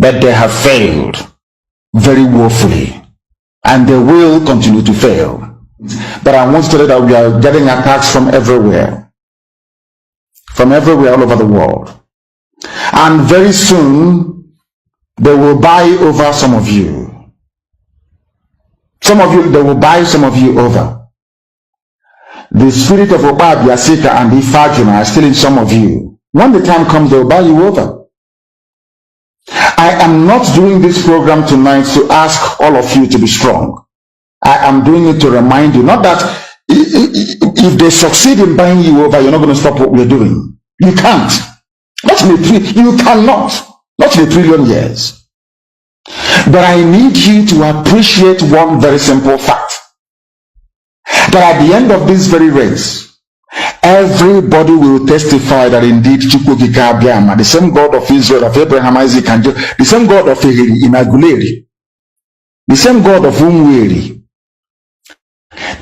but they have failed very woefully, and they will continue to fail. But I want to tell you that we are getting attacks from everywhere all over the world. And very soon, they will buy over some of you. Some of you, they will buy some of you over. The spirit of Oba, Biasika, and Ifajuna are still in some of you. When the time comes, they will buy you over. I am not doing this program tonight to ask all of you to be strong. I am doing it to remind you, not that if they succeed in buying you over, you're not going to stop what we're doing. You can't. You cannot. Not in a trillion years. But I need you to appreciate one very simple fact. That at the end of this very race, everybody will testify that indeed Chukwukika Abiyama, the same God of Israel, of Abraham, Isaac, and Jacob, the same God of Inaguleri, the same God of Umweri,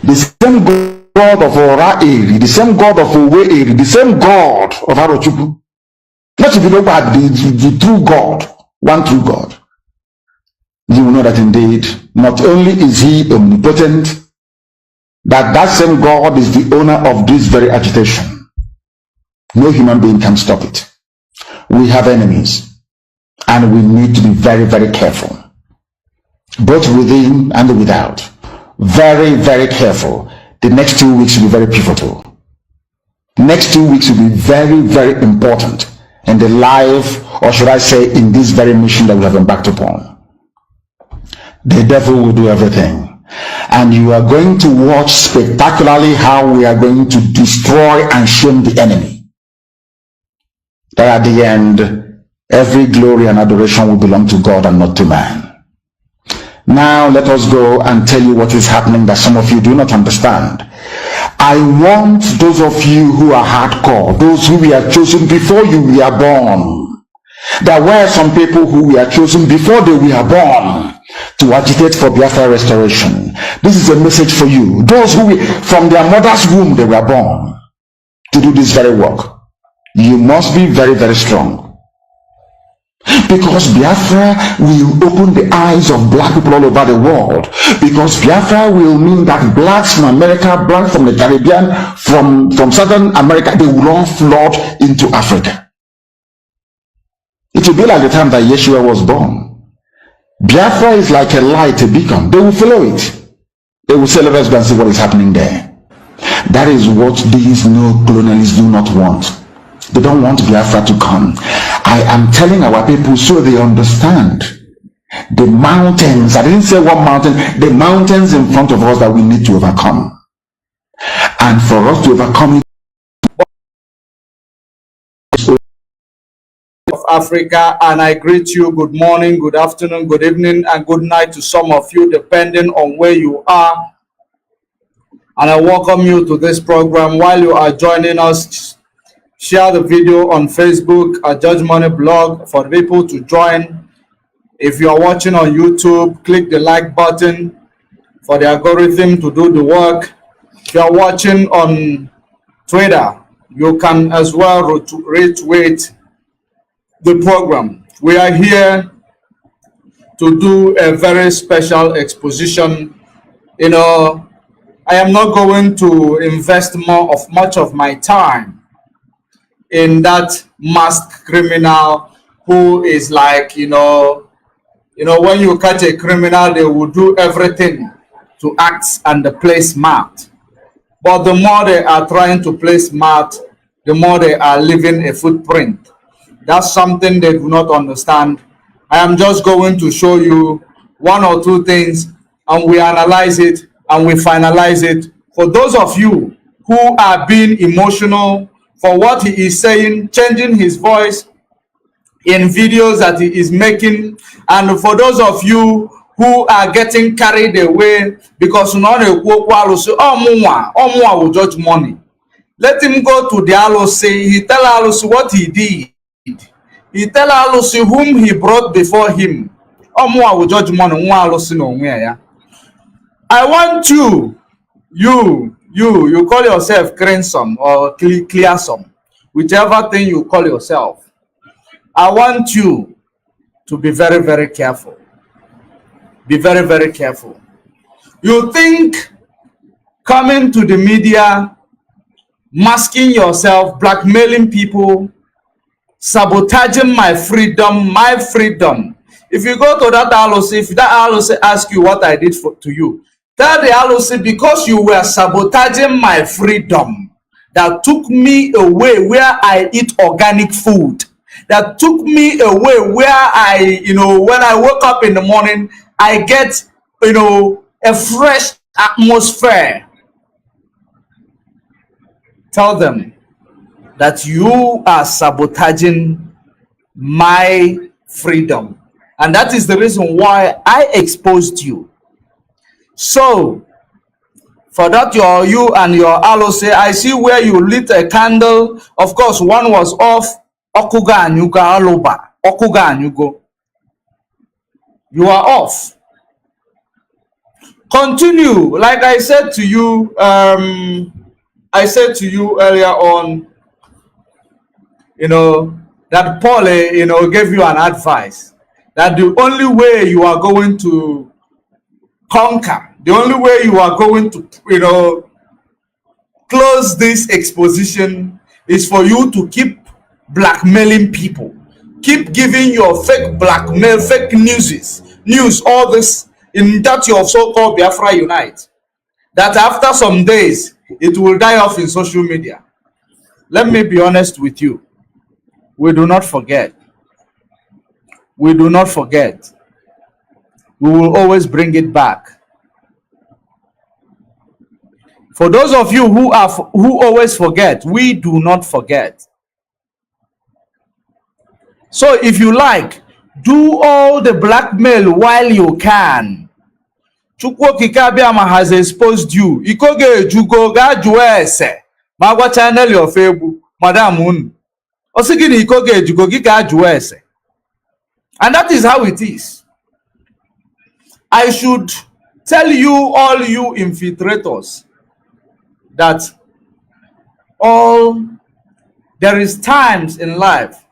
the same God of Oraeri, the same God of Uweeri, the same God of Arochukwu. Not if you know about the true God, one true God. You will know that indeed, not only is he omnipotent, that same God is the owner of this very agitation. No human being can stop it. We have enemies, and we need to be very, very careful, both within and without. Very, very careful. The next 2 weeks will be very pivotal. Next 2 weeks will be very, very important in the life, or should I say, in this very mission that we have embarked upon. The devil will do everything. And you are going to watch spectacularly how we are going to destroy and shame the enemy. That at the end, every glory and adoration will belong to God and not to man. Now let us go and tell you what is happening that some of you do not understand. I want those of you who are hardcore, those who were chosen before you were born. There were some people who were chosen before they were born to agitate for Biafra restoration. This is a message for you. Those who from their mother's womb they were born to do this very work. You must be very, very strong. Because Biafra will open the eyes of black people all over the world. Because Biafra will mean that blacks from America, blacks from the Caribbean, from Southern America, they will all flood into Africa. It will be like the time that Yeshua was born. Biafra is like a light, a beacon. They will follow it. They will say, let us go and see what is happening there. That is what these neo-colonialists do not want. They don't want Biafra to come. I am telling our people so they understand the mountains. I didn't say one mountain. The mountains in front of us that we need to overcome. And for us to overcome it, of Africa, and I greet you good morning, good afternoon, good evening, and good night to some of you depending on where you are. And I welcome you to this program. While you are joining us, share the video on Facebook at Judge Money blog for people to join. If you are watching on YouTube, click the like button for the algorithm to do the work. If you are watching on Twitter, you can as well retweet the program. We are here to do a very special exposition. You know, I am not going to invest much of my time in that masked criminal who is like, you know, when you catch a criminal, they will do everything to act and play smart. But the more they are trying to play smart, the more they are leaving a footprint. That's something they do not understand. I am just going to show you one or two things, and we analyze it and we finalize it. For those of you who are being emotional for what he is saying, changing his voice in videos that he is making, and for those of you who are getting carried away because will judge money. Let him go to the Alosi. He tell Alosi what he did. He tell Alosi whom he brought before him. Will judge money. I want you call yourself Cransome or Clearsome, whichever thing you call yourself. I want you to be very, very careful. Be very, very careful. You think coming to the media, masking yourself, blackmailing people, sabotaging my freedom, my freedom. If you go to that LOC, if that LOC asks you what I did to you, tell the LOC, because you were sabotaging my freedom, that took me away where I eat organic food, that took me away where I, when I wake up in the morning, I get, a fresh atmosphere. Tell them that you are sabotaging my freedom. And that is the reason why I exposed you. So, for that, you and your LOC, I see where you lit a candle. Of course, one was off. Okuga and Yuga Aloba. Okuga and Yugo. You are off. Continue. Like I said to you, earlier on, that Paul, gave you an advice that the only way you are going to conquer, the only way you are going to, close this exposition is for you to keep blackmailing people, keep giving your fake blackmail, fake news, all this in that your so-called Biafra Unite, that after some days it will die off in social media. Let me be honest with you. We do not forget. We do not forget. We will always bring it back. For those of you who always forget, we do not forget. So if you like, do all the blackmail while you can. Chukwokike Abiama has exposed you. Ikoge jugo ga juese. Magwa channel your Facebook, Madam Moon. Osigini ikoge jugo ga juese. And that is how it is. I should tell you, all you infiltrators, that there is times in life.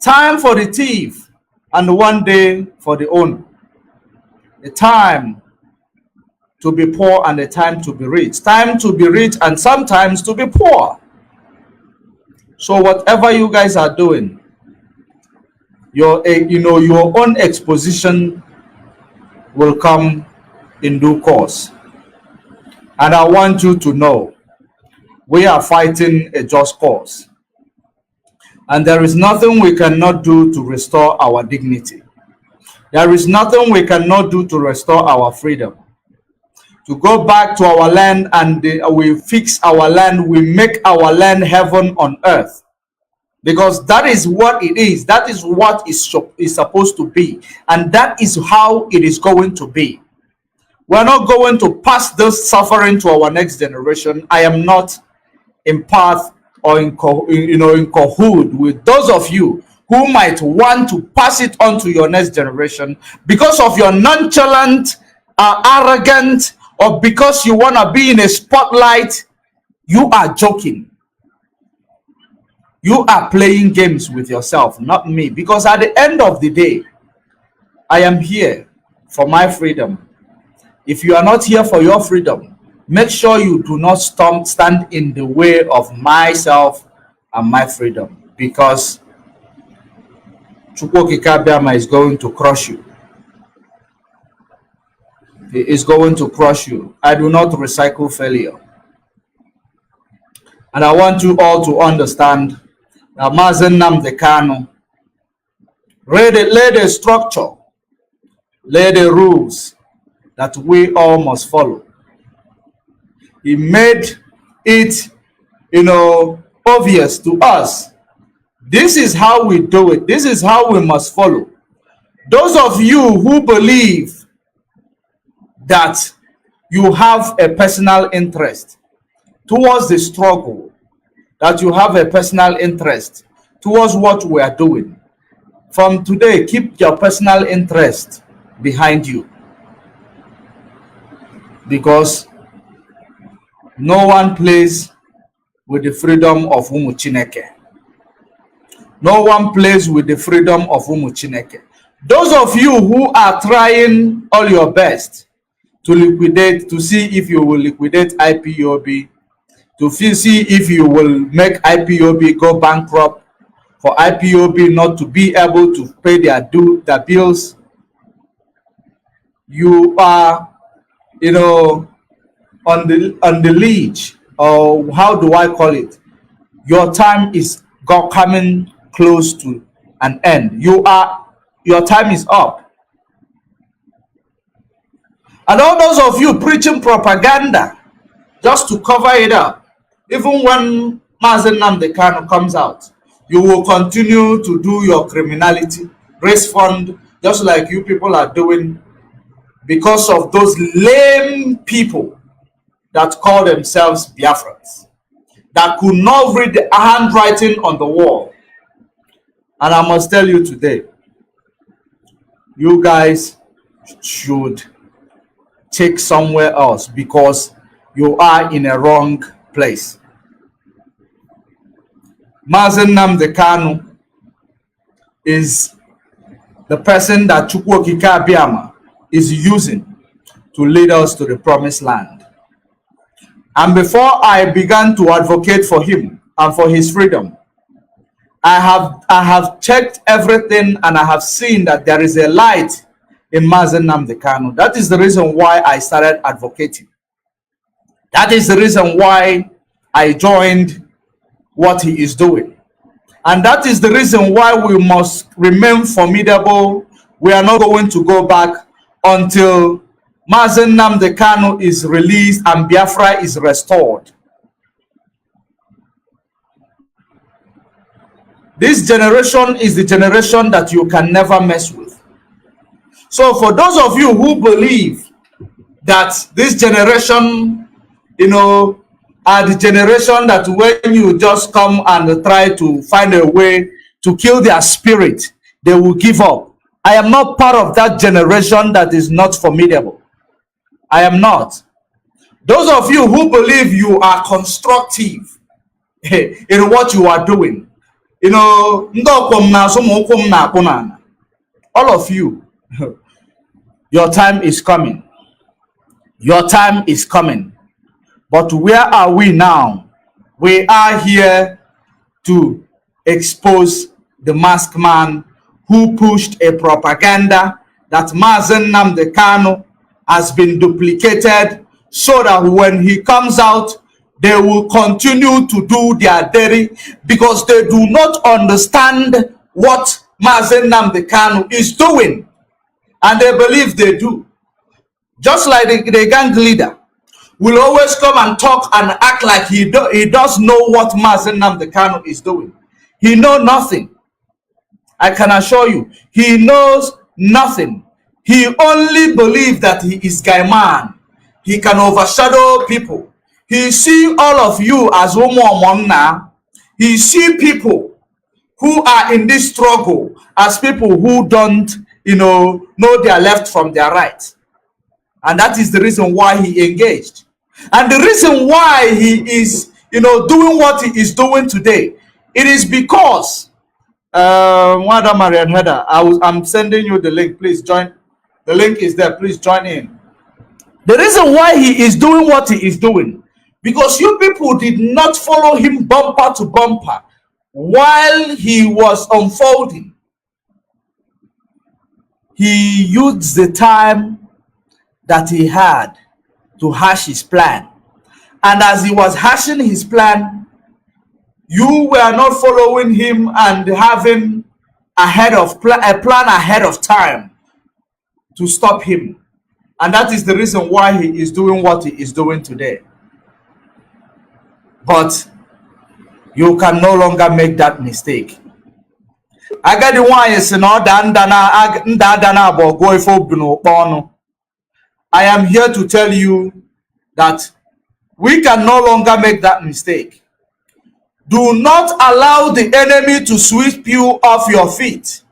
Time for the thief and one day for the owner. A time to be poor and a time to be rich. Time to be rich and sometimes to be poor. So whatever you guys are doing, your own exposition will come in due course. And I want you to know, we are fighting a just cause. And there is nothing we cannot do to restore our dignity. There is nothing we cannot do to restore our freedom. To go back to our land and we fix our land, we make our land heaven on earth. Because that is what it is. That is what is supposed to be. And that is how it is going to be. We're not going to pass this suffering to our next generation. I am not in path or in cahoot with those of you who might want to pass it on to your next generation because of your nonchalant, arrogant, or because you want to be in a spotlight. You are joking. You are playing games with yourself, not me. Because at the end of the day, I am here for my freedom. If you are not here for your freedom, make sure you do not stand in the way of myself and my freedom, because Chukwokike Abiama is going to crush you. He is going to crush you. I do not recycle failure. And I want you all to understand that Mazi Nnamdi Kanu lay the structure, lay the rules that we all must follow. He made it, obvious to us. This is how we do it. This is how we must follow. Those of you who believe that you have a personal interest towards the struggle, that you have a personal interest towards what we are doing, from today, keep your personal interest behind you. Because no one plays with the freedom of Umu Chineke. No one plays with the freedom of Umu Chineke. Those of you who are trying all your best to liquidate, to see if you will liquidate IPOB, to see if you will make IPOB go bankrupt, for IPOB not to be able to pay their bills, you are, on the leash, or how do I call it? Your time is coming close to an end. Your time is up. And all those of you preaching propaganda just to cover it up, even when Mazi Nnamdi Kanu comes out, you will continue to do your criminality, raise fund, just like you people are doing, because of those lame people that call themselves Biafrans, that could not read the handwriting on the wall. And I must tell you today, you guys should take somewhere else, because you are in a wrong place. Mazi Nnamdi Kanu is the person that Chukwu Okike Abiama is using to lead us to the promised land. And before I began to advocate for him and for his freedom, I have checked everything, and I have seen that there is a light in Mazi Nnamdi Kanu. That is the reason why I started advocating. That is the reason why I joined what he is doing. And that is the reason why we must remain formidable. We are not going to go back until Mazi Nnamdi Kanu is released and Biafra is restored. This generation is the generation that you can never mess with. So for those of you who believe that this generation, are the generation that when you just come and try to find a way to kill their spirit, they will give up. I am not part of that generation that is not formidable. I am not. Those of you who believe you are constructive in what you are doing, all of you, your time is coming. Your time is coming. But where are we now? We are here to expose the masked man who pushed a propaganda that Mazi Nnamdi Kanu has been duplicated, so that when he comes out, they will continue to do their dirty, because they do not understand what Mazi Nnamdi Kanu is doing, and they believe they do. Just like the gang leader will always come and talk and act like he does know what Mazi Nnamdi Kanu is doing. He knows nothing. I can assure you, he knows nothing. He only believes that he is Gaiman. He can overshadow people. He see all of you as Omona. He see people who are in this struggle as people who don't, know their left from their right. And that is the reason why he engaged. And the reason why he is, doing what he is doing today, it is because, Madam Marian Heather, I'm sending you the link. Please join. The link is there. Please join in. The reason why he is doing what he is doing, because you people did not follow him bumper to bumper while he was unfolding. He used the time that he had to hash his plan. And as he was hashing his plan, you were not following him and having a plan ahead of time to stop him. And that is the reason why he is doing what he is doing today. But you can no longer make that mistake. I got the one is I am here to tell you that we can no longer make that mistake. Do not allow the enemy to sweep you off your feet.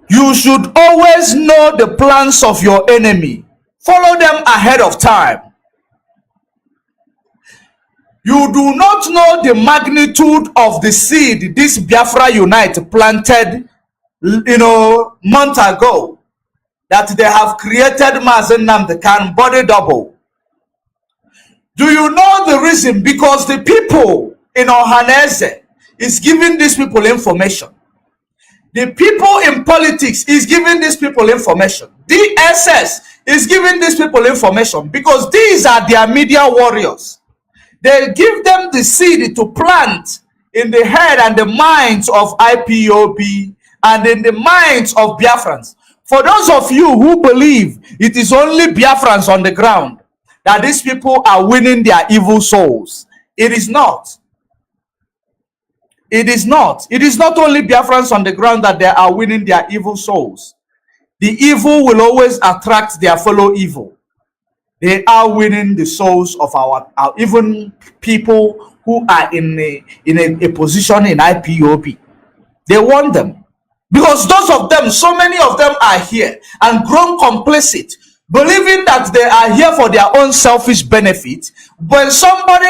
You should always know the plans of your enemy. Follow them ahead of time. You do not know the magnitude of the seed this Biafra Unite planted, month ago, that they have created Mazi Nnamdi Kanu body double. Do you know the reason? Because the people in Ohanese is giving these people information. The people in politics is giving these people information. DSS is giving these people information because these are their media warriors. They give them the seed to plant in the head and the minds of IPOB and in the minds of Biafrans. For those of you who believe it is only Biafrans on the ground that these people are winning their evil souls, it is not. It is not. It is not only Biafrans on the ground that they are winning their evil souls. The evil will always attract their fellow evil. They are winning the souls of our even people who are in a position in IPOB. They want them. Because those of them, so many of them are here and grown complicit, believing that they are here for their own selfish benefit. When somebody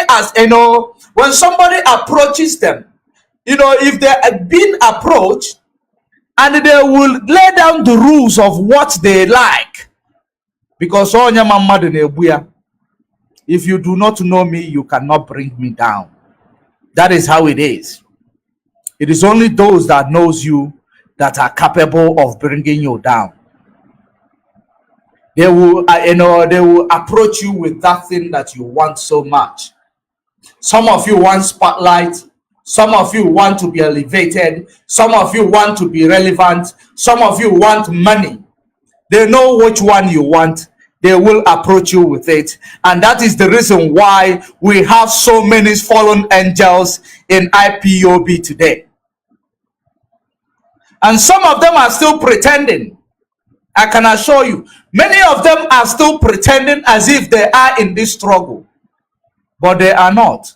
when somebody approaches them, if they have been approached, and they will lay down the rules of what they like. Because if you do not know me, you cannot bring me down. That is how it is. It is only those that knows you that are capable of bringing you down. They will, they will approach you with that thing that you want so much. Some of you want spotlight. Some of you want to be elevated. Some of you want to be relevant. Some of you want money. They know which one you want. They will approach you with it. And that is the reason why we have so many fallen angels in IPOB today. And some of them are still pretending. I can assure you, many of them are still pretending as if they are in this struggle. But they are not.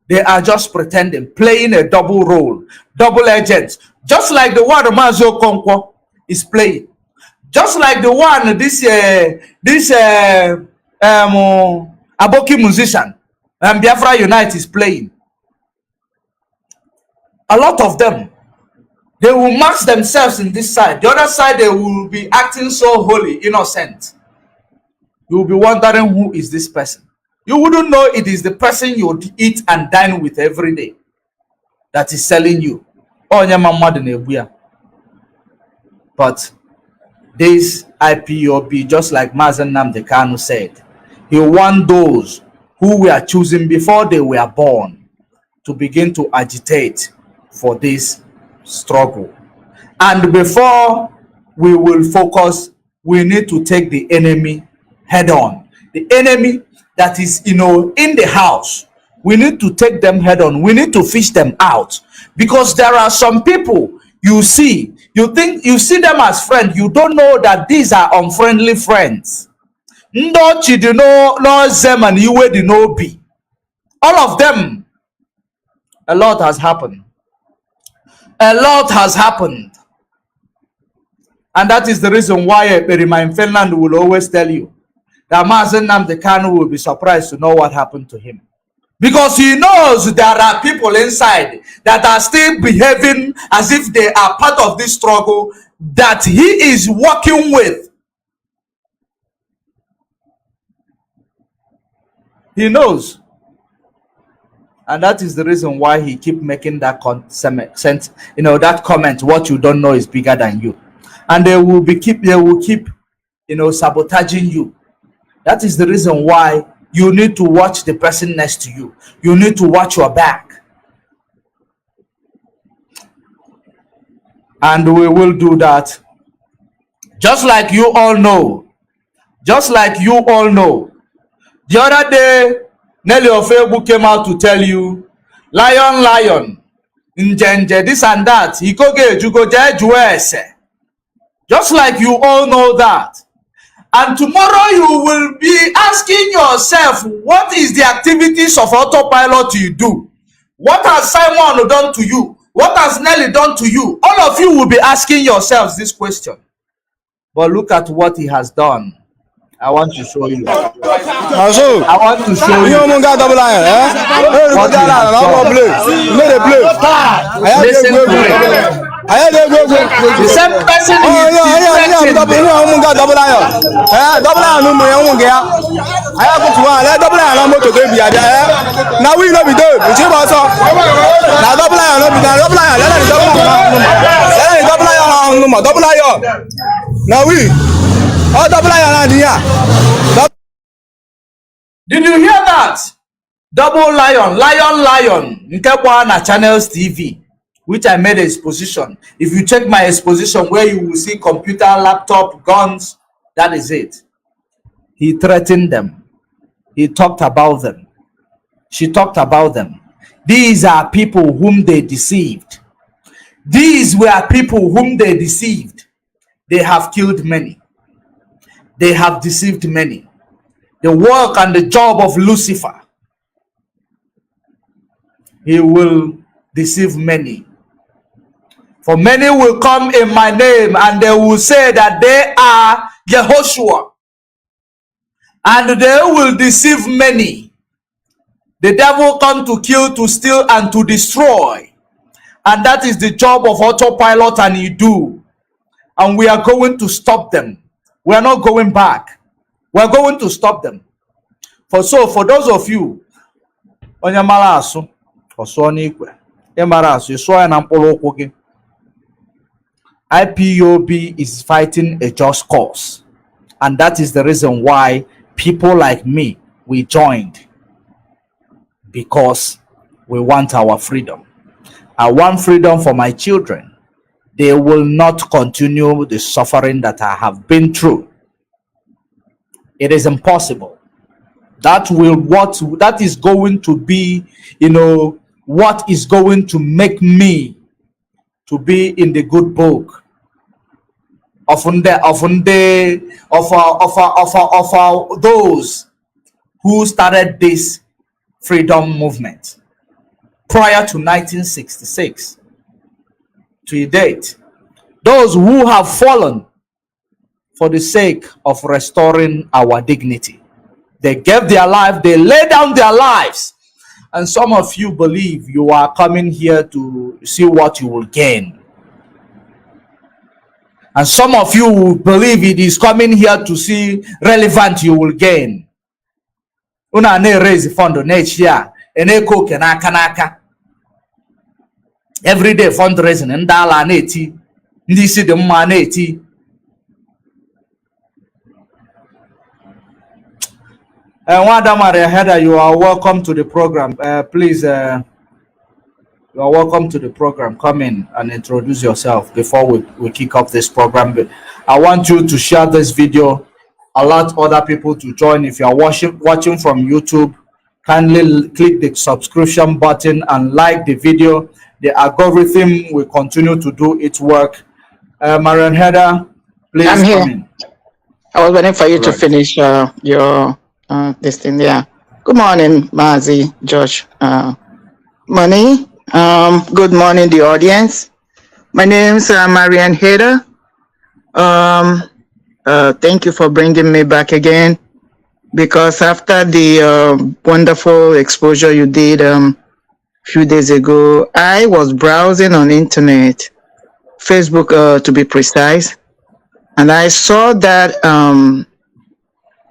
They are just pretending, playing a double role, double agents, just like the one Mazi Okonkwo is playing, just like the one this Aboki musician and Biafra Unite is playing. A lot of them, they will mask themselves in this side. The other side, they will be acting so holy, innocent. You will be wondering, who is this person? You wouldn't know it is the person you eat and dine with every day that is selling you. But this IPOB, just like Mazi Nnamdi Kanu said, he want those who were chosen before they were born to begin to agitate for this struggle. And before we will focus, we need to take the enemy head on. The enemy that is, in the house, we need to take them head on. We need to fish them out, because there are some people you see them as friends. You don't know that these are unfriendly friends. All of them. A lot has happened. A lot has happened. And that is the reason why Perima in Finland will always tell you that Mazi Nnamdi Kanu will be surprised to know what happened to him. Because he knows there are people inside that are still behaving as if they are part of this struggle that he is working with. He knows. And that is the reason why he keep making that that comment, what you don't know is bigger than you. And they will keep sabotaging you. That is the reason why you need to watch the person next to you. You need to watch your back. And we will do that. Just like you all know. Just like you all know. The other day, Nelly Ofebu came out to tell you, lion, njenje, this and that. Just like you all know that. And tomorrow you will be asking yourself, what is the activities of autopilot you do? What has Simon done to you? What has Nelly done to you? All of you will be asking yourselves this question. But look at what he has done. I want to show you. Also, I want to show you you. don't got double iron, eh? What we have done. Listen to it. The same person he threatened. Double iron. Double iron, no more. I have to one. Double iron, motor to be there. Now we know we do. We see what's up. Now double iron, no be double iron. Let it double iron. Double iron. Now we. Oh, double iron, yeah. Did you hear that? Double lion. Nkekwa na Channels TV, which I made exposition. If you check my exposition where you will see computer, laptop, guns, that is it. He threatened them. He talked about them. She talked about them. These are people whom they deceived. These were people whom they deceived. They have killed many. They have deceived many. The work and the job of Lucifer. He will deceive many. For many will come in my name and they will say that they are Yehoshua. And they will deceive many. The devil come to kill, to steal, and to destroy. And that is the job of autopilot, and you do. And we are going to stop them. We are not going back. We are going to stop them. For those of you, Onyamalasu, IPOB is fighting a just cause. And that is the reason why people like me, we joined. Because we want our freedom. I want freedom for my children. They will not continue the suffering that I have been through. It is impossible. That is going to be, what is going to make me to be in the good book of those who started this freedom movement prior to 1966 to date. Those who have fallen for the sake of restoring our dignity. They gave their life, they laid down their lives. And some of you believe you are coming here to see what you will gain. And some of you believe it is coming here to see relevant you will gain. Una ne raise fund next year. Ene ko kenaka. Every day fundraising and dollar neti. Ndi si de mma neti. Wadamare Heather, you are welcome to the program. Please, you are welcome to the program. Come in and introduce yourself before we kick off this program. But I want you to share this video, alert other people to join. If you are watching from YouTube, kindly click the subscription button and like the video. The algorithm will continue to do its work. Marian Heather, please I'm here. come in. I was waiting for you to finish your this thing. Yeah. Good morning, Mazi, Josh, Money. Good morning, the audience. My name is Marian Heather. Thank you for bringing me back again, because after the wonderful exposure you did a few days ago, I was browsing on internet, Facebook to be precise, and I saw that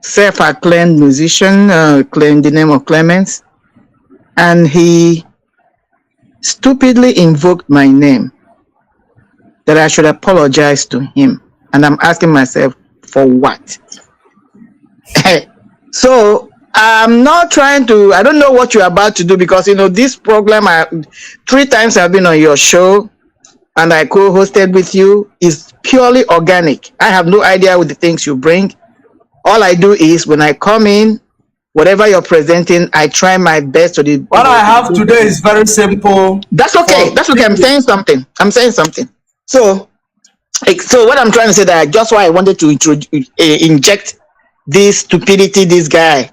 self-acclaimed musician claimed the name of Clemens, and he stupidly invoked my name, that I should apologize to him. And I'm asking myself, for what? So I'm not trying to, I don't know what you're about to do, because this program, 3 times I've been on your show and I co-hosted with you, is purely organic. I have no idea what the things you bring. All I do is when I come in, whatever you're presenting, I try my best to do. What I have today is very simple. That's okay. That's okay. I'm saying something. So what I'm trying to say, that just why I wanted to inject this stupidity this guy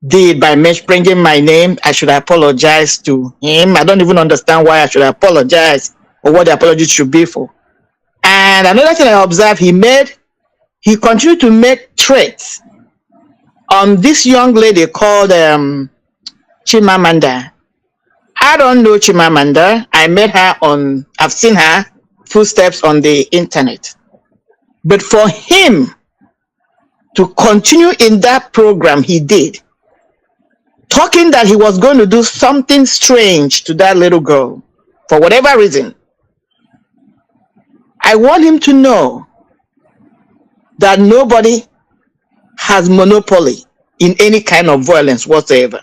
did by bringing my name. I should apologize to him. I don't even understand why I should apologize, or what the apology should be for. And another thing I observed, he continued to make threats on this young lady called Chimamanda. I don't know Chimamanda. I met her I've seen her footsteps on the internet. But for him to continue in that program he did, talking that he was going to do something strange to that little girl, for whatever reason, I want him to know that nobody has monopoly in any kind of violence whatsoever,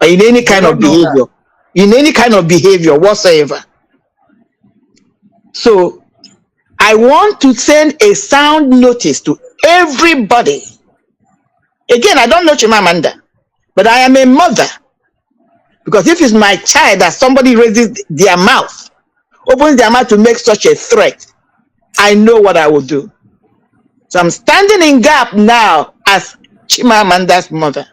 or in any kind of behavior, whatsoever. So I want to send a sound notice to everybody. Again, I don't know Chimamanda, but I am a mother. Because if it's my child that somebody raises their mouth, opens their mouth to make such a threat, I know what I will do. So I'm standing in gap now as Chimamanda's mother.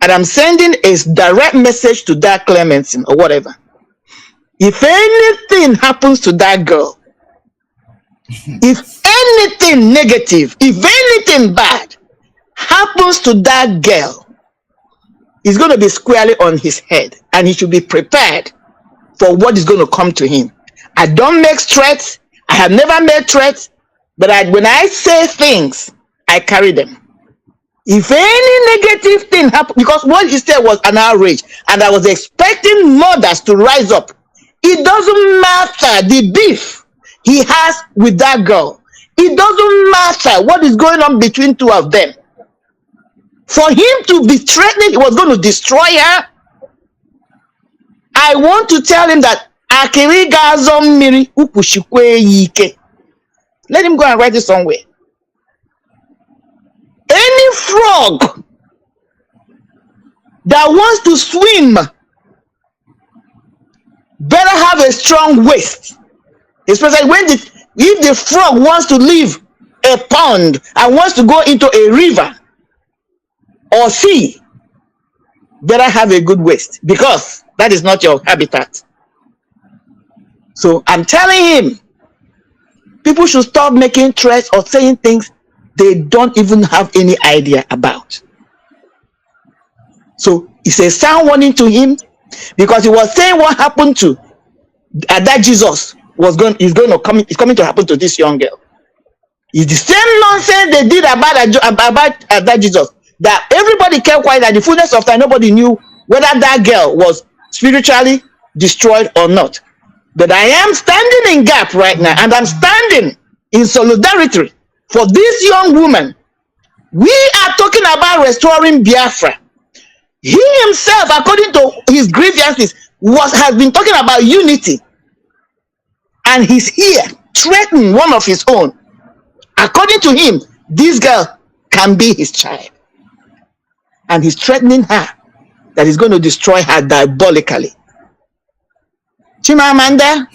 And I'm sending a direct message to that Clemency or whatever. If anything happens to that girl, if anything negative, if anything bad happens to that girl, it's going to be squarely on his head, and he should be prepared for what is going to come to him. I don't make threats. I have never made threats, but when I say things, I carry them. If any negative thing happens, because what he said was an outrage, and I was expecting mothers to rise up. It doesn't matter the beef he has with that girl. It doesn't matter what is going on between two of them. For him to be threatening, he was going to destroy her. I want to tell him that let him go and write it somewhere. Any frog that wants to swim better have a strong waist, especially if the frog wants to leave a pond and wants to go into a river or sea, better have a good waist, because that is not your habitat. So I'm telling him, people should stop making threats or saying things they don't even have any idea about. So it's a sound warning to him, because he was saying what happened to that Jesus is coming to happen to this young girl. It's the same nonsense they did about that Jesus, that everybody kept quiet, at the fullness of time nobody knew whether that girl was spiritually destroyed or not. But I am standing in gap right now, and I'm standing in solidarity for this young woman. We are talking about restoring Biafra. He himself, according to his grievances, has been talking about unity, and he's here threatening one of his own. According to him, this girl can be his child, and he's threatening her that he's going to destroy her diabolically. Chimamanda,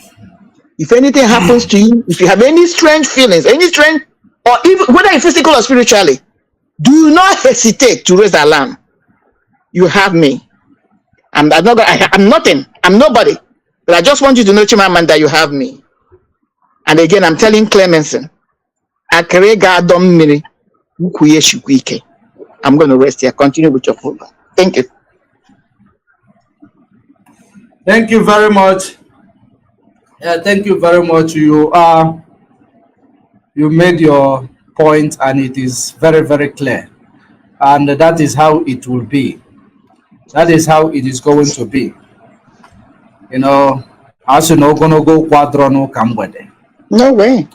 if anything happens to you, if you have any strange feelings, any strange, or even whether it's physical or spiritually, do not hesitate to raise alarm. You have me. I'm nothing. I'm nobody. But I just want you to know, Chimamanda, you have me. And again, I'm telling Clemency, I'm going to rest here. Continue with your program. Thank you. Thank you very much. Yeah, thank you very much. You made your point, and it is very, very clear. And that is how it will be. That is how it is going to be. You know, as you know, gonna go quadrono kambwede. No way.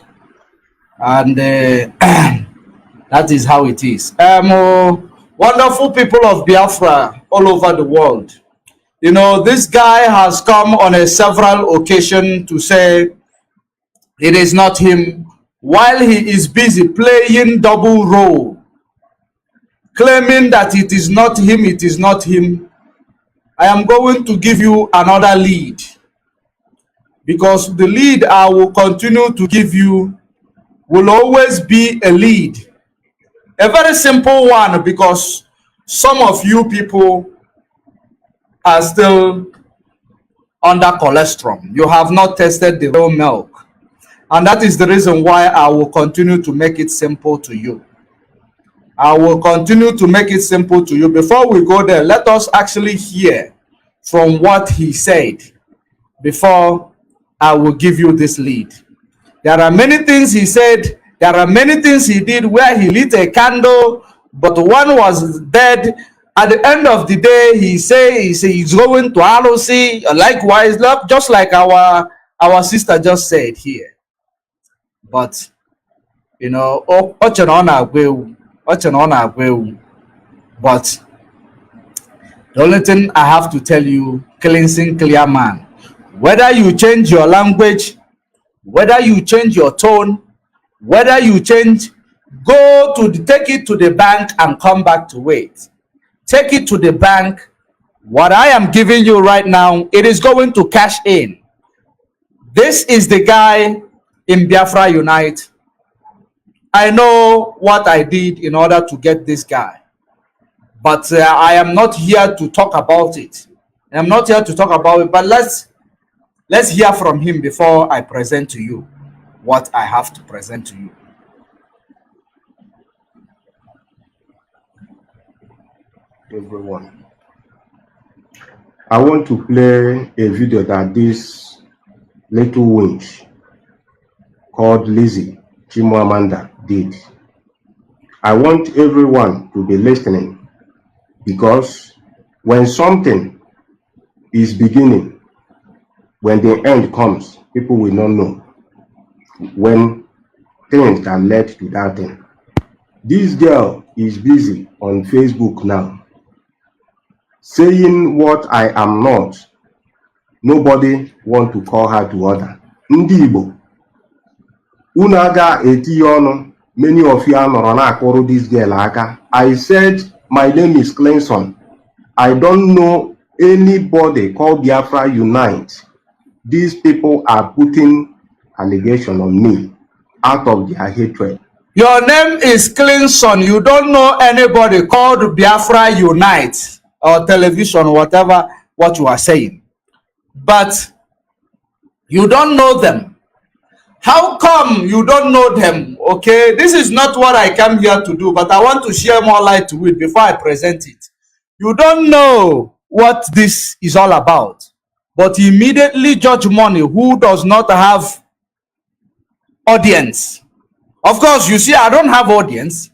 And that is how it is. Wonderful people of Biafra all over the world. You know, this guy has come on several occasions to say it is not him, while he is busy playing double role, claiming that it is not him, it is not him. I am going to give you another lead, because the lead I will continue to give you will always be a lead. A very simple one, because some of you people are still under cholesterol. You have not tested the real milk. And that is the reason why I will continue to make it simple to you. I will continue to make it simple to you. Before we go there, let us actually hear from what he said before I will give you this lead. There are many things he said. There are many things he did where he lit a candle, but one was dead. At the end of the day, he says he's going to ROC. Likewise, just like our sister just said here. But you know, but the only thing I have to tell you, cleansing clear man, whether you change your language, whether you change your tone, whether you change, take it to the bank and come back to wait. Take it to the bank. What I am giving you right now, it is going to cash in. This is the guy in Biafra Unite. I know what I did in order to get this guy, but I am not here to talk about it. I'm not here to talk about it, but let's hear from him before I present to you what I have to present to you. Everyone, I want to play a video that this little winch called Lizzie Chimwamanda did. I want everyone to be listening, because when something is beginning, when the end comes, people will not know when things can lead to that thing. This girl is busy on Facebook now, saying what I am not. Nobody want to call her to order. Ndị Igbo, unaga etiyono, many of you are not going to this girl aka. I said my name is Clinton. I don't know anybody called Biafra Unite. These people are putting allegation on me out of their hatred. Your name is Clinton. You don't know anybody called Biafra Unite or television, whatever what you are saying, but you don't know them. How come you don't know them? Okay, this is not what I came here to do, but I want to share more light to it before I present it. You don't know what this is all about, but immediately judge money who does not have audience. Of course, you see, I don't have audience.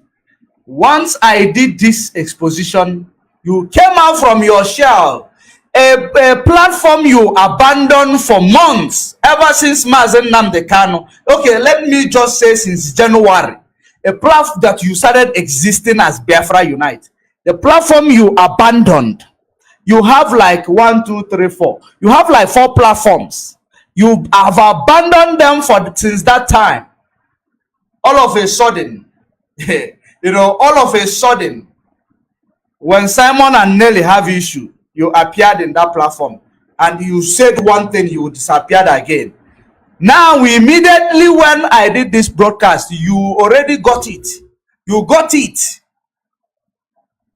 Once I did this exposition, you came out from your shell, a platform you abandoned for months, ever since Mazi Nnamdi Kanu. Okay, let me just say since January, a platform that you started existing as Biafra Unite. The platform you abandoned, you have like 1, 2, 3, 4. You have like 4 platforms. You have abandoned them since that time. All of a sudden, all of a sudden, when Simon and Nelly have issue, you appeared in that platform and you said one thing, you disappeared again. Now, immediately when I did this broadcast, you already got it. You got it.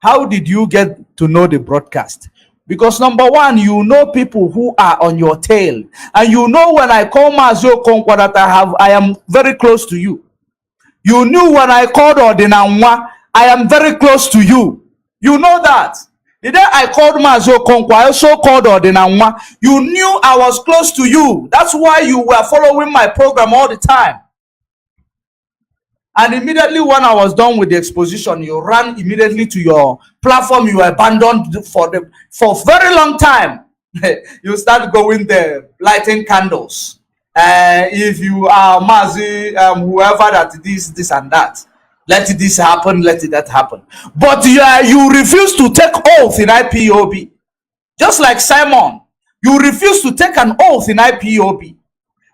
How did you get to know the broadcast? Because number one, you know people who are on your tail. And you know when I call Mazi Okonkwo that I am very close to you. You knew when I called Ordinanwa, I am very close to you. You know that. The day I called Mazi Okonkwo, I also called Ordinanwa. You knew I was close to you. That's why you were following my program all the time. And immediately when I was done with the exposition, you ran immediately to your platform you abandoned for a very long time. You start going there, lighting candles. If you are Mazi, whoever that this and that, let this happen, let that happen. But you refuse to take oath in IPOB. Just like Simon, you refuse to take an oath in IPOB.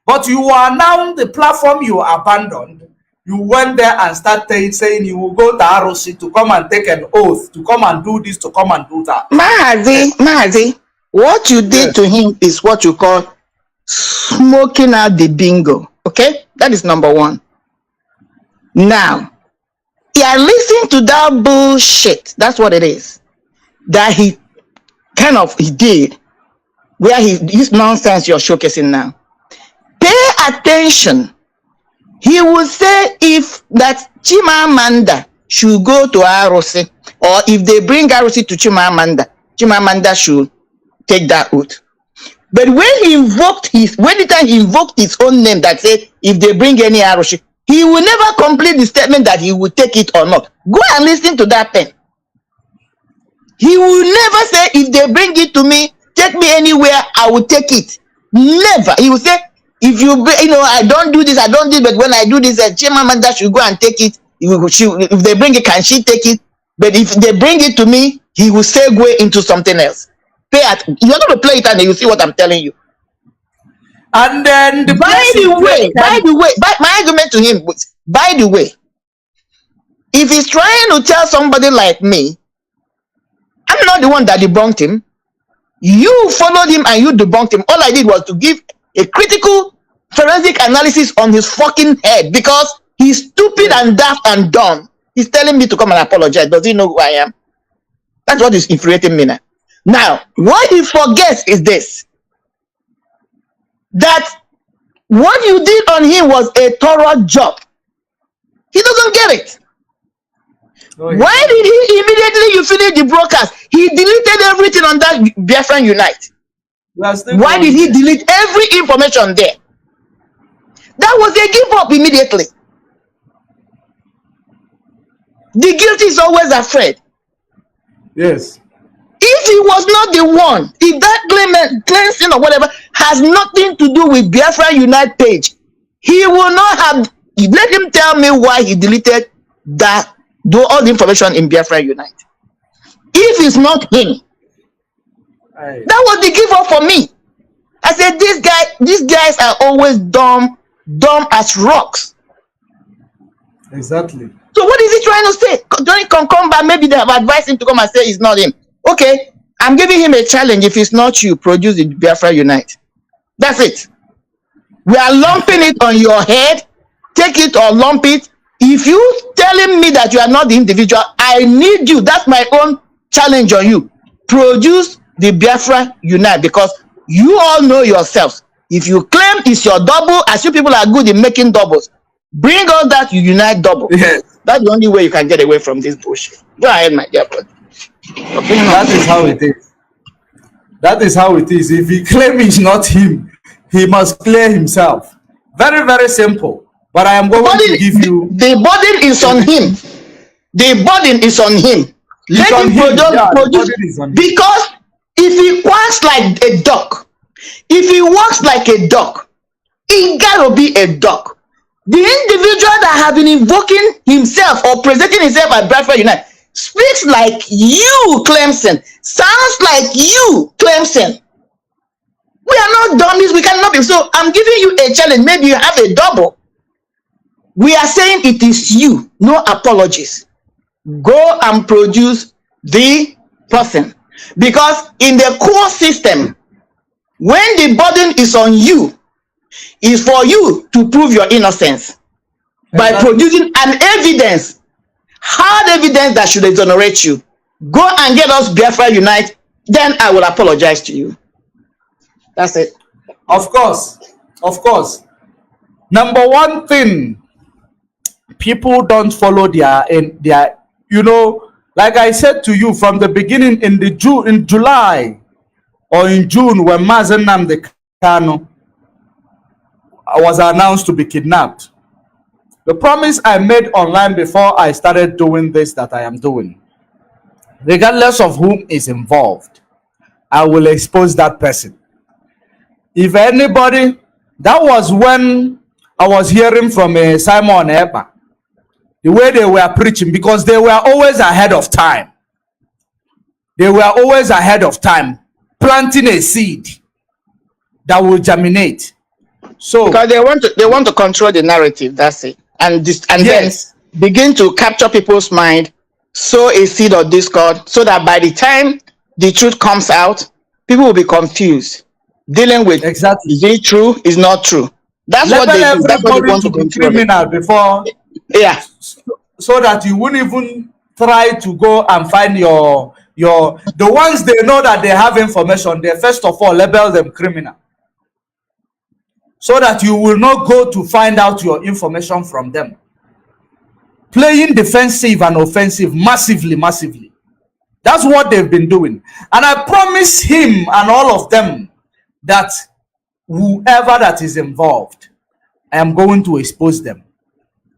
But you are now the platform you abandoned. You went there and started saying you will go to ROC to come and take an oath, to come and do this, to come and do that. Mazi, what you did to him is what you call smoking out the bingo. Okay? That is number one. Now, listen to that bullshit. That's what it is. That he did. Where this nonsense you're showcasing now. Pay attention. He will say if that Chimamanda should go to Arose, or if they bring Arose to Chimamanda should take that oath. But when he invoked anytime he invoked his own name that said, if they bring any Arose, he will never complete the statement that he will take it or not. Go and listen to that pen. He will never say, if they bring it to me, take me anywhere, I will take it. Never. He will say, if I don't do this, but when I do this, Chimamanda should go and take it. If they bring it, can she take it? But if they bring it to me, he will segue into something else. You're going to play it and you see what I'm telling you. And then by the way, my argument to him was, by the way, if he's trying to tell somebody like me, I'm not the one that debunked him. You followed him and you debunked him. All I did was to give a critical forensic analysis on his fucking head because he's stupid and daft and dumb. He's telling me to come and apologize. Does he know who I am? That's what is infuriating me now. Now, what he forgets is this. That what you did on him was a thorough job. He doesn't get it. Oh, yeah. Why did he immediately you finish the broadcast? He deleted everything on that Biafran Unite. Why did he delete every information there? That was a give up immediately. The guilty is always afraid. Yes. If he was not the one, if that cleansing or whatever has nothing to do with Biafra Unite page, he will not have. Let him tell me why he deleted all the information in Biafra Unite. If it's not him, that was the give up for me. I said, these guys are always dumb as rocks. Exactly. So what is he trying to say? Don't come back. Maybe they have advised him to come and say it's not him. Okay, I'm giving him a challenge. If it's not you, produce the Biafra Unite. That's it. We are lumping it on your head. Take it or lump it. If you telling me that you are not the individual, I need you. That's my own challenge on you. Produce the Biafra Unite, because you all know yourselves. If you claim it's your double, as you people are good in making doubles, bring all that you unite double. Yes. That's the only way you can get away from this bullshit. Go ahead, my dear brother. Okay, that is how it is. That is how it is. If he claims it's not him, he must clear himself. Very, very simple. But I am going to give you... The burden is on him. The burden is on him. Let him produce. Because if he quacks like a duck, if he walks like a duck, he gotta be a duck. The individual that have been invoking himself or presenting himself at Biafra Unite speaks like you, Clemson. Sounds like you, Clemson. We are not dummies. We cannot be. So I'm giving you a challenge. Maybe you have a double. We are saying it is you. No apologies. Go and produce the person. Because in the core system, when the burden is on you, is for you to prove your innocence by producing an evidence, hard evidence that should exonerate you. Go and get us Biafra Unite, then I will apologize to you. That's it. Of course. Of course. Number one thing, people don't follow their like I said to you from the beginning in July or in June, when Mazi Nnamdi Kanu was announced to be kidnapped. The promise I made online before I started doing this that I am doing, regardless of whom is involved, I will expose that person. If anybody, that was when I was hearing from Simon Eba, the way they were preaching, because they were always ahead of time. They were always ahead of time, planting a seed that will germinate. So because they want to control the narrative, that's it. And yes, then begin to capture people's mind, sow a seed of discord, so that by the time the truth comes out, people will be confused, dealing with exactly, is it true, is not true. That's what they do. That's what they want to control. Criminal before, yeah, so that you wouldn't even try to go and find the ones they know that they have information. They first of all label them criminal, so that you will not go to find out your information from them. playing defensive and offensive massively, massively. That's what they've been doing. And I promise him and all of them that whoever that is involved, I am going to expose them.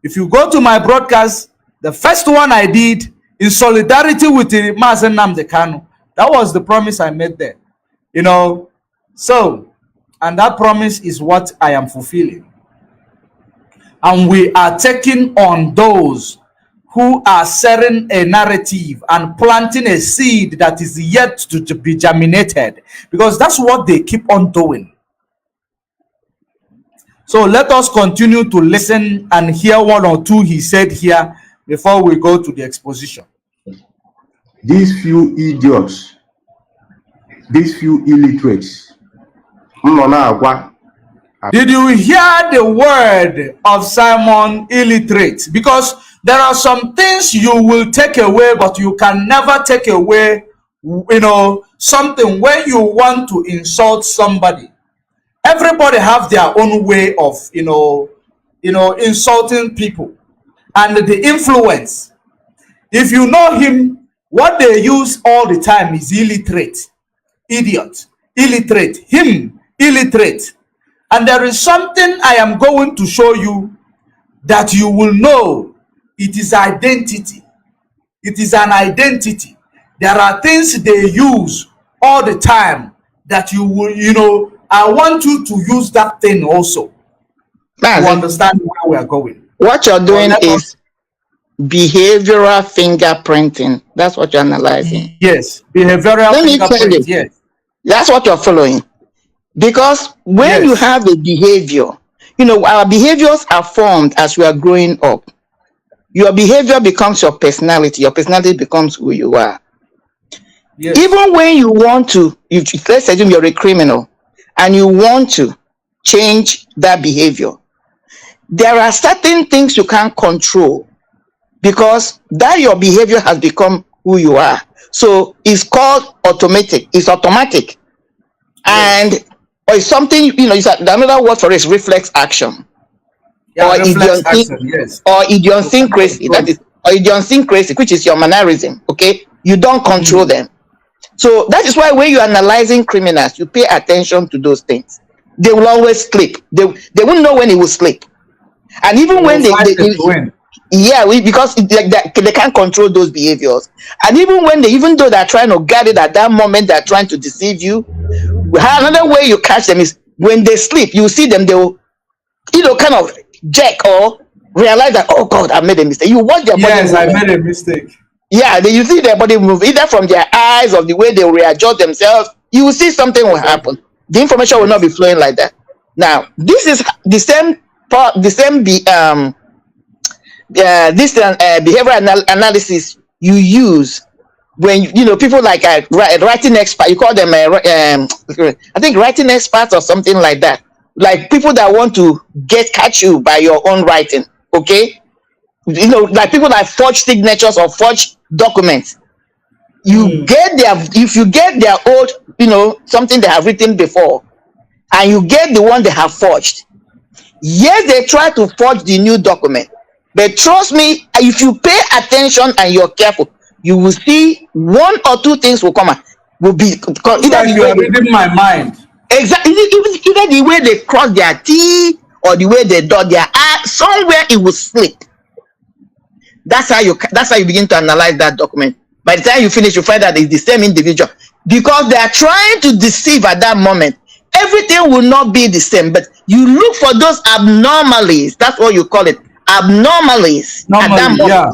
If you go to my broadcast, the first one I did in solidarity with the Mazi Nnamdi Kanu, that was the promise I made there. You know, so, and that promise is what I am fulfilling. And we are taking on those who are setting a narrative and planting a seed that is yet to be germinated, because that's what they keep on doing. So let us continue to listen and hear one or two he said here before we go to the exposition. These few idiots, these few illiterates, did you hear the word of Simon illiterate? Because there are some things you will take away, but you can never take away, you know, something when you want to insult somebody. Everybody have their own way of, you know, insulting people and the influence. If you know him, what they use all the time is illiterate, idiot, illiterate, him, illiterate. And there is something I am going to show you that you will know it is identity. It is an identity. There are things they use all the time that you will, you know, I want you to use that thing also to understand where we are going. What you're doing is behavioral fingerprinting. That's what you're analyzing. Yes, behavioral fingerprinting. Yes. That's what you're following. Because when you have a behavior, you know, our behaviors are formed as we are growing up. Your behavior becomes your personality. Your personality becomes who you are. Yes. Even when you want to, let's assume you're a criminal and you want to change that behavior, there are certain things you can't control because that your behavior has become who you are. So it's called automatic. It's automatic. And or it's something, you know, it's another word for it is reflex action. Yeah, or idiosyncrasy. That is, or idiosyncrasy, which is your mannerism. Okay, you don't control them. So that is why when you're analyzing criminals, you pay attention to those things. They will always sleep. They won't know when he will sleep. And even when because they can't control those behaviors. And even though they're trying to guard it at that moment, they're trying to deceive you. Another way you catch them is when they sleep, you see them, they will, you know, kind of jerk or realize that, oh God, I made a mistake. You watch their body. Yes, I made a mistake. Yeah, you see their body move, either from their eyes or the way they readjust themselves. You will see something will happen. The information will not be flowing like that. Now, this is the same part, behavioral analysis you use when you know people like writing expert. You call them I think writing experts or something like that. Like people that want to catch you by your own writing. Okay, you know, like people that forge signatures or forge documents. You if you get their old, you know, something they have written before, and you get the one they have forged. Yes, they try to forge the new document, but trust me, if you pay attention and you're careful, you will see one or two things will come out. Will be either you are reading my mind. Exactly, either the way they cross their T or the way they dot their I, somewhere it will slip. That's how you begin to analyze that document. By the time you finish, you find that it's the same individual because they are trying to deceive at that moment. Everything will not be the same, but you look for those abnormalities. That's what you call it, abnormalities. At that moment. Yeah.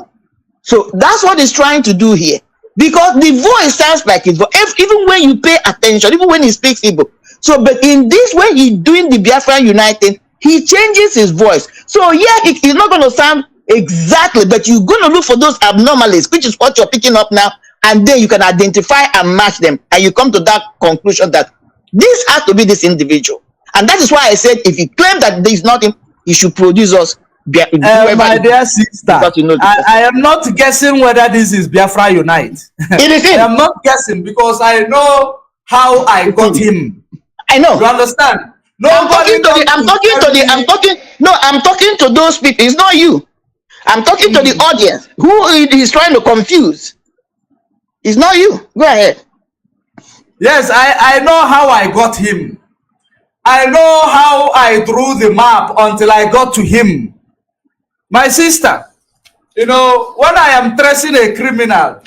So that's what he's trying to do here, because the voice sounds like his voice. Even when you pay attention, even when he speaks Igbo. So, but in this way, he's doing the Biafra United, he changes his voice. So yeah, it's not going to sound exactly, but you're going to look for those abnormalities, which is what you're picking up now, and then you can identify and match them, and you come to that conclusion that this has to be this individual. And that is why I said, if you claim that there is nothing, you should produce us. My dear sister, you know, I am not guessing whether this is Biafra Unite. It is him. I am not guessing because I know how I got him. I know. You understand? I'm talking to those people. It's not you. I'm talking to the audience who he's trying to confuse. It's not you. Go ahead. Yes, I know how I got him. I know how I drew the map until I got to him. My sister, you know, when I am tracing a criminal,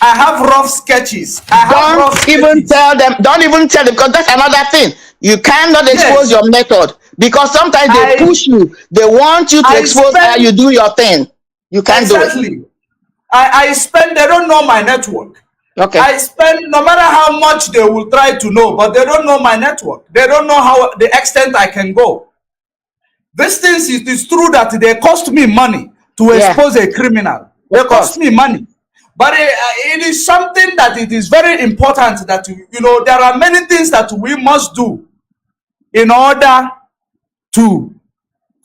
I have rough sketches. Don't even tell them, because that's another thing. You cannot expose your method, because sometimes they push you. They want you to expose how you do your thing. You can't do it. I spend, they don't know my network. Okay. I spend, no matter how much they will try to know, but they don't know my network. They don't know how the extent I can go. These things, it is true that they cost me money to expose a criminal. They cost me money. But it is something that it is very important that, you know, there are many things that we must do in order to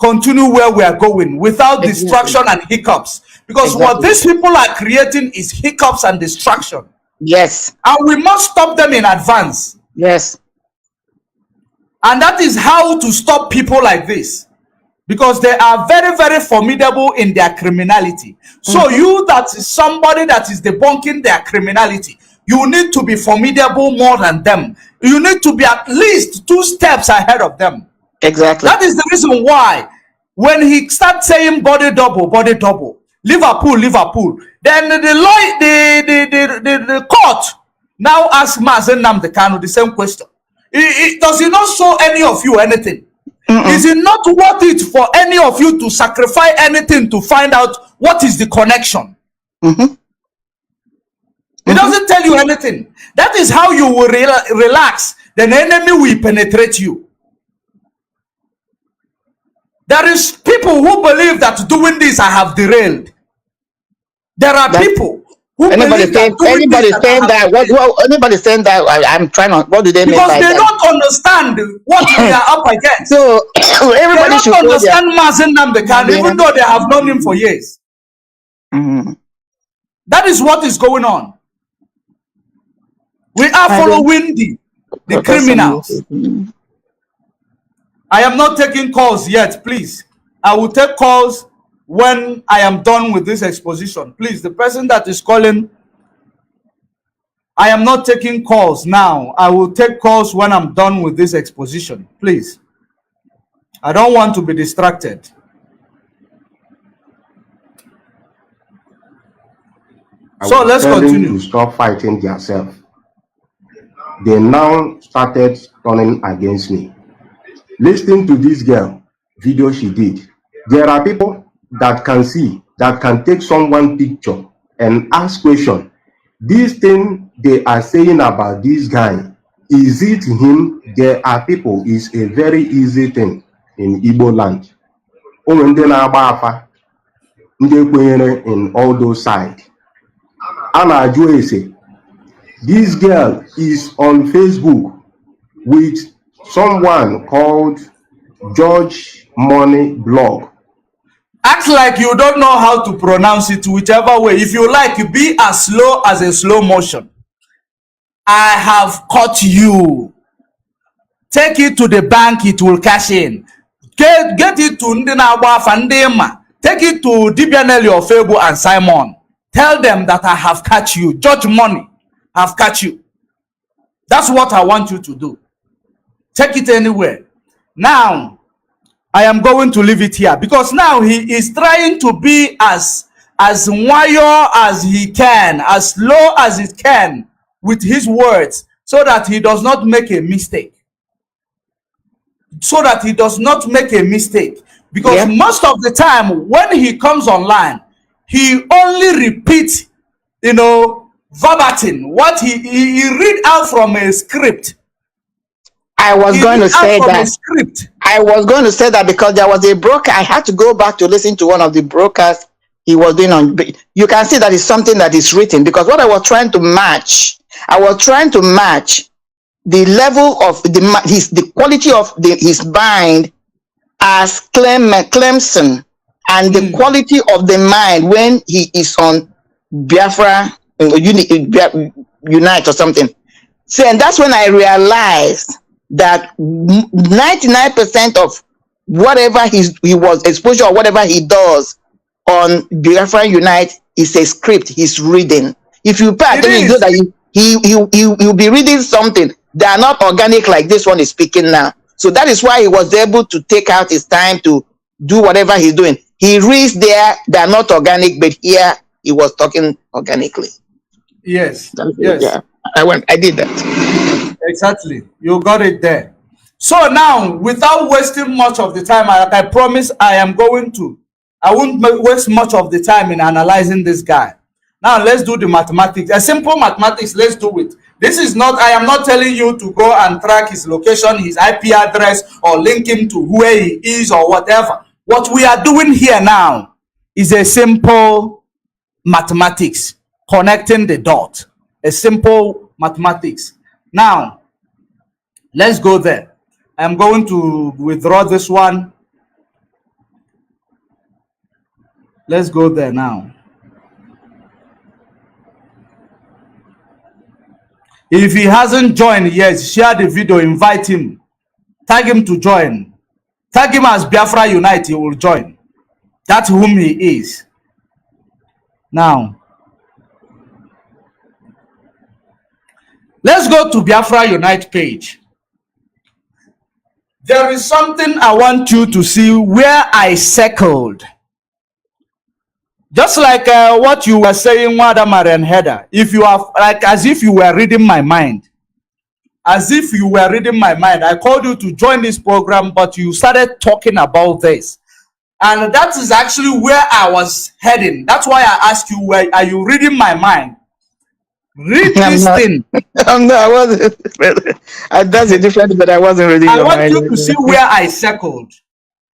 continue where we are going without distraction and hiccups. Because what these people are creating is hiccups and distraction. Yes. And we must stop them in advance. Yes. And that is how to stop people like this. Because they are very, very formidable in their criminality. So you, that is somebody that is debunking their criminality, you need to be formidable more than them. You need to be at least 2 steps ahead of them. Exactly. That is the reason why when he starts saying body double, Liverpool, then the court now asks Mazi Nnamdi Kanu the same question. Does he not show any of you anything? Is it not worth it for any of you to sacrifice anything to find out what is the connection? It doesn't tell you anything. That is how you will relax. Then the enemy will penetrate you. There is people who believe that doing this I have derailed. There are people who anybody saying that. Anybody saying that? I'm trying to. What do they mean by that? Because they don't understand what we are up against. So everybody should understand Mazi Nnamdi Kanu, even though they have known him for years. That is what is going on. We are following the criminals. I am not taking calls yet, please. I will take calls when I am done with this exposition. Please, the person that is calling, I am not taking calls now. I will take calls when I'm done with this exposition. Please. I don't want to be distracted. So let's continue. To stop fighting themselves. They now started turning against me. Listen to this girl video she did. There are people that can see, that can take someone's picture and ask question. This thing they are saying about this guy, is it him? There are people, it's a very easy thing in Igbo land. In all those sides. Anna Joyce, this girl is on Facebook with someone called George Money Blog. Act like you don't know how to pronounce it, whichever way. If you like, be as slow as a slow motion. I have caught you. Take it to the bank, it will cash in. Get it to Ndinagwa Fandema. Take it to Dibianelli or Febo and Simon. Tell them that I have catch you. George Money, have catch you. That's what I want you to do. Take it anywhere. Now, I am going to leave it here because now he is trying to be as wire as he can, as low as he can with his words, so that he does not make a mistake. Because most of the time when he comes online, he only repeats, verbatim what he read out from a script. I was going to say that because there was a broker. I had to go back to listen to one of the brokers he was doing on. You can see that it's something that is written, because what I was trying to match the level of the quality of his mind as Clemson, and the quality of the mind when he is on Biafra Unite or something. So, and that's when I realized that 99% of whatever he was exposure or whatever he does on Biafra Unite is a script he's reading. If you pay attention, you know that he'll be reading something. They are not organic like this one is speaking now. So that is why he was able to take out his time to do whatever he's doing. He reads there, they are not organic, but here he was talking organically. Yes. Yes. Yeah. I did that. Exactly. You got it there. So now, without wasting much of the time, I promise I won't waste much of the time in analyzing this guy. Now let's do the mathematics. A simple mathematics, let's do it. This is not, I am not telling you to go and track his location, his IP address, or link him to where he is or whatever. What we are doing here now is a simple mathematics, connecting the dot. A simple mathematics. Now, let's go there. I'm going to withdraw this one. Let's go there now. If he hasn't joined yet, share the video, invite him, tag him to join. Tag him as Biafra Unite, he will join. That's whom he is. Now, let's go to Biafra Unite page. There is something I want you to see where I circled. Just like what you were saying, Madam Marian Heather, if you are like as if you were reading my mind. As if you were reading my mind. I called you to join this program, but you started talking about this. And that is actually where I was heading. That's why I asked you, where are you reading my mind? Read this thing. I wasn't. That's a different, but I wasn't reading your mind. I want you to see where I circled.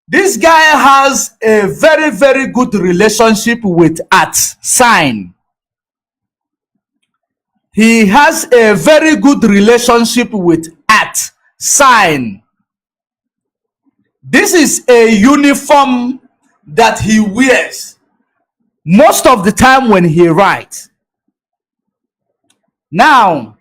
This guy has a very, very good relationship with @sign. He has a very good relationship with @sign. This is a uniform that he wears most of the time when he writes. Now,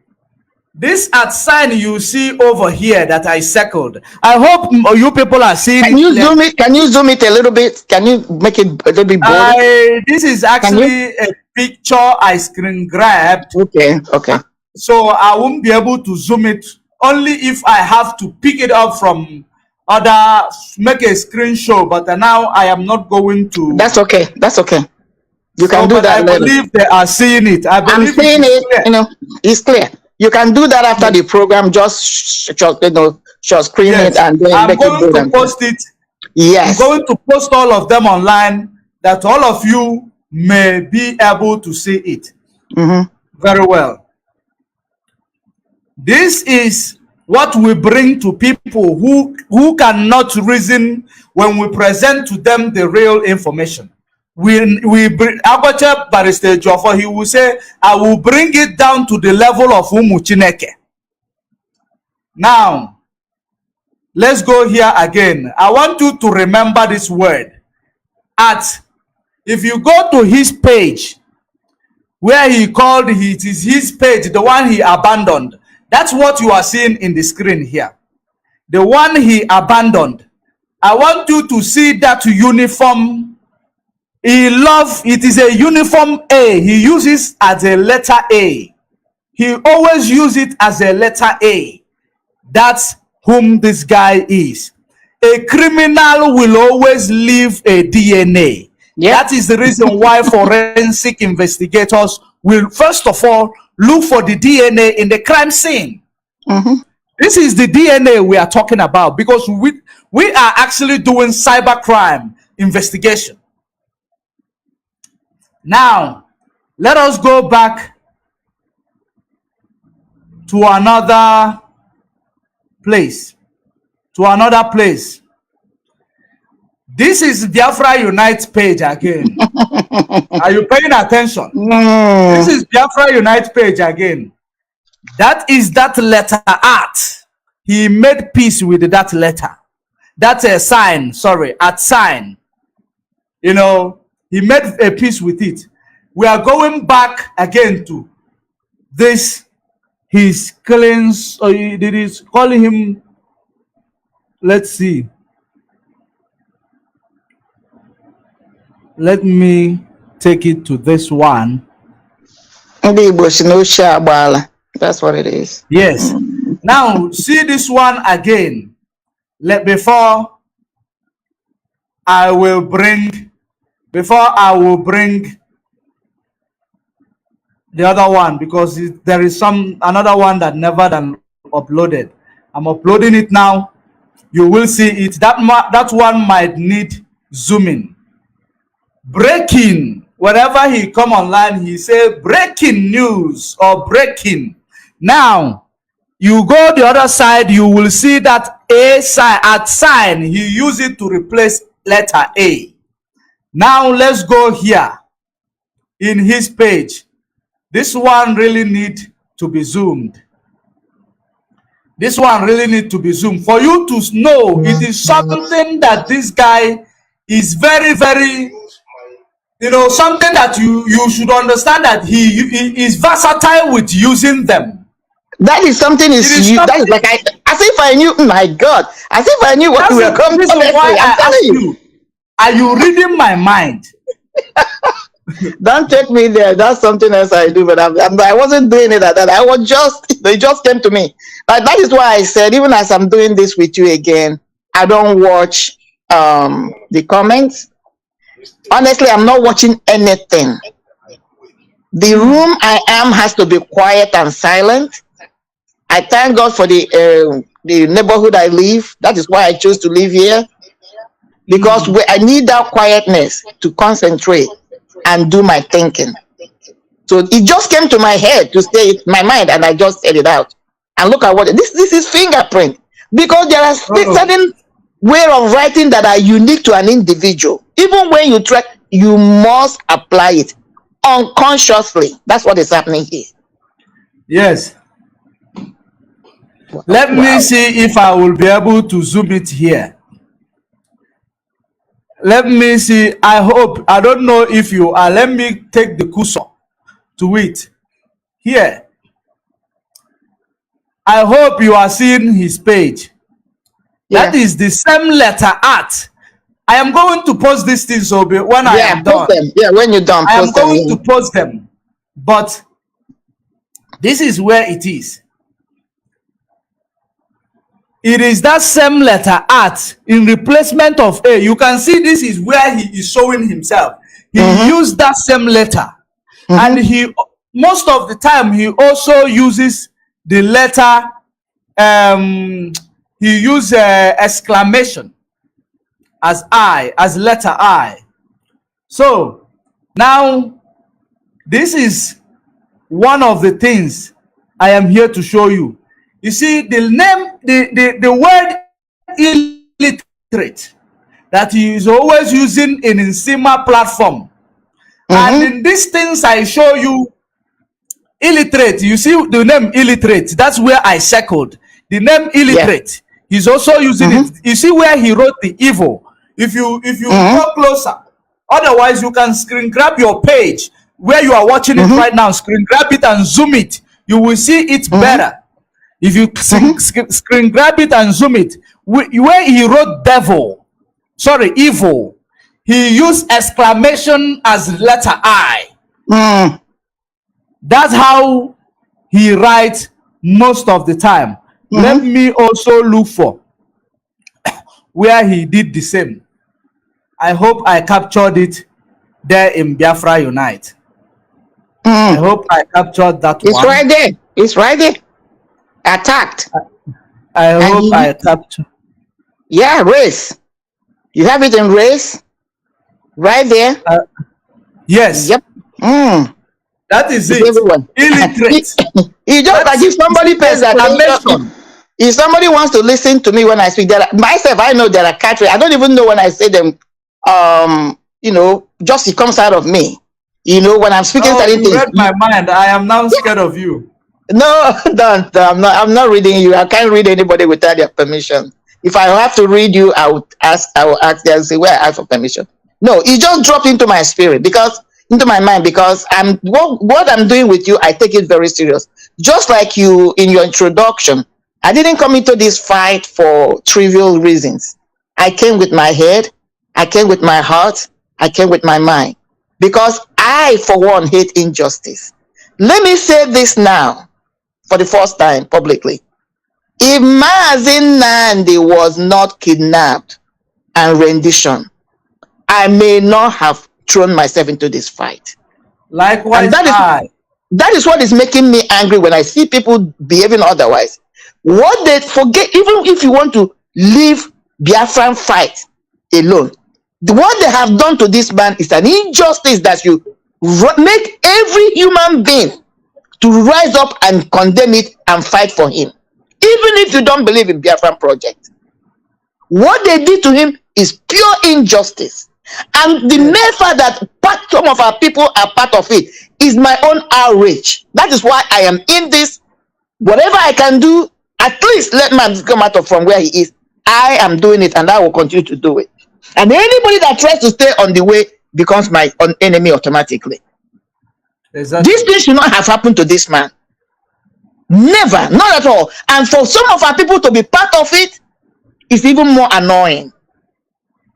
this @sign you see over here that I circled. I hope you people are seeing Can you zoom it? Can you zoom it a little bit? Can you make it a little bit bolder? This is actually a picture I screen grabbed. Okay, okay. So I won't be able to zoom it, only if I have to pick it up from other, make a screenshot. But now I am not going to. That's okay. That's okay. You can do that. I believe they are seeing it. I'm seeing it. Clear. You know, it's clear. You can do that after the program. Just screen it and then I'm going to post it. Yes. I'm going to post all of them online that all of you may be able to see it. Very well. This is what we bring to people who cannot reason when we present to them the real information. We bring Abacha Barrister Joffa, he will say, I will bring it down to the level of Umuchineke. Now, let's go here again. I want you to remember this word. If you go to his page, where he called it is his page, the one he abandoned. That's what you are seeing in the screen here. The one he abandoned. I want you to see that uniform. It is a uniform A. He uses as a letter A. He always uses it as a letter A. That's whom this guy is. A criminal will always leave a DNA. Yep. That is the reason why forensic investigators will first of all look for the DNA in the crime scene. This is the DNA we are talking about, because we are actually doing cybercrime investigation. Now, let us go back to another place. This is Biafra Unite page again. Are you paying attention? This is Biafra Unite page again. That is that letter art. He made peace with that letter. That's a sign, sorry, @sign. You know, he made a peace with it. We are going back again to this. His claims, or did he call him? Let's see. let me take it to this one. That's what it is. Yes. Now see this one again. Before I will bring the other one, because there is another one that never done uploaded. I'm uploading it now. You will see it. That one might need zooming. Breaking. Whenever he come online, he say breaking news or breaking. Now you go the other side, you will see that A sign, he used it to replace letter A. Now let's go here in his page. This one really need to be zoomed. This one really need to be zoomed for you to know it is something that this guy is very, very, something that you should understand, that he is versatile with using them. That is something that is like as if I knew. My God, as if I knew what you were coming to. I'm telling you. Are you reading my mind? Don't take me there. That's something else I do, but I wasn't doing it at that. I was they just came to me. But that is why I said, even as I'm doing this with you again, I don't watch the comments. Honestly, I'm not watching anything. The room I am has to be quiet and silent. I thank God for the neighborhood I live. That is why I chose to live here, because I need that quietness to concentrate and do my thinking. So it just came to my head to say it, my mind, and I just said it out. And look at what this is fingerprint, because there are certain way of writing that are unique to an individual. Even when you try, you must apply it unconsciously. That's what is happening here. Yes. Let me see if I will be able to zoom it here. Let me see. I don't know if you are. Let me take the cursor to it here. I hope you are seeing his page. Yeah. That is the same letter art. I am going to post these things, so when I am done. Them. Yeah, when you're done, I am going to post them. But this is where it is. It is that same letter art in replacement of A. You can see this is where he is showing himself. He used that same letter. And he, most of the time, he also uses the letter, he uses exclamation as I, as letter I. So now this is one of the things I am here to show you. You see, the name, the word illiterate that he is always using in Nsima platform. And in these things I show you, illiterate, you see the name illiterate, that's where I circled. The name illiterate, he's also using it. You see where he wrote the evil. If you go closer, otherwise you can screen grab your page where you are watching it right now, screen grab it and zoom it. You will see it better. If you screen grab it and zoom it, where he wrote evil, he used exclamation as letter I. That's how he writes most of the time. Let me also look for where he did the same. I hope I captured it there in Biafra Unite. I hope I captured that one. It's right there. It's right there. Attacked. I hope I captured. Yeah, race. You have it in race? Right there? Yes. Yep. That is it. Illiterate. You just like if somebody pays attention. If somebody wants to listen to me when I speak, myself, I know there are catchphrases. I don't even know when I say them. Just it comes out of me. When I'm speaking certain things. You read my mind. I am now scared of you. No, don't. I'm not reading you. I can't read anybody without their permission. If I have to read you, I will ask them, say, where I ask for permission. No, it just dropped into my spirit, into my mind, because what I'm doing with you, I take it very serious. Just like you in your introduction, I didn't come into this fight for trivial reasons. I came with my head, I came with my heart, I came with my mind. Because I, for one, hate injustice. Let me say this now, for the first time publicly. If Mazi Nnamdi was not kidnapped and rendition, I may not have thrown myself into this fight. Likewise, and that is what is making me angry when I see people behaving otherwise. What they forget, even if you want to leave Biafran fight alone, what they have done to this man is an injustice that you make every human being to rise up and condemn it and fight for him, even if you don't believe in Biafran project. What they did to him is pure injustice, and the mere fact that some of our people are part of it is my own outrage. That is why I am in this. Whatever I can do, at least let man come out of from where he is. I am doing it, and I will continue to do it. And anybody that tries to stay on the way becomes my own enemy automatically. Exactly. This thing should not have happened to this man. Never, not at all. And for some of our people to be part of it is even more annoying.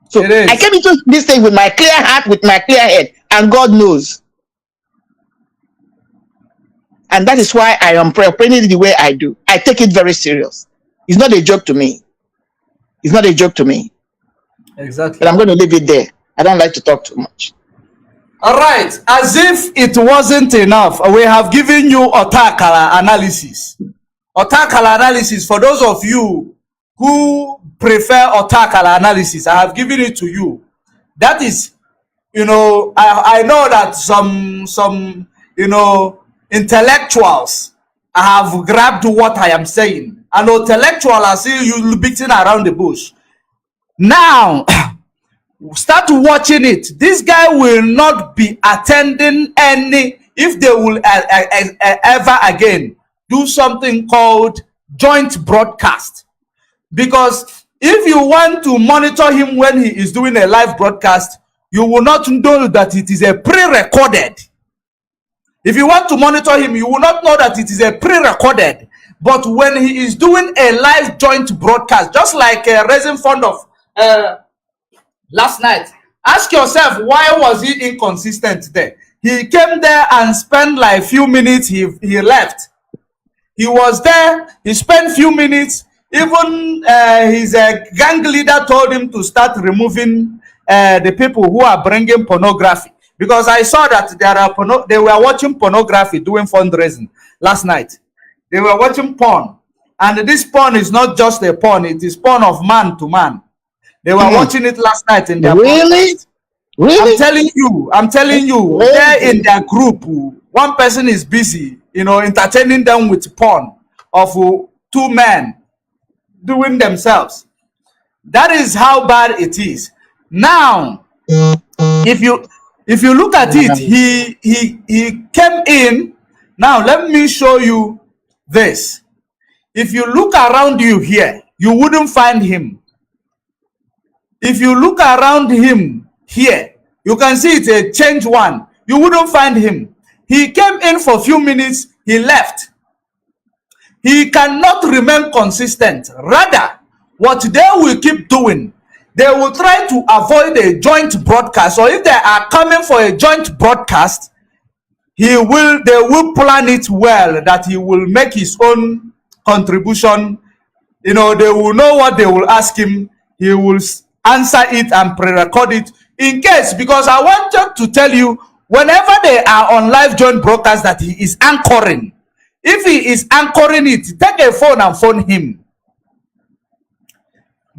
So I came into this thing with my clear heart, with my clear head, and God knows. And that is why I am operating the way I do. I take it very serious. It's not a joke to me. It's not a joke to me. Exactly. But I'm going to leave it there. I don't like to talk too much. All right. As if it wasn't enough, we have given you Otakala analysis. Otakala analysis, for those of you who prefer Otakala analysis, I have given it to you. That is, you know, I know that some you know, intellectuals have grabbed what I am saying. And intellectuals are still you beating around the bush. Now, start watching it. This guy will not be attending any, if they will ever again do something called joint broadcast. Because if you want to monitor him when he is doing a live broadcast, you will not know that it is a pre-recorded. If you want to monitor him, you will not know that it is a pre-recorded. But when he is doing a live joint broadcast, just like Raising Fund of last night, ask yourself, why was he inconsistent there? He came there and spent like few minutes, he left. He was there, he spent few minutes, even his gang leader told him to start removing the people who are bringing pornography. Because I saw that they were watching pornography, doing fundraising last night. They were watching porn. And this porn is not just a porn, it is porn of man to man. They were watching it last night in their podcast. Really? I'm telling you, they're in their group. One person is busy, you know, entertaining them with porn of two men doing themselves. That is how bad it is. Now, if you look at it, he came in. Now let me show you this. If you look around you here, you wouldn't find him. If you look around him here, you can see it's a change one. You wouldn't find him. He came in for a few minutes, he left. He cannot remain consistent. Rather, what they will keep doing, they will try to avoid a joint broadcast. Or if they are coming for a joint broadcast, they will plan it well that he will make his own contribution. You know, they will know what they will ask him. He will answer it and pre-record it in case, because I wanted to tell you, whenever they are on live joint broadcast that he is anchoring, if he is anchoring it, take a phone and phone him.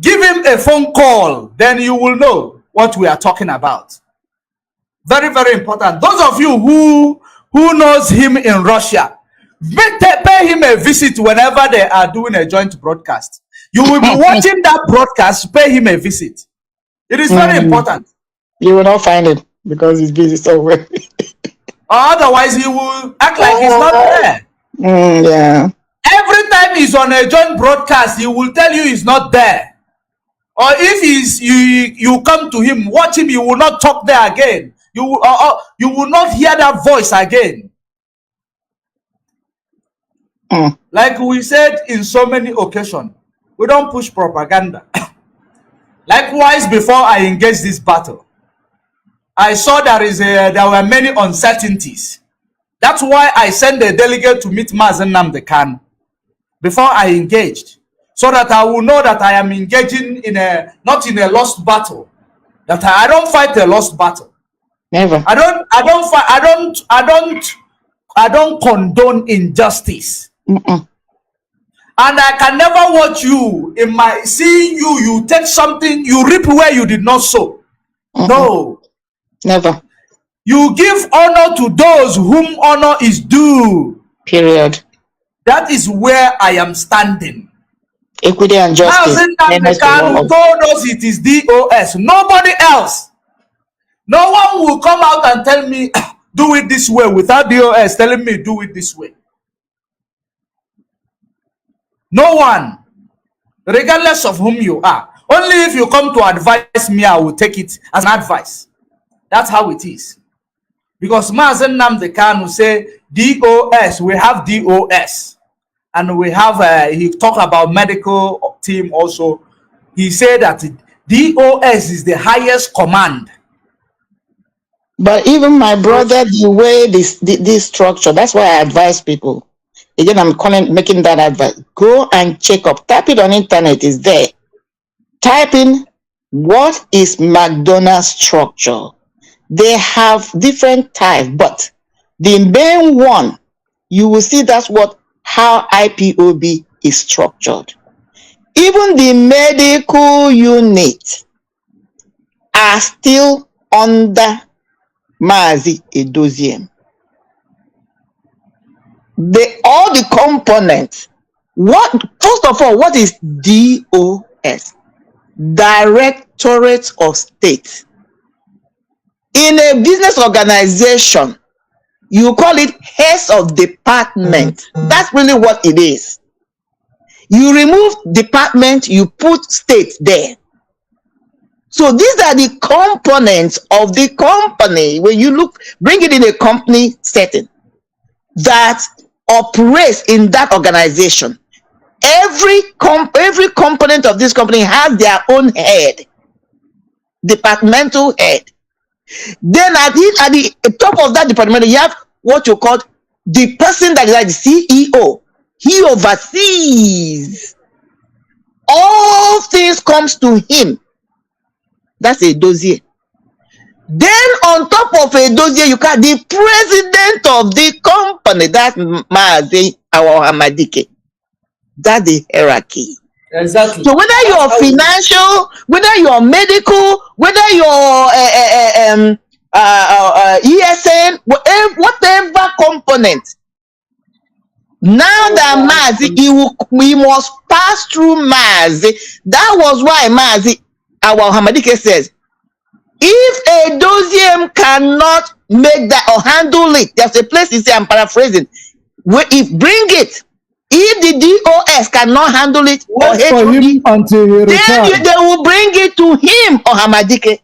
Give him a phone call, then you will know what we are talking about. Very, very important. Those of you who knows him in Russia, pay him a visit whenever they are doing a joint broadcast. You will be watching that broadcast, pay him a visit. It is very important. You will not find it because he's busy somewhere. Otherwise, he will act like he's not there. Yeah. Every time he's on a joint broadcast, he will tell you he's not there. Or if you come to him, watch him, you will not talk there again. You will not hear that voice again. Like we said in so many occasions, we don't push propaganda. Likewise, before I engage this battle, I saw there were many uncertainties. That's why I sent a delegate to meet Mazi Nnamdi Kanu before I engaged, so that I will know that I am engaging in not in a lost battle. That I don't fight a lost battle. Never. I don't condone injustice. Mm-mm. And I can never watch you in my seeing you take something, you reap where you did not sow. Mm-mm. No. Never. You give honor to those whom honor is due. Period. That is where I am standing. Equity and justice. Mazi Nnamdi Kanu told us it is DOS. Nobody else. No one will come out and tell me, do it this way, without DOS telling me, do it this way. No one. Regardless of whom you are. Only if you come to advise me, I will take it as an advice. That's how it is. Because Mazi Nnamdi Kanu say DOS, we have DOS. And we have, he talked about medical team also. He said that DOS is the highest command. But even my brother, the way this structure, that's why I advise people. Again, I'm making that advice. Go and check up. Type it on internet, it's there. Type in what is McDonald's structure. They have different types, but the main one, you will see that's how IPOB is structured. Even the medical unit are still under Mazi Edoziem. All the components. First of all, what is DOS? Directorate of State. In a business organization, you call it heads of department. That's really what it is. You remove department, you put state there. So these are the components of the company. When you bring it in a company setting that operates in that organization. Every component of this company has their own head, departmental head. Then at the top of that department, you have what you call the person that is like the CEO. He oversees. All things comes to him. That's a dossier. Then on top of a dossier, you got the president of the company. That's Mazi Hamadike. That's the hierarchy. Exactly. So whether you're financial, whether you're medical, whether you're ESN, whatever component. Now that Mazi, we must pass through Mazi. That was why Mazi, our Hamadike says, if a dossier cannot make that or handle it, there's a place he says, I'm paraphrasing, bring it. If the DOS cannot handle it, or then they will bring it to him or Hamadike.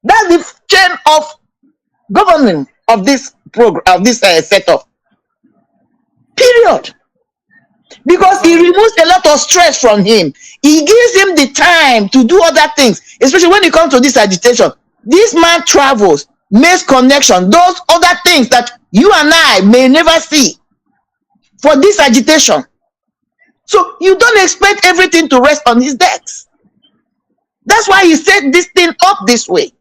That's the chain of governing of this program, of this setup. Period. Because he removes a lot of stress from him. He gives him the time to do other things, especially when it comes to this agitation. This man travels, makes connection, those other things that you and I may never see for this agitation. So you don't expect everything to rest on his decks. That's why he set this thing up this way.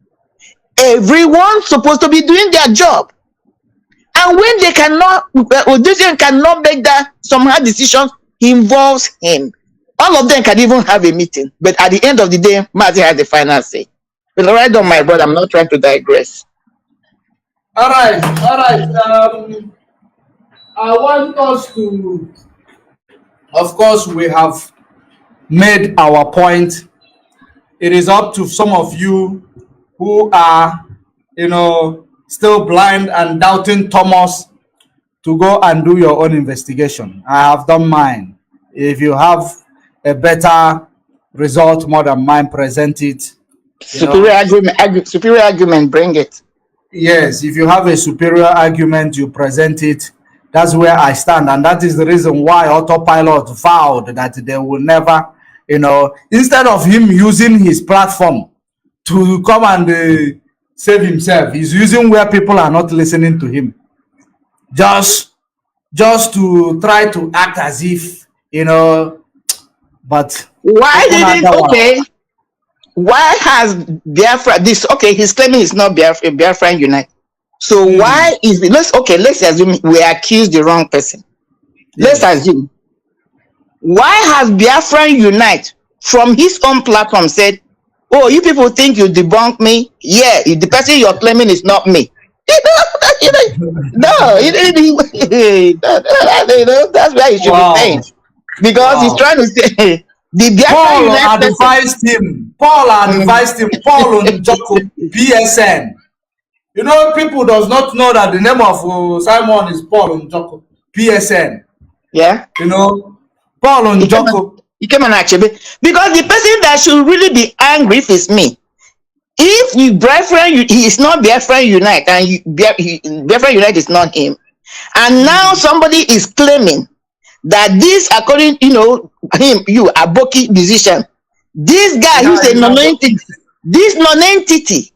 Everyone's supposed to be doing their job. And when they cannot, Odysseus cannot make that somehow decision involves him. All of them can even have a meeting. But at the end of the day, Mazi has the final say. But right on, my brother, I'm not trying to digress. All right. I want us to, of course, we have made our point. It is up to some of you who are, still blind and doubting Thomas to go and do your own investigation. I have done mine. If you have a better result more than mine, present it. Superior argument, bring it. Yes, if you have a superior argument, you present it. That's where I stand. And that is the reason why Autopilot vowed that they will never, instead of him using his platform to come and save himself. He's using where people are not listening to him. Just to try to act as if, but why didn't, why has Biafra this, he's claiming it's not Biafran Unite. So why is it, let's assume we accuse the wrong person. Yes. Let's assume. Why has Biafran Unite from his own platform said, oh, you people think you debunk me? Yeah, the person you're claiming is not me. No, that's why he should be saying. Because he's trying to say the Paul advised him. Paul Njoku, PSN. People does not know that the name of Simon is Paul Njoku, PSN. Yeah. Paul Njoku. He came on actually because the person that should really be angry if it's me. If you Biafran, he is not Biafran Unite, and Biafran Unite is not him, and now somebody is claiming that this, according him, you Aboki musician, this guy who's a non-entity, this non-entity,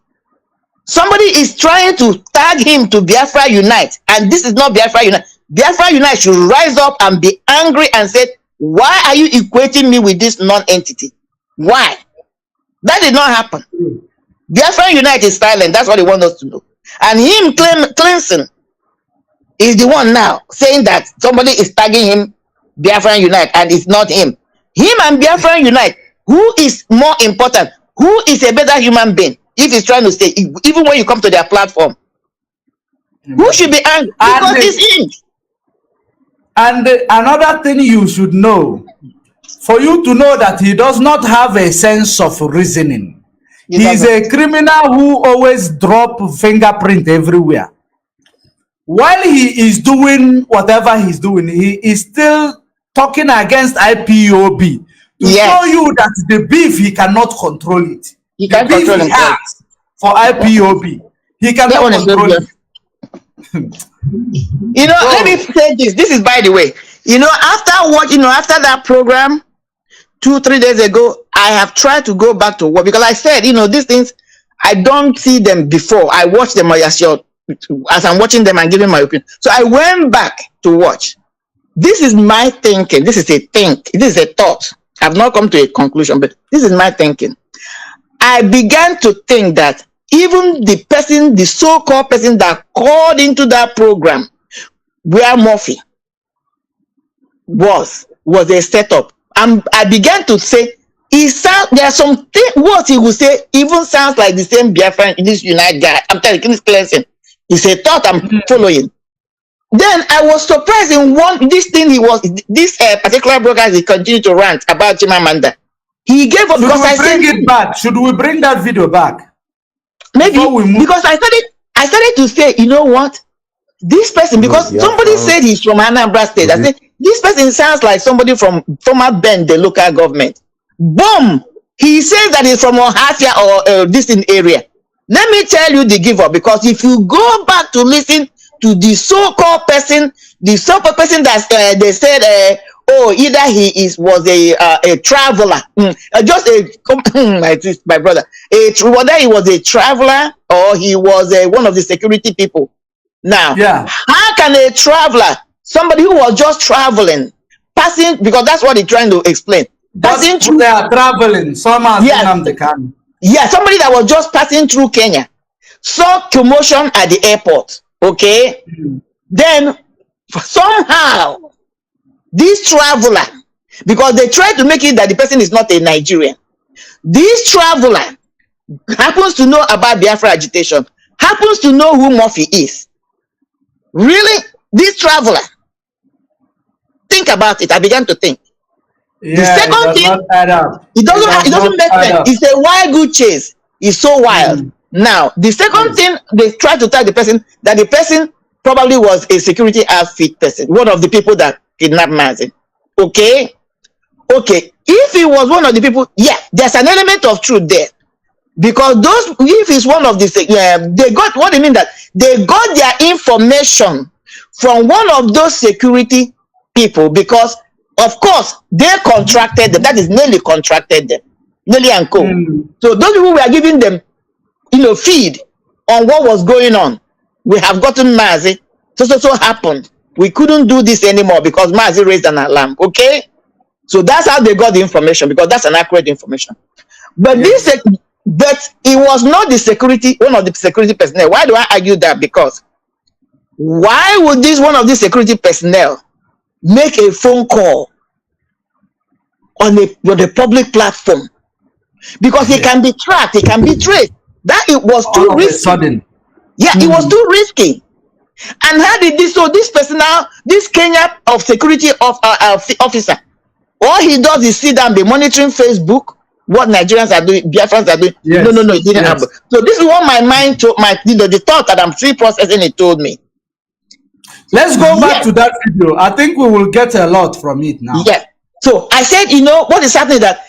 somebody is trying to tag him to Biafra Unite, and this is not Biafra Unite. Biafra Unite should rise up and be angry and say, why are you equating me with this non-entity? Why? That did not happen. Biafra Unite is silent. That's what he wants us to know. And him, Clemson, is the one now saying that somebody is tagging him Biafra Unite, and it's not him. Him and Biafra Unite, who is more important? Who is a better human being? If he's trying to say, even when you come to their platform, who should be angry? Because it's him. And another thing you should know, for you to know that he does not have a sense of reasoning. He's a criminal who always drop fingerprint everywhere. While he is doing whatever he's doing, he is still talking against IPOB to show you that the beef, he cannot control it. He can't control himself. For IPOB, he cannot control it. Let me say this. This is, by the way, after that program 2-3 days ago, I have tried to go back to work because I said, these things, I don't see them before. I watch them as I'm watching them and giving my opinion. So I went back to watch. This is my thinking. This is a thought. I've not come to a conclusion, but this is my thinking. I began to think that even the so-called person that called into that program where Murphy was a setup. And I began to say, there are some things, what he would say even sounds like the same Biafran, this Unite guy. I'm telling you, this Clemson. It's a thought I'm following. Then I was surprised in this particular broadcast, he continued to rant about Chimamanda. He gave up because I said it back. Should we bring that video back? Maybe because I started to say, you know what? This person, because somebody said he's from Anambra State. I said, this person sounds like somebody from former Bend, the local government. Boom! He says that he's from Ohafia or this area. Let me tell you the give up, because if you go back to listen to the so-called person that they said, either he was a traveler, my brother, whether he was a traveler or he was one of the security people. Now, how can a traveler, somebody who was just traveling, passing, because that's what he's trying to explain, passing through, they are traveling, some are Nnamdi Kanu. Yeah, somebody that was just passing through Kenya saw commotion at the airport. Okay, then somehow this traveler, because they try to make it that the person is not a Nigerian, this traveler happens to know about Biafra agitation, happens to know who Murphy is. Really, this traveler, think about it. I began to think. Yeah, the second thing, it doesn't make sense. It's a wild good chase. It's so wild. Now, the second thing, they try to tell the person that the person probably was a security outfit person, one of the people that kidnapped Mazi. Okay? If he was one of the people, there's an element of truth there. Because if he's one of the, they got, what do you mean that? They got their information from one of those security people, because, of course, they contracted them. That is Nelly contracted them. Nelly and Co. So those people were giving them, feed. on what was going on. We have gotten Mazi. So happened. We couldn't do this anymore because Mazi raised an alarm. Okay? So that's how they got the information, because that's an accurate information. But but it was not the security, one of the security personnel. Why do I argue that? Because why would one of the security personnel make a phone call on the public platform? Because it can be tracked, it can be traced. That it was too risky. Sudden. Yeah, it was too risky. And how did this? So this personnel, this Kenya of security officer, all he does is sit down, be monitoring Facebook, what Nigerians are doing, Biafrans are doing. Yes. No, it didn't happen. So this is what my mind told the thought that I'm still processing. It told me. Let's go back to that video. I think we will get a lot from it now. Yeah. So I said, what is happening that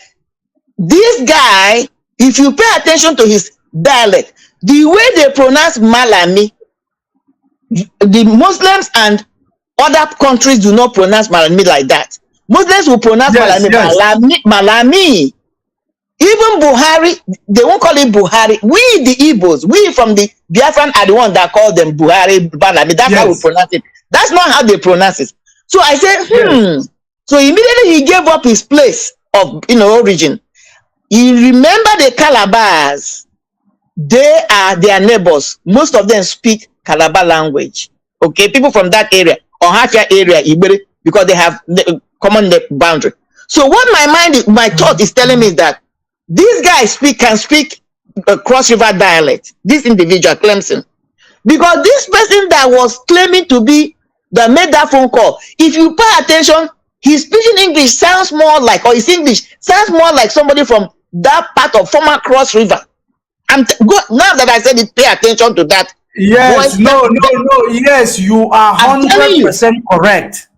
this guy, if you pay attention to his dialect, the way they pronounce Malami, the Muslims and other countries do not pronounce Malami like that. Muslims will pronounce Malami. Even Buhari, they won't call it Buhari. We, the Igbos, we from the Biafran are the one that call them Buhari, Malami. That's how we pronounce it. That's not how they pronounce it. So I said, So immediately he gave up his place of origin. You remember the Calabars? They are their neighbors. Most of them speak Calabar language. Okay, people from that area, or Hausa area, because they have the common boundary. So what my thought is telling me is that this guy can speak Cross River dialect. This individual, Clemson, because this person that was claiming to be that made that phone call, if you pay attention, his speaking English sounds more like, or his English sounds more like somebody from that part of former Cross River. Now that I said it, pay attention to that. Yes, voice. No. Yes, you are 100% correct.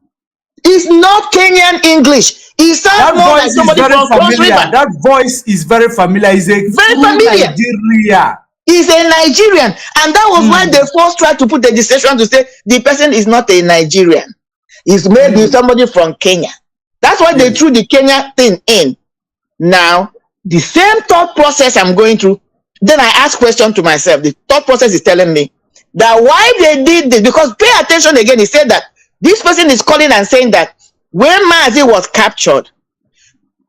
It's not Kenyan English. It sounds more like somebody from Cross River. That voice is very familiar. He's a very familiar. Nigerian. He's a Nigerian, and that was why they first tried to put the decision to say the person is not a Nigerian. It's maybe somebody from Kenya. That's why they threw the Kenya thing in. Now, the same thought process I'm going through, then I ask question to myself. The thought process is telling me that why they did this, because pay attention again, he said that this person is calling and saying that when Mazi was captured,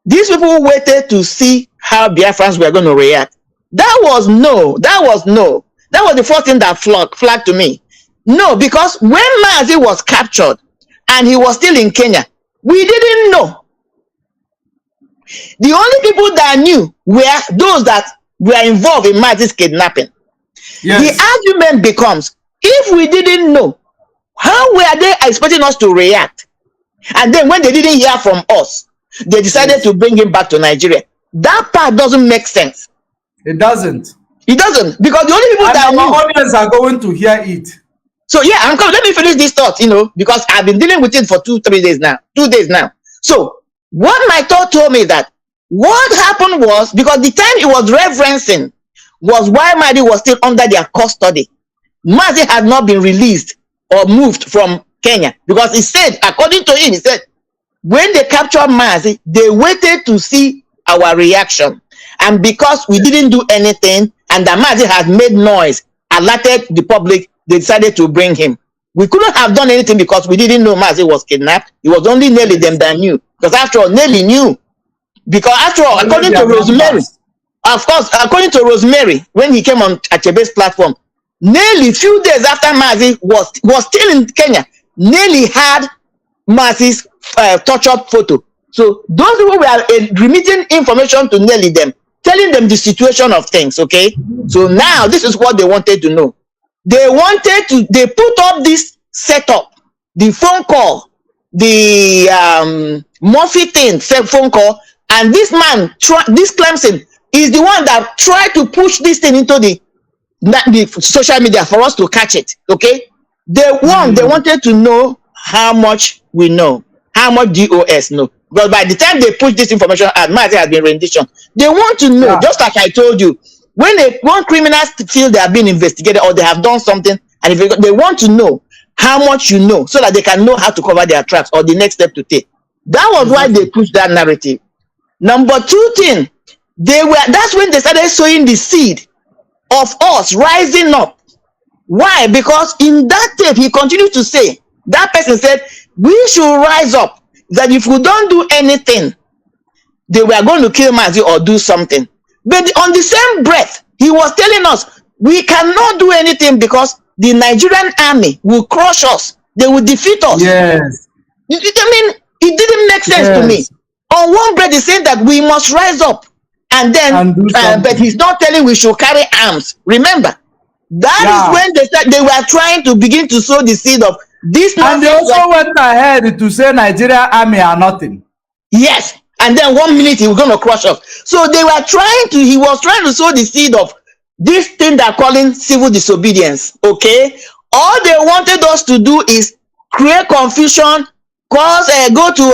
these people waited to see how Biafrans were going to react. That was the first thing that flagged to me. No, because when Mazi was captured and he was still in Kenya, we didn't know. The only people that knew were those that were involved in Mazi's kidnapping. Yes. The argument becomes, if we didn't know, how were they expecting us to react? And then when they didn't hear from us, they decided to bring him back to Nigeria. That part doesn't make sense. It doesn't. It doesn't, because the only people that our audience are going to hear it. So yeah, I'm coming. Let me finish this thought, because I've been dealing with it for 2 days now. So what my thought told me that what happened was, because the time it was referencing was while Mazi was still under their custody. Mazi had not been released or moved from Kenya, because he said, according to him, he said, when they captured Mazi, they waited to see our reaction. And because we didn't do anything, and the Mazi had made noise, alerted the public, they decided to bring him. We couldn't have done anything because we didn't know Mazi was kidnapped. It was only Nelly them that knew. Because after all, Nelly knew. Because after all, according to Rosemary, of course, according to Rosemary, when he came on Achebe's platform, Nelly, few days after Mazi was still in Kenya, Nelly had Mazi's tortured photo. So those people were remitting information to Nelly them, telling them the situation of things, okay? So now this is what they wanted to know. They put up this setup, the phone call, the Murphy thing, phone call, and this man, this Clemson, is the one that tried to push this thing into the social media for us to catch it, okay? They wanted to know how much we know, how much DOS know. Because by the time they push this information out, Mazi has been rendition. They want to know, just like I told you, when criminals feel they are being investigated or they have done something, and if they want to know how much you know, so that they can know how to cover their tracks or the next step to take. That was why they pushed that narrative. Number 2 thing, that's when they started sowing the seed of us rising up. Why? Because in that tape, he continued to say, that person said, we should rise up, that if we don't do anything, they were going to kill Mazi or do something. But on the same breath, he was telling us, we cannot do anything because the Nigerian army will crush us. They will defeat us. Yes. I mean, it didn't make sense to me. On one breath, he said that we must rise up. And then, but he's not telling we should carry arms. Remember, that is when they said they were trying to begin to sow the seed of this. And they also went ahead to say Nigeria army are nothing. Yes. And then 1 minute he was going to crush us. So they were he was trying to sow the seed of this thing they're calling civil disobedience. Okay. All they wanted us to do is create confusion, go to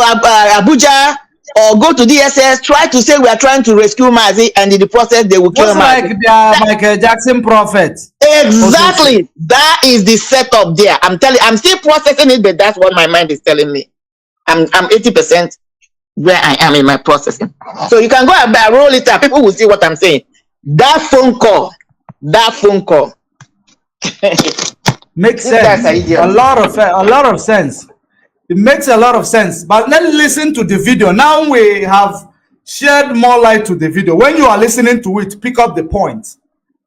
Abuja or go to DSS, try to say we are trying to rescue Mazi, and in the process they will kill Mazi. Like their Michael Jackson prophet. Exactly. That is the setup there. I'm still processing it, but that's what my mind is telling me. I'm 80% where I am in my processing. So you can go and roll it up. People will see what I'm saying. That phone call makes sense. A lot of sense. It makes a lot of sense. But let's listen to the video. Now we have shared more light to the video. When you are listening to it, pick up the points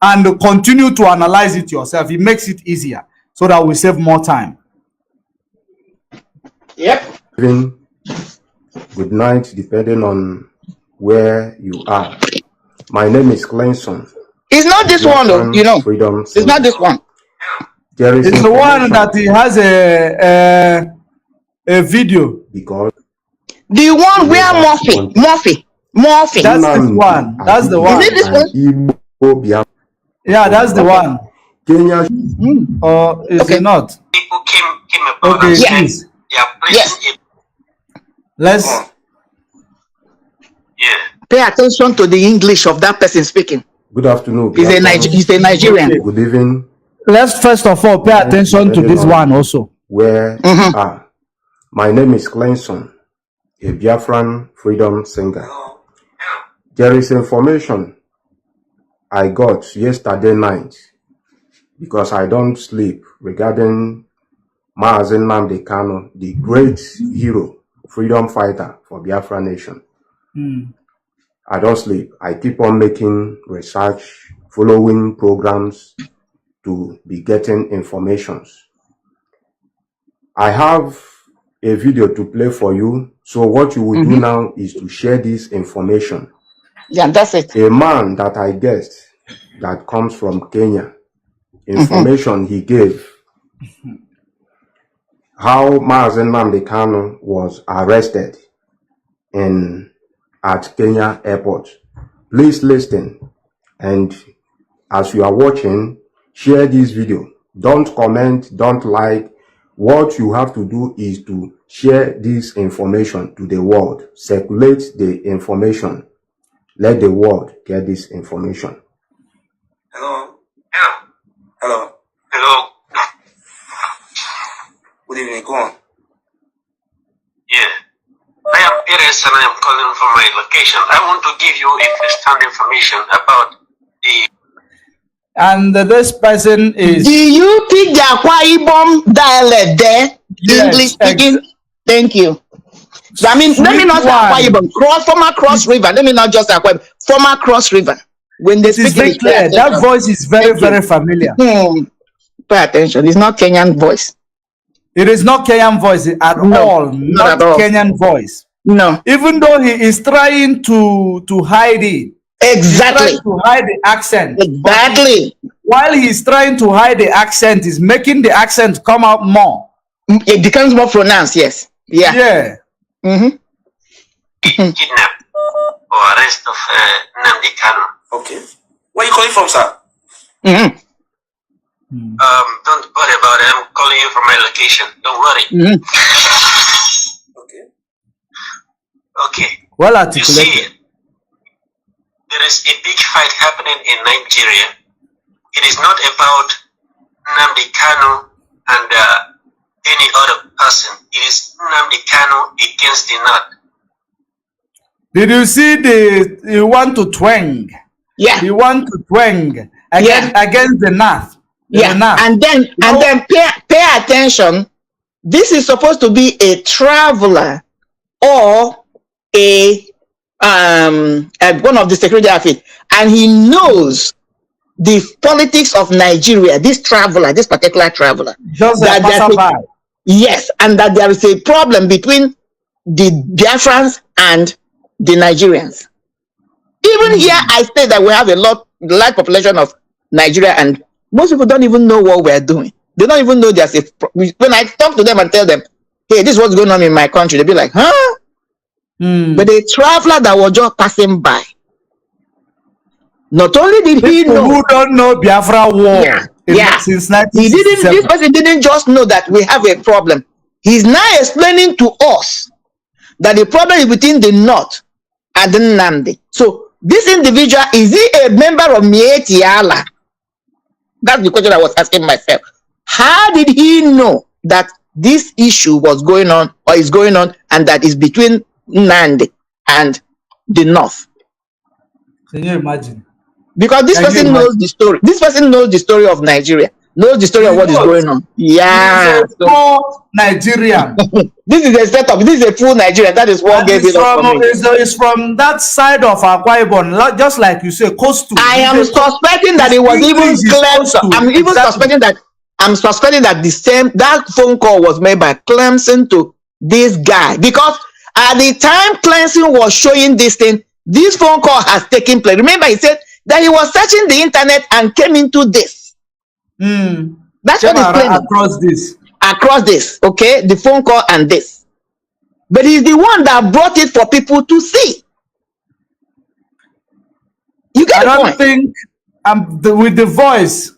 and continue to analyze it yourself. It makes it easier so that we save more time. Yep. Good night, depending on where you are. My name is Clenson. It's not this one, though, you know. Freedom it's not this one. It's the one that he has a video. Because the one where Murphy. That's the one. That's the one. Is it this one? Yeah, that's the one. Kenya. Or is it not? People came about okay, yes. Yes. Let's. Yeah. Pay attention to the English of that person speaking. Good afternoon. He's a Nigerian. Good evening. Let's first of all pay attention to this one also. Where you are. My name is Clenson, a Biafran freedom singer. There is information I got yesterday night, because I don't sleep, regarding Mazi Nnamdi Kanu, the great hero, freedom fighter for Biafra nation. I don't sleep. I keep on making research, following programs to be getting informations. I have a video to play for you. So what you will do now is to share this information. Yeah, that's it. A man that I guessed that comes from Kenya, information he gave, how Mazi Nnamdi Kanu was arrested at Kenya airport. Please listen, and as you are watching, share this video. Don't comment, don't like. What you have to do is to share this information to the world. Circulate the information. Let the world get this information. Hello. Yeah. Hello. Hello. Good evening. Go on. Yeah. I am Perez and I am calling from my location. I want to give you first-hand information about the... And this person is... Do you pick the Akwa Ibom dialect there? Yes, English speaking? Thank you. So, I mean, let me not say Akwa Ibom. Former Cross River. Let me not just Akwa Ibom. Former Cross River. When they speak, very clear. That voice is very, very familiar. Pay attention. It's not Kenyan voice. It is not Kenyan voice at all. Not at all. Kenyan voice. No. Even though he is trying to hide it. Exactly. To hide the accent. Exactly. While he's trying to hide the accent, he's making the accent come out more. It becomes more pronounced, yes. Yeah. Yeah. Kidnap or arrest of Nnamdi Kanu. Okay. Where are you calling from, sir? Don't worry about it. I'm calling you from my location. Don't worry. Okay. Okay. Well You articulated. see, there is a big fight happening in Nigeria. It is not about Nnamdi Kanu and any other person. It is Nnamdi Kanu against the North. Did you see you want to twang? Yeah. You want to twang against the North. Yeah, and then pay attention. This is supposed to be a traveler or a one of the security outfit, and he knows the politics of Nigeria. This traveler, this particular traveler, just that yes, and that there is a problem between the Biafrans and the Nigerians. Even here, I say that we have a large population of Nigeria, and most people don't even know what we're doing. They don't even know there's a. When I talk to them and tell them, "Hey, this is what's going on in my country," they'll be like, "Huh?" But a traveler that was just passing by. Not only did he know, who don't know Biafra war, since 1967. He didn't. This person didn't just know that we have a problem. He's now explaining to us that the problem is between the North and the Nnamdi. So this individual, is he a member of Mieti Allah? That's the question I was asking myself. How did he know that this issue was going on or is going on, and that is between Nnamdi and the North? Can you imagine? Because this person knows the story. This person knows the story of Nigeria, knows the story of what is going on. Yeah. Nigerian. This is a setup. This is a full Nigerian. That is what gave it up for me. It's from that side of Akwa Ibom, just like you say, coastal. I am suspecting that it was even Clemson. I'm even suspecting that that phone call was made by Clemson to this guy, because at the time Clemson was showing this thing, this phone call has taken place. Remember, he said that he was searching the internet and came into this. That's what he's claiming. Across this, okay, the phone call and this. But he's the one that brought it for people to see. You get the point? I don't think with the voice,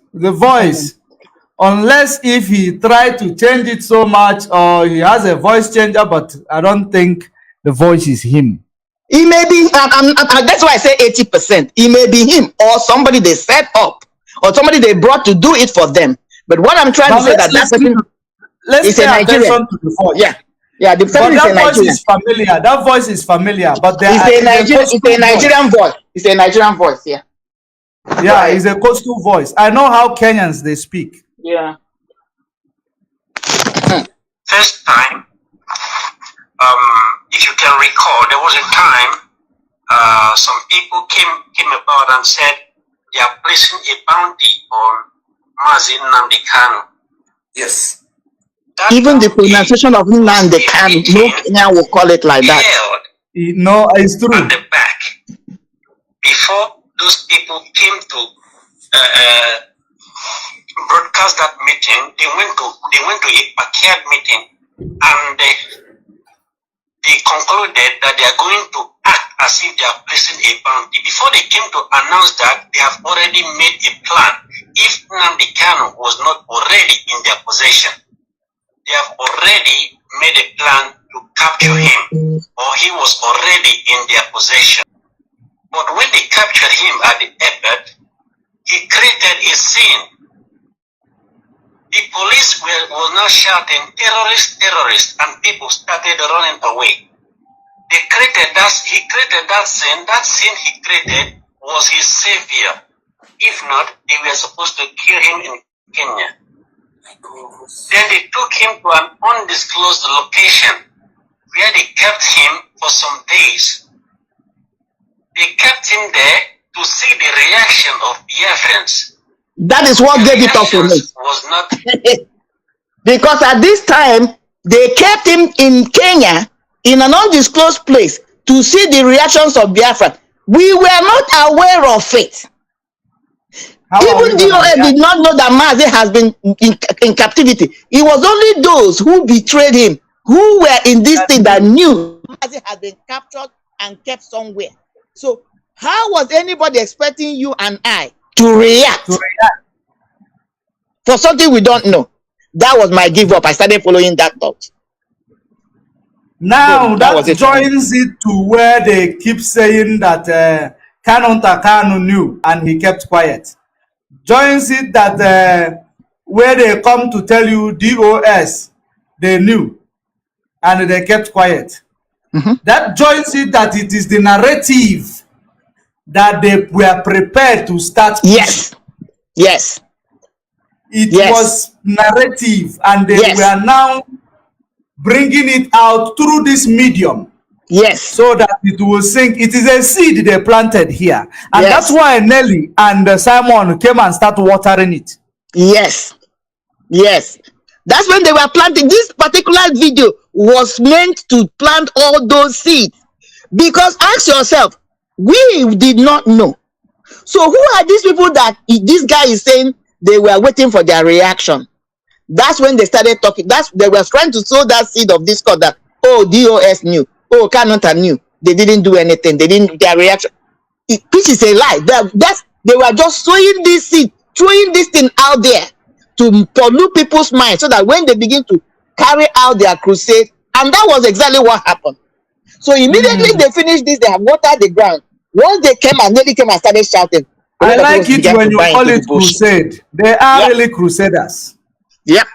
unless if he tried to change it so much, or he has a voice changer, but I don't think the voice is him. He may be, that's why I say 80%. He may be him, or somebody they set up, or somebody they brought to do it for them. But what I'm trying to say that person is a Nigerian. Yeah, the person is a Nigerian. Voice is familiar. That voice is familiar, but it's a Nigerian voice. It's a Nigerian voice. Yeah. Yeah, it's a coastal voice. I know how Kenyans they speak. Yeah. First time, if you can recall, there was a time some people came about and said they are placing a bounty on Mazi Nnamdi Kanu. Yes. Even the pronunciation of Nnamdi Kanu, no Kenyan will call it like that. No, it's true. At the back, before those people came to broadcast that meeting, they went to a backyard meeting, and they concluded that they are going to act as if they are placing a bounty. Before they came to announce that, they have already made a plan. If Nnamdi Kanu was not already in their possession, they have already made a plan to capture him, or he was already in their possession. But when they captured him at the airport, he created a scene. The police were now shouting, "Terrorists, terrorists," and people started running away. He created that scene. That scene he created was his savior. If not, they were supposed to kill him in Kenya. Then they took him to an undisclosed location where they kept him for some days. They kept him there to see the reaction of Biafrans. That is what gave it up for me. Was not because at this time they kept him in Kenya in an undisclosed place to see the reactions of Biafra. We were not aware of it. Even DOA did not know that Mazi has been in captivity. It was only those who betrayed him, who were in this thing, that knew Mazi had been captured and kept somewhere. So how was anybody expecting you and I to react for something we don't know? That was my give up. I started following that thought. Now so that joins it to where they keep saying that Kanu knew and he kept quiet. Joins it that where they come to tell you DOS, they knew and they kept quiet. That joins it that it is the narrative that they were prepared to start. Yes, Yes. It Yes. was narrative, and they Yes. were now bringing it out through this medium Yes. so that it will sink. It is a seed they planted here, and Yes. that's why Nelly and Simon came and started watering it. Yes. Yes. That's when they were planting. This particular video was meant to plant all those seeds. Because ask yourself, we did not know. So who are these people that this guy is saying they were waiting for their reaction? That's when they started talking. They were trying to sow that seed of discord that, oh, DOS knew, oh, Kanu knew. They didn't do anything. They didn't, their reaction. Which is a lie. They were just sowing this seed, throwing this thing out there to pollute people's minds so that when they begin to carry out their crusade, and that was exactly what happened. So immediately they finished this, they have watered the ground. Once they came and nearly came and started shouting. I like it when you call it crusade. They are really crusaders. Yep.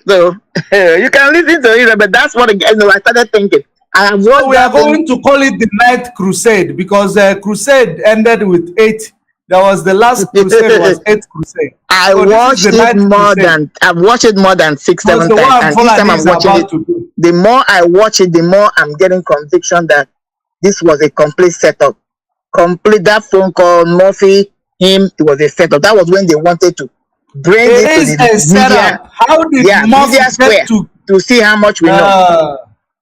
So you can listen to it, but that's what I started thinking. So we are going to call it the ninth crusade because the crusade ended with 8. There was the last crusade was 8th crusade. I've watched it more than 6, 7 times. And this time I'm watching it. The more I watch it, the more I'm getting conviction that this was a complete setup. Complete that phone call, Murphy, him, it was a setup. That was when they wanted to bring it to the media. How did Murphy get to see how much we know?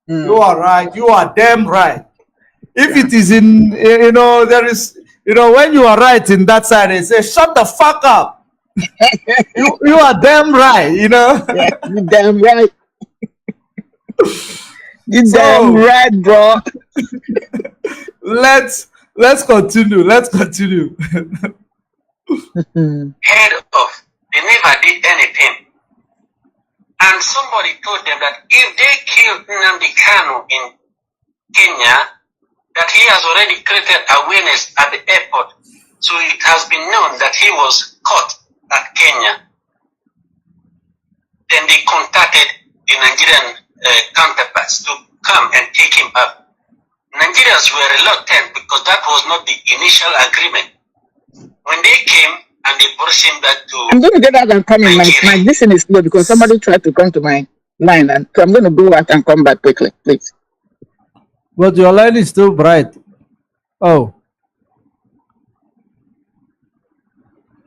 You are right. You are damn right. If it is in, there is, when you are right in that side, they say, shut the fuck up. you are damn right, Yeah, you damn right. You damn right, bro. Let's continue. Let's continue. Head off. They never did anything. And somebody told them that if they killed Nnamdi Kanu in Kenya, that he has already created awareness at the airport. So it has been known that he was caught at Kenya. Then they contacted the Nigerian counterparts to come and take him up. Nigerians were reluctant because that was not the initial agreement. When they came and they brought him back to I'm going to get out and come in. My listen is slow because somebody tried to come to my line, and so I'm going to go out and come back quickly, please. But your line is still bright. Oh.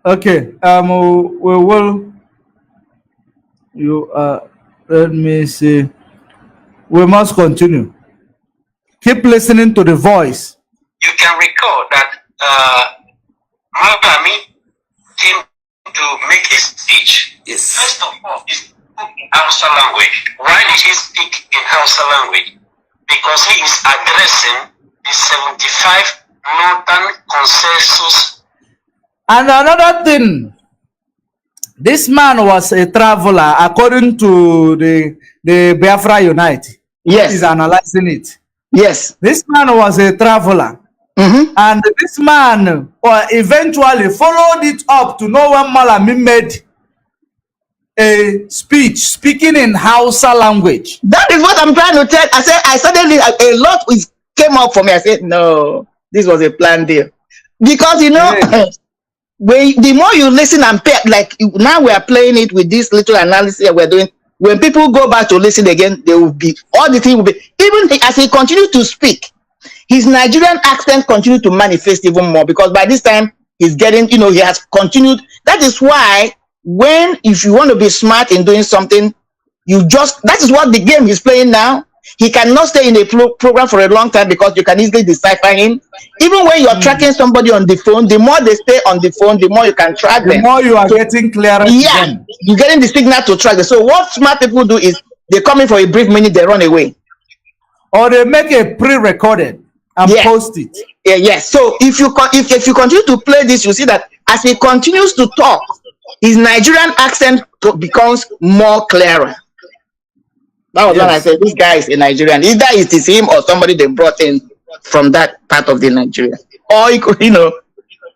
Okay. We will. Let me see. We must continue. Keep listening to the voice. You can recall that Mazi came to make a speech. Yes. First of all, he spoke in Hausa language. Why did he speak in Hausa language? Because he is addressing the 75 Northern Consensus. And another thing, this man was a traveler according to the Biafra Unite. Yes. He's analyzing it. Yes. This man was a traveler. And this man eventually followed it up to know when Malami made a speech speaking in Hausa language. That is what I'm trying to tell. I suddenly a lot came up for me. I said, no, this was a planned deal. Because the more you listen and pay, like now we are playing it with this little analysis that we're doing. When people go back to listen again, they will be all the thing will be even as he continues to speak. His Nigerian accent continued to manifest even more because by this time he's getting, he has continued. That is why if you want to be smart in doing something, that is what the game he's playing now. He cannot stay in a program for a long time because you can easily decipher him. Even when you're tracking somebody on the phone, the more they stay on the phone, the more you can track them. The more you are getting clearer. Yeah, you're getting the signal to track them. So what smart people do is they come in for a brief minute, they run away. Or they make a pre-recorded and post it. Yes. So if you continue to play this, you see that as he continues to talk, his Nigerian accent becomes more clearer. That was when I said, this guy is a Nigerian. Either it is him or somebody they brought in from that part of the Nigeria. Or,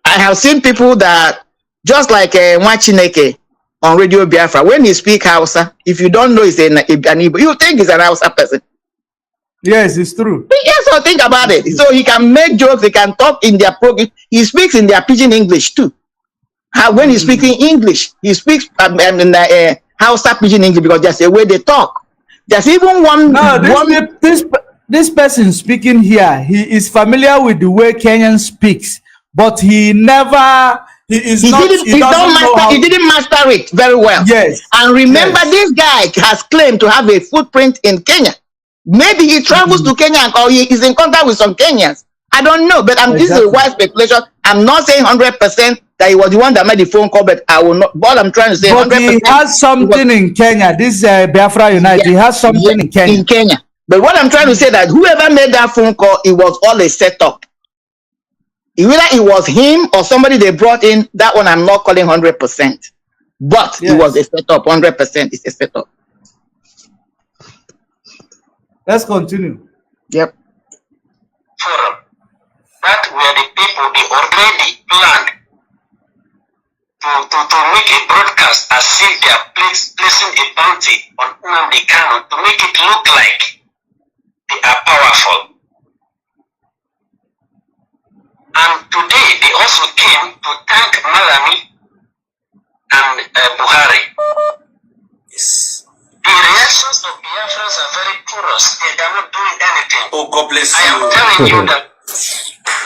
I have seen people that, just like Mwachineke on Radio Biafra, when he speak Hausa, if you don't know he's an Igbo, you think he's an Hausa person. Yes, it's true. Yes, so think about it. So he can make jokes, he can talk in their program. He speaks in their pidgin English too. When he's speaking English, he speaks Hausa pidgin English because there's a way they talk. There's even one. No, this person speaking here, he is familiar with the way Kenyan speaks, but he didn't master it very well. Yes. And remember, this guy has claimed to have a footprint in Kenya. Maybe he travels to Kenya or he is in contact with some Kenyans. I don't know, but this is a wild speculation. I'm not saying 100% that he was the one that made the phone call, but I will not. What I'm trying to say, but he has something in Kenya. This Biafra United, he has something in Kenya. In Kenya. But what I'm trying to say that whoever made that phone call, it was all a setup. Whether it was him or somebody they brought in, that one I'm not calling 100%. But it was a setup. 100% is a setup. Let's continue. Yep. Forum. That were the people they already planned to make a broadcast as if they are placing a bounty on Nnamdi Kanu to make it look like they are powerful. And today they also came to thank Malami and Buhari. Yes. The reactions of Biafrans are very porous. They are not doing anything. Oh, God bless you.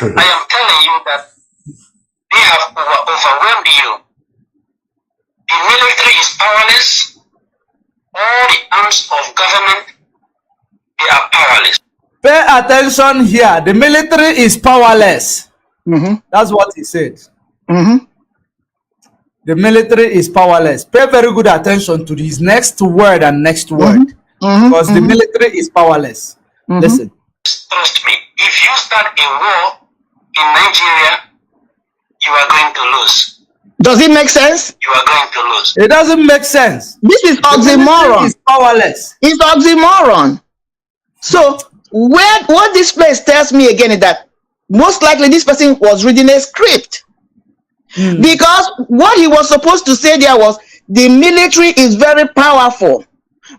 I am telling you that they have overwhelmed you. The military is powerless. All the arms of government, they are powerless. Pay attention here. The military is powerless. That's what he said. The military is powerless. Pay very good attention to his next word and next word. Because the military is powerless. Listen. Trust me, if you start a war in Nigeria, you are going to lose. Does it make sense? You are going to lose. It doesn't make sense. This is oxymoron. It's powerless. It's oxymoron. So what this place tells me again is that most likely this person was reading a script. Because what he was supposed to say there was the military is very powerful.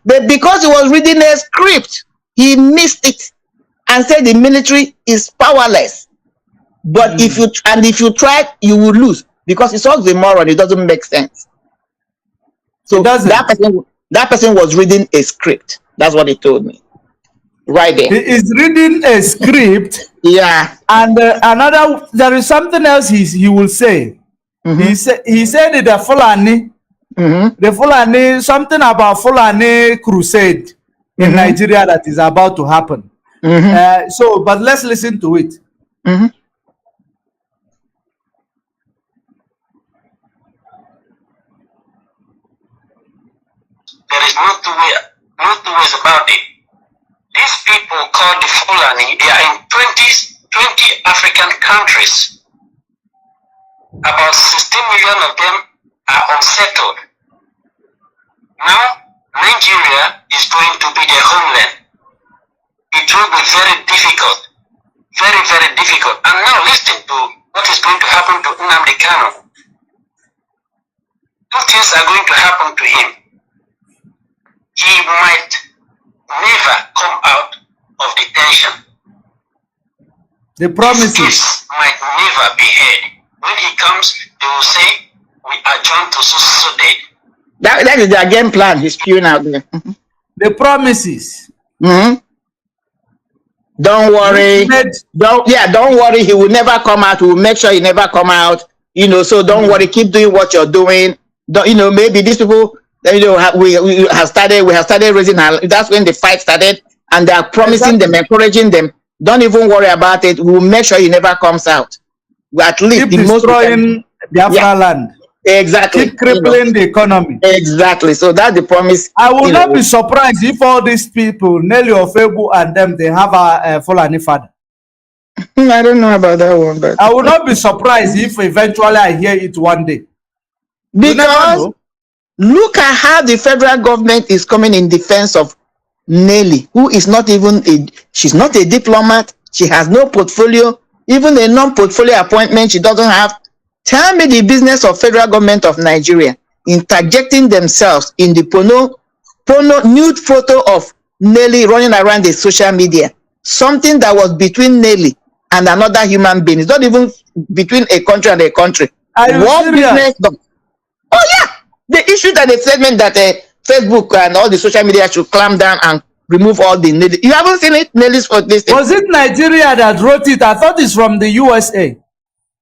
But because he was reading a script, he missed it and said the military is powerless. But if you try, you will lose. Because it's oxymoron, it doesn't make sense. So that person was reading a script. That's what he told me. Right there. He is reading a script. Yeah. And there is something else he will say. He said that the Fulani, something about Fulani crusade in Nigeria that is about to happen. But let's listen to it. There is no two ways about it. These people called the Fulani, they are in 20 African countries. About 16 million of them are unsettled. Now, Nigeria is going to be their homeland. It will be very difficult. Very, very difficult. And now listen to what is going to happen to Nnamdi Kanu. Two things are going to happen to him. He might never come out of detention. The promises his case might never be heard. When he comes, they will say, we adjourn to so date. That is their game plan. He's spewing out there. The promises. Don't worry. Don't worry. He will never come out. We will make sure he never come out. So don't worry. Keep doing what you're doing. Maybe these people, we have started raising our, that's when the fight started, and they are promising them, encouraging them. Don't even worry about it. We will make sure he never comes out. At least keep destroying Biafra land. Exactly. Keep crippling the economy. Exactly. So that's the promise. I will not be surprised if all these people, Nelly Ofebu and them, they have a Fulani father. I don't know about that one, but I will not be surprised if eventually I hear it one day. Because look at how the federal government is coming in defense of Nelly, who is not even she's not a diplomat. She has no portfolio. Even a non-portfolio appointment she doesn't have. Tell me the business of federal government of Nigeria interjecting themselves in the porno nude photo of Nelly running around the social media. Something that was between Nelly and another human being. It's not even between a country and a country. Are you What serious? business? Oh yeah, they issued an statement that Facebook and all the social media should clamp down and remove all the nails. You haven't seen it, nails for this thing. Was it Nigeria that wrote it? I thought it's from the USA.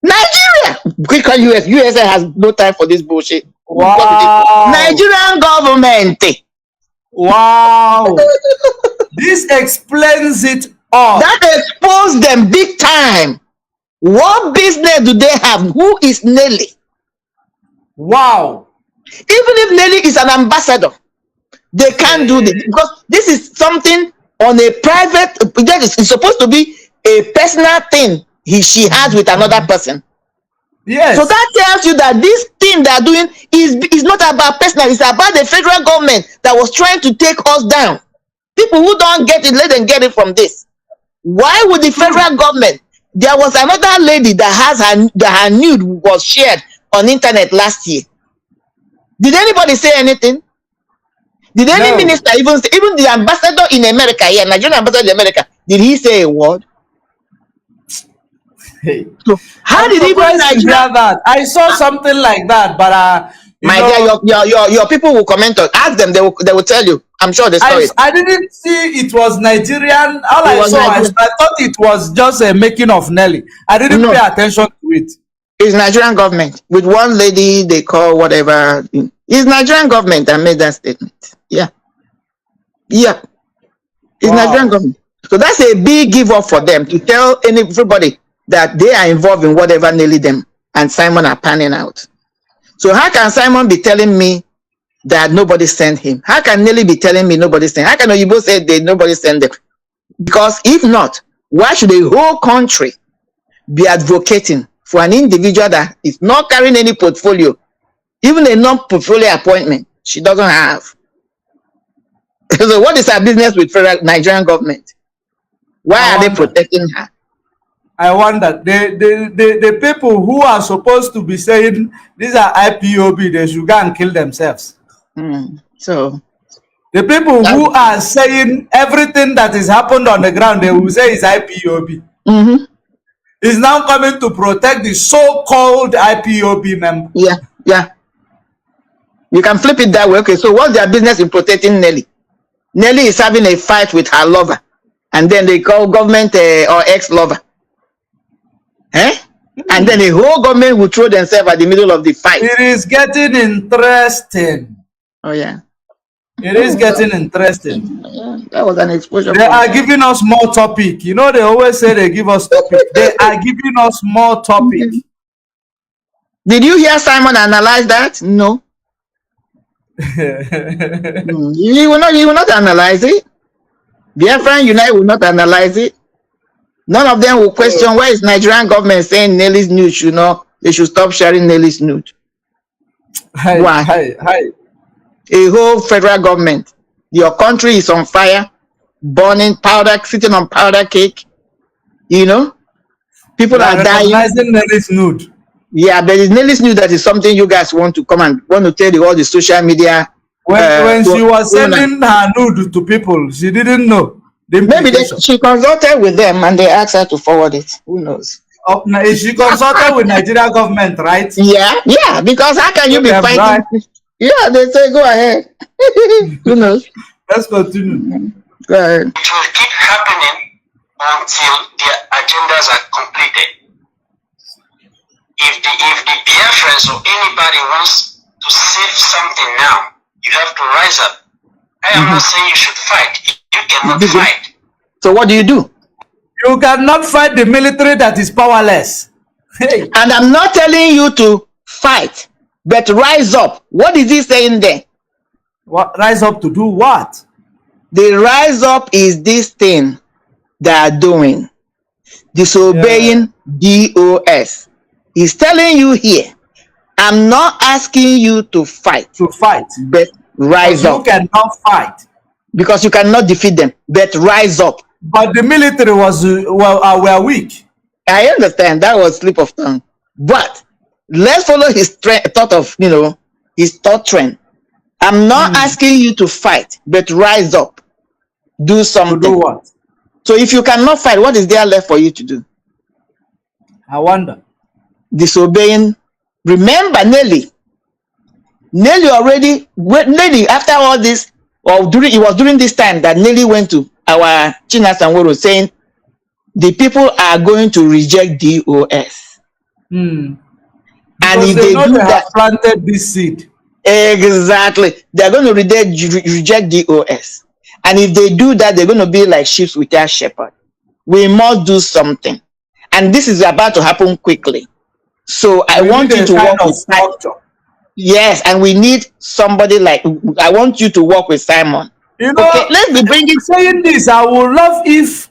Nigeria, quick on US. USA has no time for this bullshit. Wow. Nigerian government. Wow. This explains it all. That exposed them big time. What business do they have? Who is Nelly? Wow. Even if Nelly is an ambassador, they can't do this because this is something on a private. It's supposed to be a personal thing she has with another person. Yes. So that tells you that this thing they are doing is not about personal. It's about the federal government that was trying to take us down. People who don't get it, let them get it from this. Why would the federal government? There was another lady that has her nude was shared on internet last year. Did anybody say anything? Did any minister even the ambassador in America here, Nigerian ambassador in America, did he say a word? Hey. So how did even Nigeria that? I saw something like that, but my dear, your people will comment on. Ask them, they will tell you. I'm sure they saw it. I didn't see it was Nigerian. All I saw, I thought it was just a making of Nelly. I didn't pay attention to it. It's Nigerian government with one lady they call whatever. It's Nigerian government that made that statement. Yeah. It's Nigerian government. So that's a big give up for them to tell everybody that they are involved in whatever Nelly them and Simon are panning out. So how can Simon be telling me that nobody sent him? How can Nelly be telling me nobody sent? How can you both say that nobody sent them? Because if not, why should the whole country be advocating for an individual that is not carrying any portfolio, even a non-portfolio appointment she doesn't have? So what is her business with federal Nigerian government? Why are they protecting her? I wonder, the people who are supposed to be saying these are IPOB, they should go and kill themselves. So the people who are saying everything that is happened on the ground, they will say is IPOB. Is now coming to protect the so-called IPOB member. Yeah. You can flip it that way. Okay, so what's their business in protecting Nelly? Nelly is having a fight with her lover, and then they call government or ex-lover. And then the whole government will throw themselves at the middle of the fight. It is getting interesting. Oh yeah. It is getting interesting. Yeah, that was an explosion. They are giving us more topic. You know, they always say they give us topic. They are giving us more topic. Did you hear Simon analyze that? No. He will not analyze it. Biafran Unite will not analyze it. None of them will question why is Nigerian government saying Nelly's nude should not, they should stop sharing Nelly's nude. Why? A whole federal government. Your country is on fire, burning powder, sitting on powder cake. You know? People are dying. Nelly's nude. Yeah, but it's Nelly's nude that is something you guys want to come and want to tell all the social media. When she was sending her nude to people, she didn't know. Maybe she consulted with them and they asked her to forward it. Who knows? She consulted with Nigeria government, right? Yeah, because how can you be fighting? Right. Yeah, they say go ahead. Who knows? Let's continue. Go ahead. It will keep happening until their agendas are completed. If the Biafrans or anybody wants to save something now, you have to rise up. I am not saying you should fight. You cannot fight. So what do? You cannot fight the military that is powerless. Hey. And I'm not telling you to fight, but rise up. What is he saying there? What rise up to do what? The rise up is this thing they are doing. Disobeying DOS. He's telling you here, I'm not asking you to fight. But rise up. You cannot fight. Because you cannot defeat them, but rise up. But the military was were weak. I understand that was slip of tongue, but let's follow his thought of his thought trend. I'm not asking you to fight, but rise up, do something. To do what? So if you cannot fight, what is there left for you to do? I wonder. Disobeying Remember Nelly already, Nelly, after all this, or it was during this time that Nelly went to our China Sanworo saying the people are going to reject DOS. And if they do they that, have planted this seed. Exactly. They're going to reject DOS. And if they do that, they're going to be like sheep without shepherd. We must do something. And this is about to happen quickly. So I want you to work with Simon. Yes, and we need somebody like, I want you to work with Simon. You know, okay, let's be bringing. Saying this, I would love if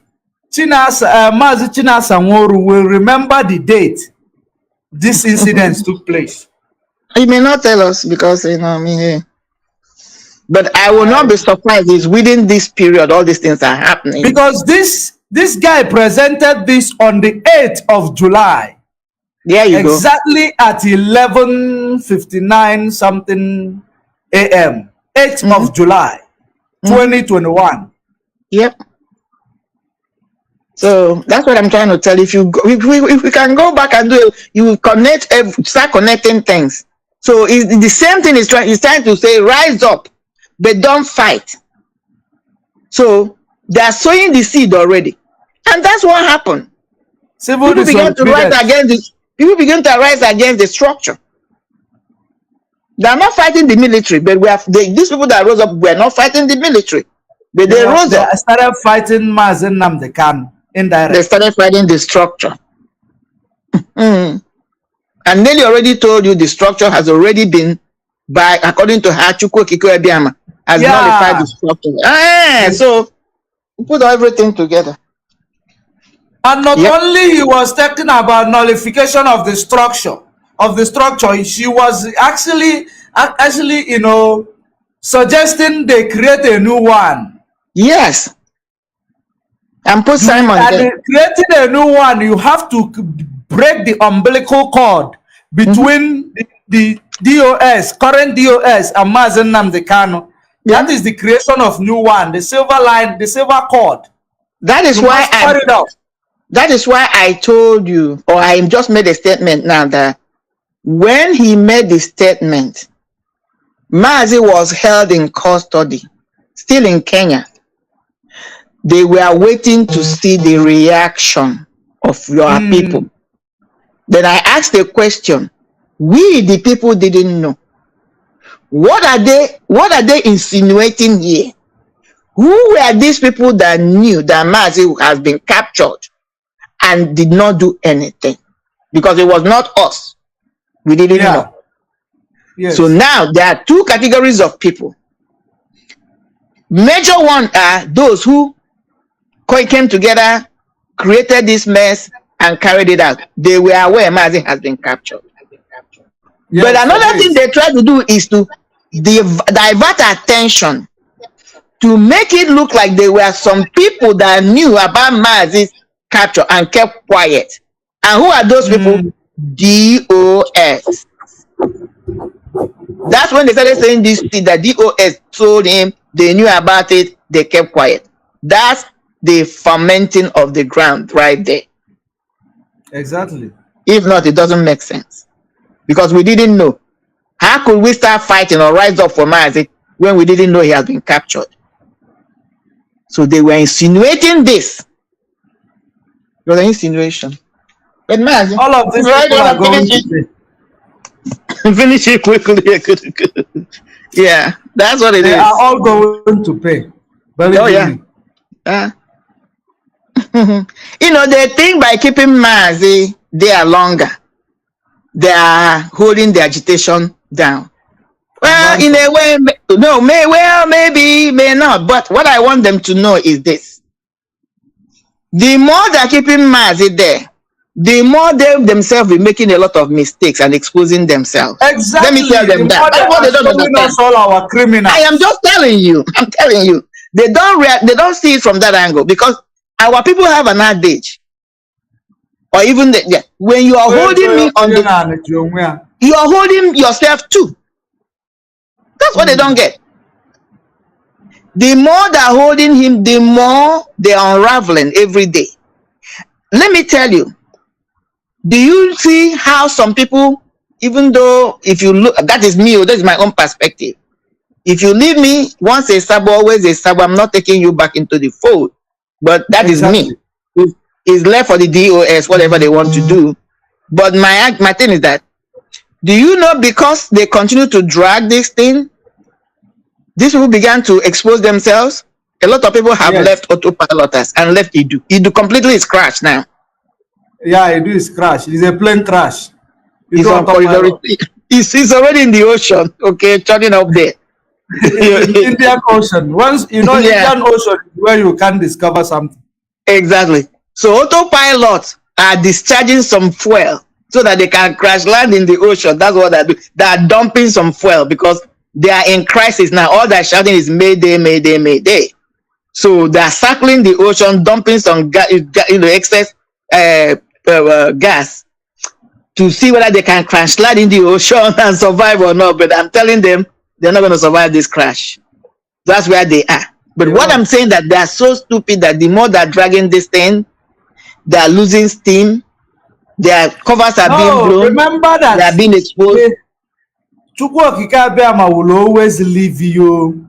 Mazi China Sanworu will remember the date this incident took place. He may not tell us because, you know, I mean, but I will not be surprised if within this period all these things are happening. Because this guy presented this on the 8th of July. There you go. Exactly at 11:59 something a.m. 8th of July, 2021. Yep. So that's what I'm trying to tell you. If we can go back and do it, you will start connecting things. So the same thing is trying to say, rise up, but don't fight. So they are sowing the seed already, and that's what happened. People begin to rise against this. People begin to rise against the structure. They are not fighting the military, but these people that rose up were not fighting the military, but they rose up. They started fighting Mazi Nnamdi Kanu indirectly. They started fighting the structure. And Nelly already told you the structure has already been, according to her, Chukwu Kiko Ebiama, has nullified the structure. So we put everything together. And not only he was talking about nullification of the structure, she was actually, you know, suggesting they create a new one. Yes. And put Simon there. Creating a new one, you have to break the umbilical cord between the DOS, current DOS, and Mazi Nnamdi Kanu. That is the creation of new one, the silver line, the silver cord. That is why I told you, or I just made a statement now, that when he made the statement, Mazi was held in custody, still in Kenya. They were waiting to see the reaction of your people. Then I asked a question. We, the people, didn't know. What are they insinuating here? Who were these people that knew that Mazi has been captured and did not do anything? Because it was not us. We didn't know. Yes. So now there are two categories of people. Major one are those who came together, created this mess, and carried it out. They were aware Mazi has been captured. Yes, but another thing they try to do is to divert attention, to make it look like there were some people that knew about Mazi's capture and kept quiet. And who are those people? DOS. That's when they started saying this thing, that DOS told him, they knew about it, they kept quiet. That's the fermenting of the ground right there. Exactly. If not, it doesn't make sense. Because we didn't know. How could we start fighting or rise up for Mazi when we didn't know he had been captured? So they were insinuating this. It was an insinuation. But Mazi, all of these people are going to pay. Finish it quickly. Yeah, that's what it is. They are all going to pay. You know, they think by keeping Mazi there longer, they are holding the agitation down. Well, in a way, no, maybe, may not. But what I want them to know is this: the more they're keeping Mazi there, the more they themselves be making a lot of mistakes and exposing themselves. Exactly. Let me tell them that. That's what they don't understand. All our criminals. I am just telling you. I'm telling you. They don't see it from that angle, because our people have an adage, or even when you are holding me on the, you are holding yourself too. That's what they don't get. The more they're holding him, the more they're unraveling every day. Let me tell you. Do you see how some people even though if you look, that is me, that is my own perspective. If you leave me, once a sabo, always a sabo, I'm not taking you back into the fold. But that is me. It's left for the DOS, whatever they want to do. But my thing is that, do you know, because they continue to drag this thing, these people began to expose themselves. A lot of people have left autopiloters and left Idu. Idu completely is crashed now. Yeah, Idu is crashed. It's a plane crash. It's already in the ocean, okay, turning up there. Indian Ocean. Once you know, Indian Ocean is where you can discover something. Exactly. So autopilots are discharging some fuel so that they can crash land in the ocean. That's what they do. They are dumping some fuel because they are in crisis now. All they're shouting is Mayday, Mayday, Mayday. So they are circling the ocean, dumping some excess gas to see whether they can crash land in the ocean and survive or not. But I'm telling them they're not going to survive this crash. That's where they are. But what I'm saying, that they are so stupid that the more they're dragging this thing, they are losing steam. Their covers are being blown. Remember that they are being exposed. Chukwuokike will always leave you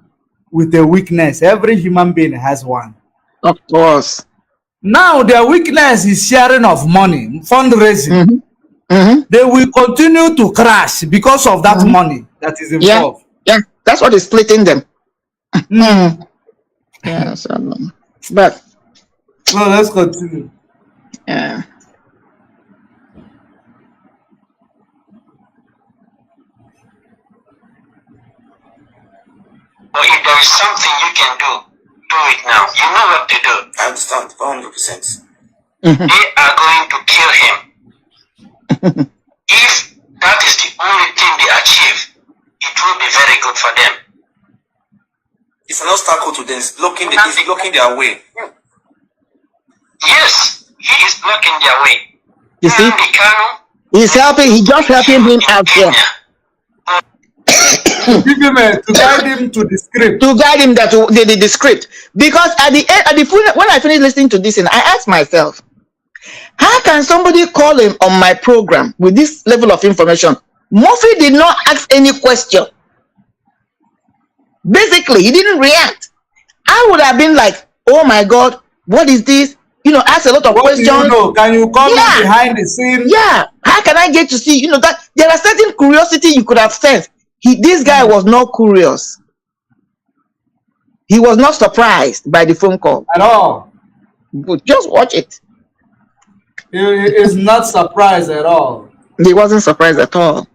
with a weakness. Every human being has one. Of course. Now their weakness is sharing of money, fundraising. They will continue to crash because of that money that is involved. Yeah, that's what is splitting them. Yeah, so, but no, let's continue. Yeah. But if there is something you can do it now. You know what to do. I understand, 100%. They are going to kill him. If that is the only thing they achieve, it will be very good for them. It's an obstacle to them. It's blocking their way. Yes, he is blocking their way. You see? Kanu, he's helping. He just helping him out here. To guide him to the script. To guide him that to the script. Because at the end, when I finished listening to this, and I asked myself, how can somebody call him on my program with this level of information? Murphy did not ask any question. Basically, he didn't react. I would have been like, oh my God, what is this? Ask a lot of questions. Do you know? Can you come behind the scene? Yeah. How can I get to see? That there are certain curiosity you could have sensed. This guy was not curious. He was not surprised by the phone call at all. But just watch it. He is not surprised at all. He wasn't surprised at all.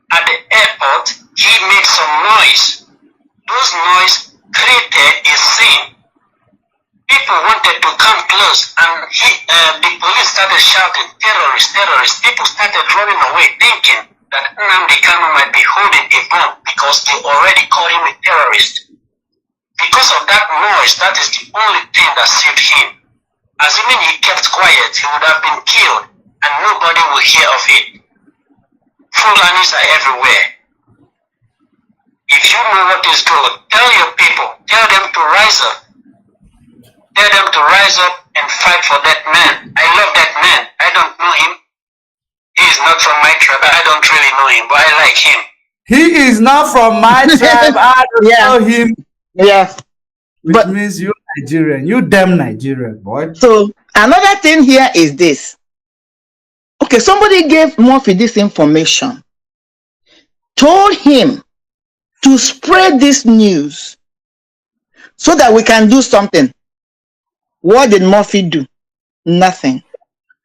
At the airport, he made some noise. Those noise created a scene. People wanted to come close, and the police started shouting, terrorists, terrorists. People started running away, thinking that Nnamdi Kanu might be holding a bomb because they already called him a terrorist. Because of that noise, that is the only thing that saved him. Assuming he kept quiet, he would have been killed, and nobody will hear of it. Fulanis are everywhere. If you know what is good, tell your people, tell them to rise up. Tell them to rise up and fight for that man. I love that man. I don't know him. He is not from my tribe. I don't really know him, but I like him. He is not from my tribe. I don't know him. Yeah. Which means you're Nigerian. You damn Nigerian, boy. So another thing here is this. Okay, somebody gave Murphy this information, told him to spread this news so that we can do something. What did Murphy do? Nothing.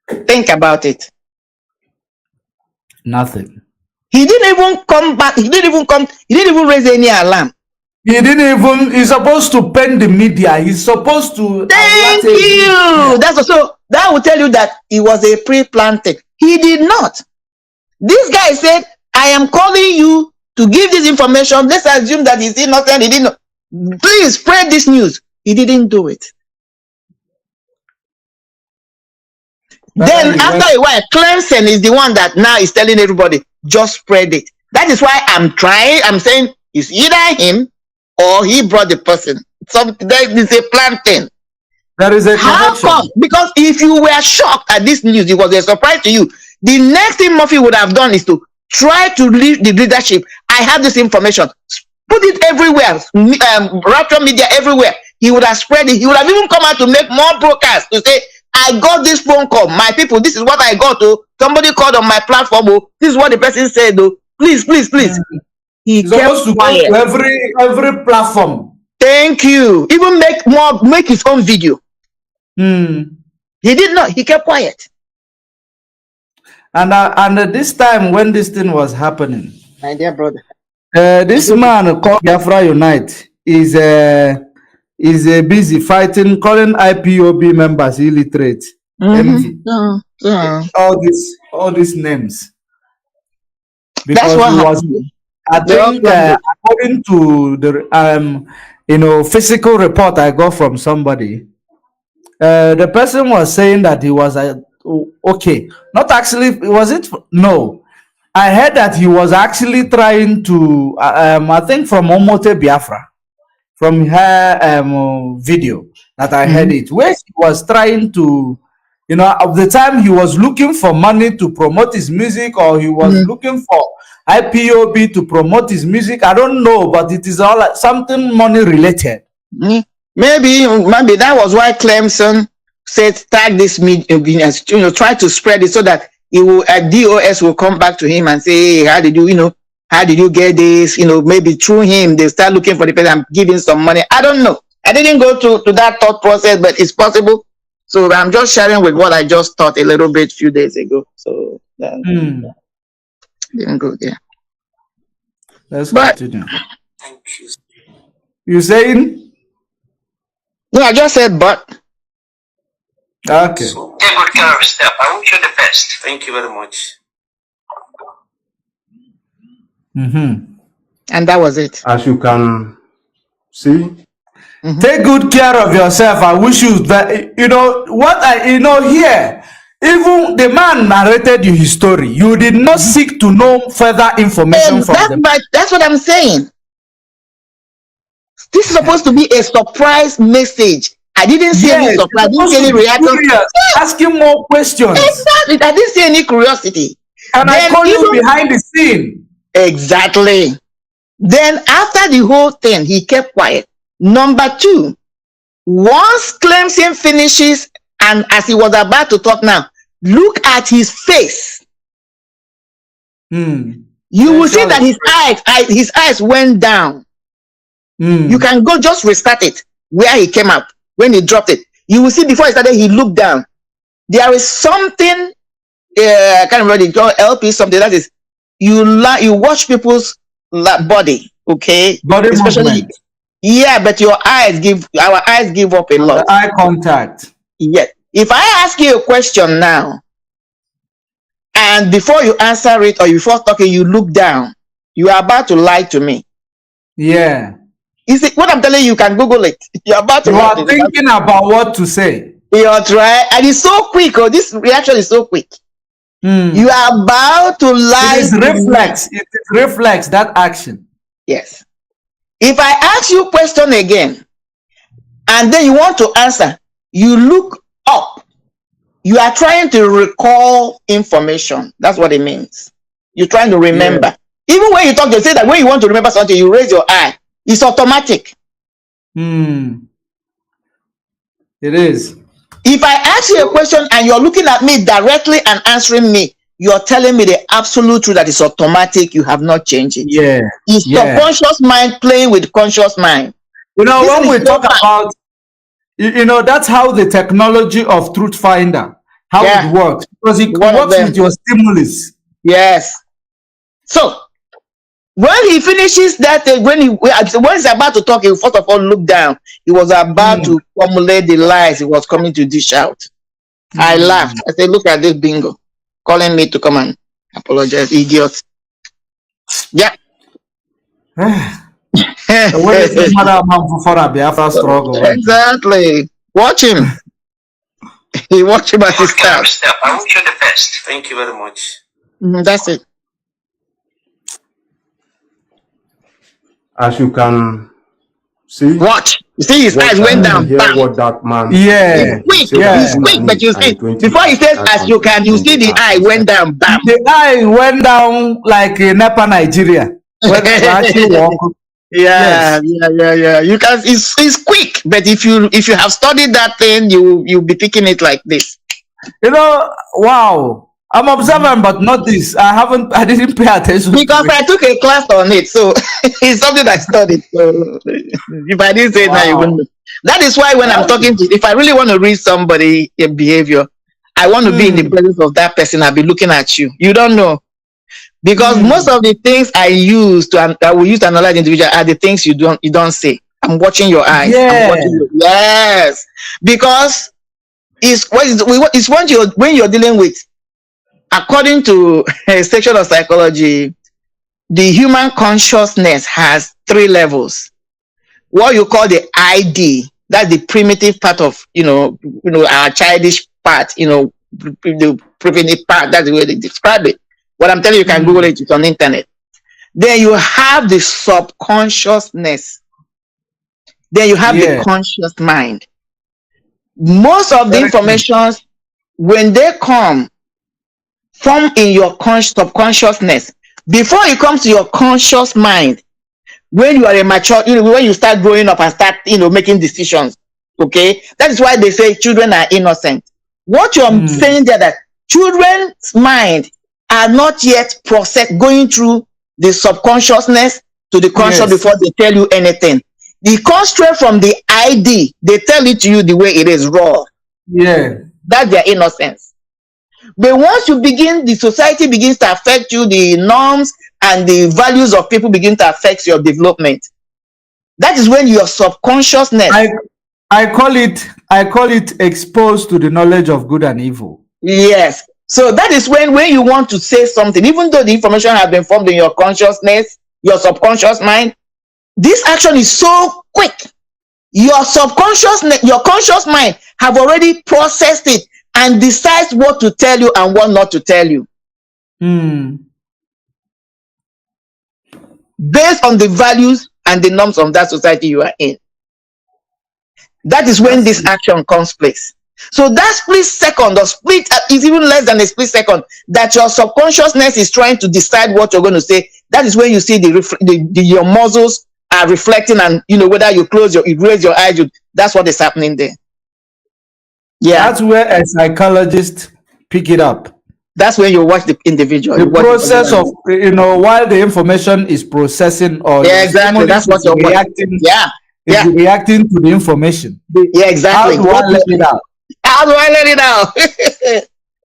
Think about it. Nothing. He didn't even come back. He didn't even raise any alarm. He's supposed to pen the media. He's supposed to. Thank you. That will tell you that it was a pre-planted. He did not. This guy said, I am calling you to give this information. Let's assume that he's innocent. He didn't know. Please spread this news. He didn't do it. Then after a while, Clemson is the one that now is telling everybody, just spread it. That is why I'm saying it's either him or he brought the person there is a planting. There is a How connection. come? Because if you were shocked at this news, it was a surprise to you. The next thing Murphy would have done is to try to leave the leadership. I have this information. Put it everywhere. Rapture media everywhere. He would have spread it. He would have even come out to make more broadcasts to say, I got this phone call. My people, this is what I got. Oh, somebody called on my platform. Oh, this is what the person said. Oh, please, please, please. He supposed to go to every platform. Thank you. Even make his own video. He did not. He kept quiet. And this time when this thing was happening, my dear brother, this man called Biafra Unite is busy fighting, calling IPOB members illiterate. Envy. All these names. Because that's what I think according to the physical report I got from somebody, the person was saying that he was okay. Not actually, was it? No. I heard that he was actually trying to, I think from Omote Biafra, from her video that I heard it, where he was trying to, at the time he was looking for money to promote his music, or he was looking for IPOB to promote his music. I don't know, but it is all like something money related. Maybe that was why Clemson said tag this media, try to spread it so that it will DOS will come back to him and say, hey, how did you get this? Maybe through him they start looking for the person and giving some money. I don't know. I didn't go to that thought process, but it's possible. So I'm just sharing with what I just thought a little bit few days ago. So didn't go there. Let's continue. Thank you. You saying? No, I just said but. Okay. So, take good care of yourself. I wish you the best. Thank you very much. And that was it. As you can see. Take good care of yourself. I wish you that, here, even the man narrated you his story. You did not seek to know further information from them. That's what I'm saying. This is supposed to be a surprise message. I didn't see any surprise. I didn't see any reaction. Asking more questions. Exactly. I didn't see any curiosity. And I call you behind the scene. Exactly. Then after the whole thing, he kept quiet. Number two, once Clemson finishes, and as he was about to talk now, look at his face. You will see that his eyes went down. You can go just restart it where he came up when he dropped it. You will see before he started, he looked down. There is something, I can't remember the LP, something that is, you watch people's body, okay? Body especially movement. Yeah, but our eyes give up a lot. The eye contact. Yes. If I ask you a question now, and before you answer it or before talking, you look down, you are about to lie to me. Yeah. Is it what I'm telling you? You can Google it. You're about to. You are thinking about what to say. You're trying, and it's so quick. Oh, this reaction is so quick. You are about to lie. It is reflex. It is reflex, that action. Yes. If I ask you a question again, and then you want to answer, you look up. You are trying to recall information. That's what it means. You're trying to remember. Yeah. Even when you talk, they say that when you want to remember something, you raise your eye. It's automatic. It is. If I ask you a question and you're looking at me directly and answering me, you're telling me the absolute truth that is automatic. You have not changed it. Yeah. It's subconscious mind playing with conscious mind. When we talk about, that's how the technology of Truth Finder, how it works. Because it works with your stimulus. Yes. So, when he finishes that, when he's about to talk, he first of all look down. He was about to formulate the lies he was coming to dish out. I laughed. I said, look at this bingo. Calling me to come and apologize, idiot. Yeah. Exactly. Watch him. He watch him as his step. I wish you the best. Thank you very much. That's it. As you can see. Watch. You see his eyes went down. Hear Bam. what that man Yeah. Quick, Yeah. he's quick, but you see, before he says as you can, you see the eye went down. Bam. The eye went down like in Nepa, Nigeria. When I actually walk. Yeah. You can. It's quick, but if you have studied that thing, you'll be picking it like this. You know, wow. I'm observant, but not this. I didn't pay attention. Because I took a class on it, so it's something I studied. So if I didn't say that, you wouldn't know. That is why when I'm talking to, if I really want to read somebody a behavior, I want to be in the presence of that person. I'll be looking at you. You don't know. Because most of the things I will use to analyze individual are the things you don't say. I'm watching your eyes. Yeah. Yes. Because it's when you're dealing with, according to a section of psychology, the human consciousness has 3 levels. What you call the ID, that's the primitive part of our childish part, the primitive part, that's the way they describe it. What I'm telling you, can Google it, it's on the internet. Then you have the subconsciousness. Then you have the conscious mind. Most of the information, when they come from in your subconsciousness, before it comes to your conscious mind, when you are a mature, when you start growing up and start, making decisions, okay? That is why they say children are innocent. What you're saying there, that children's mind are not yet processed, going through the subconsciousness to the conscious before they tell you anything. They come straight from the ID. They tell it to you the way it is, raw. Yeah. That's their innocence. But once you begin, the society begins to affect you, the norms and the values of people begin to affect your development. That is when your subconsciousness. I call it exposed to the knowledge of good and evil. Yes. So that is when you want to say something, even though the information has been formed in your consciousness, your subconscious mind, this action is so quick. Your subconsciousness, your conscious mind have already processed it and decides what to tell you and what not to tell you. Based on the values and the norms of that society you are in. That is when this action comes place. So that split second, or split is even less than a split second, that your subconsciousness is trying to decide what you're going to say. That is when you see your muscles are reflecting, and whether you raise your eyes, that's what is happening there. Yeah, that's where a psychologist pick it up. That's when you watch the individual. The process of while the information is processing, or exactly, that's what you're reacting. Yeah, reacting to the information. Yeah, exactly. How do I let it out? How do I let it out?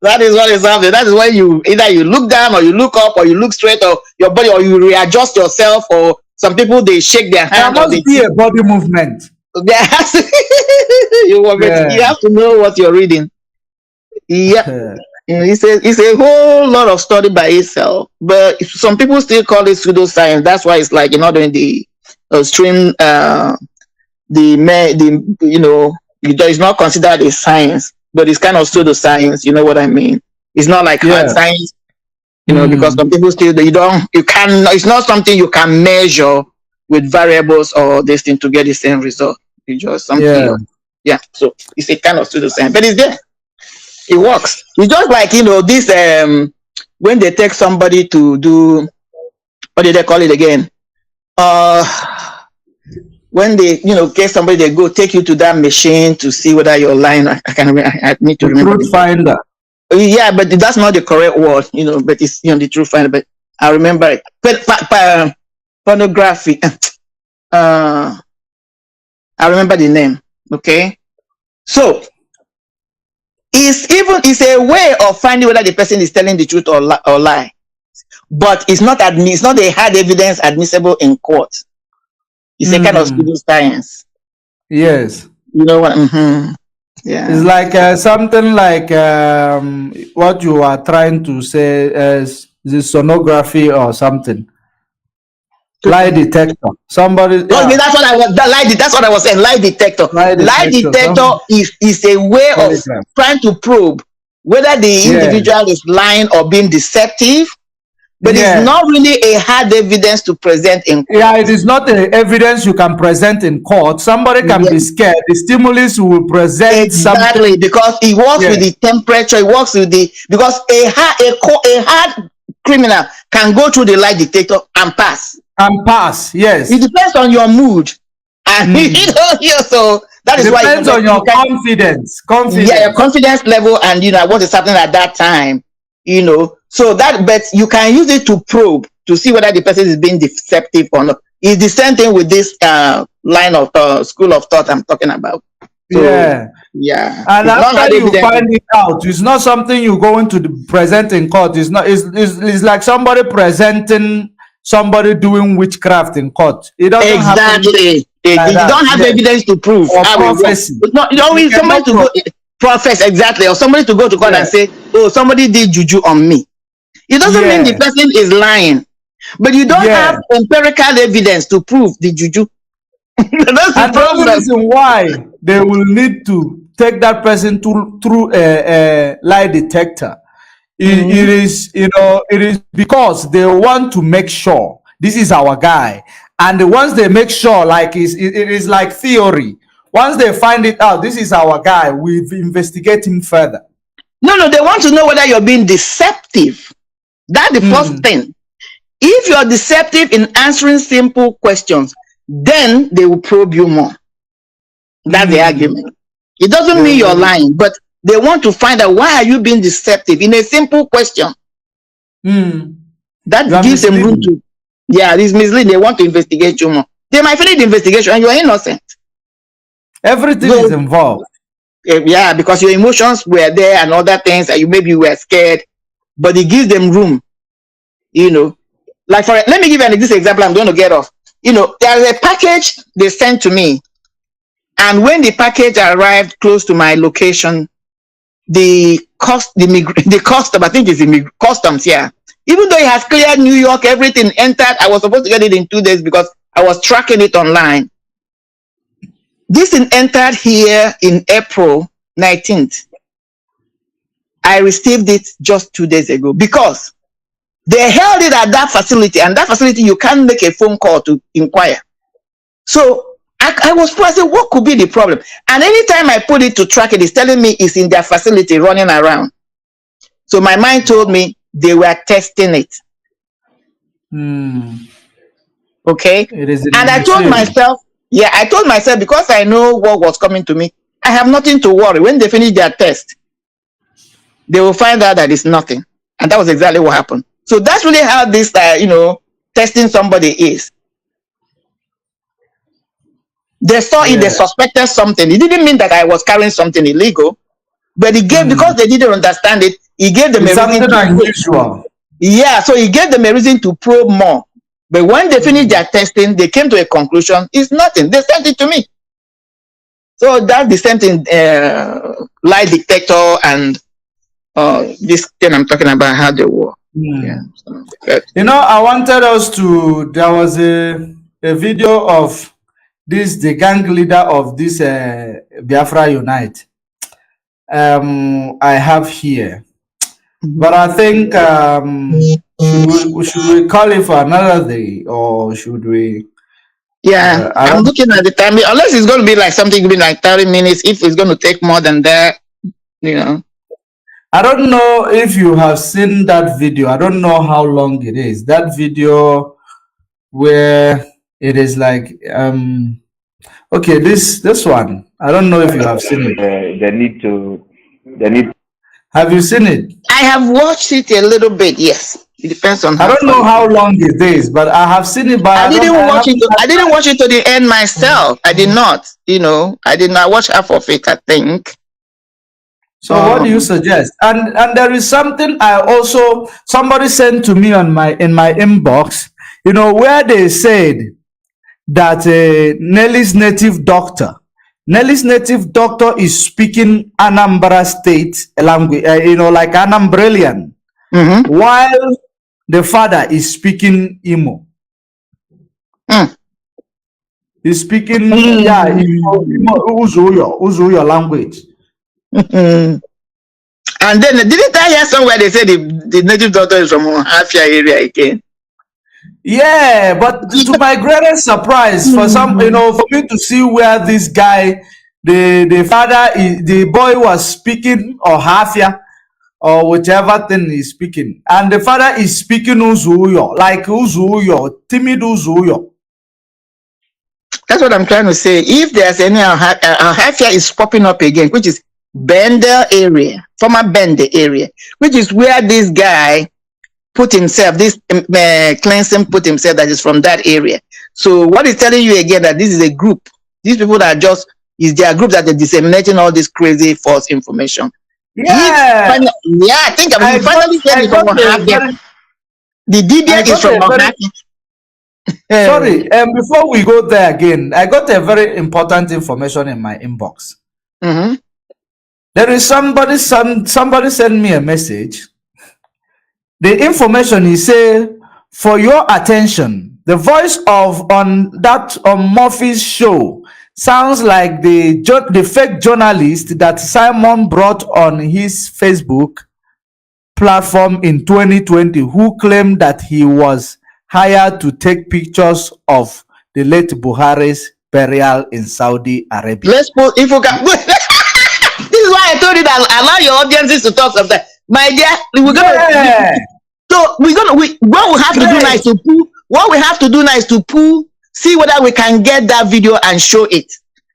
That is what is happening. That is when you either you look down, or you look up, or you look straight, or your body, or you readjust yourself, or some people they shake their hand. There must be a body movement. You have to know what you're reading. Yeah. It's a whole lot of study by itself, but some people still call it pseudoscience. That's why it's like doing the stream. It's not considered a science, but it's kind of pseudoscience. You know what I mean? It's not like hard science, because some people still it's not something you can measure with variables or this thing to get the same result. It's just something. Yeah. So it's a kind of pseudoscience, but it's there. It works. It's just like this when they take somebody to do, what did they call it again? When they get somebody, they go take you to that machine to see whether you're lying. I need to remember. Truth finder. Yeah, but that's not the correct word, but it's the truth finder. But I remember it. But pornography. I remember the name. Okay, so. It's a way of finding whether the person is telling the truth or lie, but it's not a hard evidence admissible in court. It's a kind of pseudoscience. Yes. You know what? Yeah. It's like something like what you are trying to say as the sonography or something. Lie detector. Somebody. That's what I was. That's what I was saying. Lie detector. Lie detector is a way of trying to probe whether the individual is lying or being deceptive, but it's not really a hard evidence to present in court. Yeah, it is not a evidence you can present in court. Somebody can be scared. The stimulus will present something. Because it works with the temperature, it works with the, because a hard criminal can go through the lie detector and pass. Yes. It depends on your mood. And so that is why it depends on your confidence. Yeah, your confidence level and what is happening at that time. So that, but you can use it to probe to see whether the person is being deceptive or not. It's the same thing with this line of school of thought I'm talking about. So, yeah. And after you find it out, it's not something you're going to present in court. It's not. It's like somebody presenting somebody doing witchcraft in court. It doesn't exactly. You don't have evidence to prove. Or prophecy. You don't need somebody to go profess exactly, or somebody to go to court and say, "Oh, somebody did juju on me." It doesn't mean the person is lying, but you don't have empirical evidence to prove the juju. That's the reason why they will need to take that person through a lie detector. It is, it is because they want to make sure this is our guy, and once they make sure, like it is like theory. Once they find it out, this is our guy, we investigate him further. No, they want to know whether you're being deceptive. That's the first thing. If you're deceptive in answering simple questions, then they will probe you more. That's the argument. It doesn't mean you're lying, but they want to find out why are you being deceptive in a simple question. That gives them room to, this misleading. They want to investigate you more. They might finish the investigation and you're innocent. Everything is involved. Yeah, because your emotions were there and other things, and maybe you were scared, but it gives them room. Like let me give you this example. I'm going to get off. There's a package they sent to me, and when the package arrived close to my location, the custom, I think it's the customs here. Even though it has cleared New York, everything entered. I was supposed to get it in 2 days because I was tracking it online. This thing entered here in April 19th. I received it just 2 days ago because they held it at that facility, and that facility you can't make a phone call to inquire. So I was pressing, what could be the problem? And anytime I put it to track it, it's telling me it's in their facility running around. So my mind told me they were testing it. Okay. And I told myself, I told myself, because I know what was coming to me, I have nothing to worry. When they finish their test, they will find out that it's nothing. And that was exactly what happened. So that's really how this, testing somebody is. They saw it, they suspected something. It didn't mean that I was carrying something illegal, but it gave, because they didn't understand it, it gave them a reason to unusual. Yeah, so it gave them a reason to probe more. But when they finished their testing, they came to a conclusion, it's nothing. They sent it to me. So that's the same thing, lie detector and this thing I'm talking about, how they work. Yeah. So, I wanted us to, there was a video of the gang leader of this Biafra Unite. I have here. But I think should we call it for another day, or should we? Yeah, I'm looking at the time. Unless it's going to be like something to be like 30 minutes. If it's going to take more than that, I don't know if you have seen that video. I don't know how long it is. That video where it is like okay, this one. I don't know if you have seen it. They need. Have you seen it? I have watched it a little bit. Yes, it depends on. I don't know how long it is, but I have seen it. But I didn't watch it. I didn't watch it to the end myself. I did not. I did not watch half of it, I think. So what do you suggest? And there is something somebody sent to me in my inbox. Where they said that Nelly's native doctor is speaking Anambra State language, like Anambralian, while the father is speaking Imo. He's speaking, Uzuyo language. And then didn't I hear somewhere they said the native doctor is from Hafia area again? Yeah, but to my greatest surprise, for some, for me to see where this guy, the father, the boy was speaking or Hafia or whichever thing he's speaking, and the father is speaking Uzuyo, like Uzuyo, timid Uzuyo. That's what I'm trying to say. If there's any Hafia is popping up again, which is Bender area, former Bender area, which is where this guy put himself, this cleansing put himself that is from that area. So what is telling you again that this is a group? These people that is their group that are disseminating all this crazy false information. Yeah, I think I finally said it from Hafia. The DBA is from Hafia. Sorry, before we go there again, I got a very important information in my inbox. Mm-hmm. There is somebody sent me a message. The information he said, for your attention, the voice on Murphy's show sounds like the fake journalist that Simon brought on his Facebook platform in 2020, who claimed that he was hired to take pictures of the late Buhari's burial in Saudi Arabia. Let's put, if you can. This is why I told you that allow your audiences to talk sometimes. My dear, we're gonna. So what we have to do now is to pull. What we have to do now is to pull. See whether we can get that video and show it.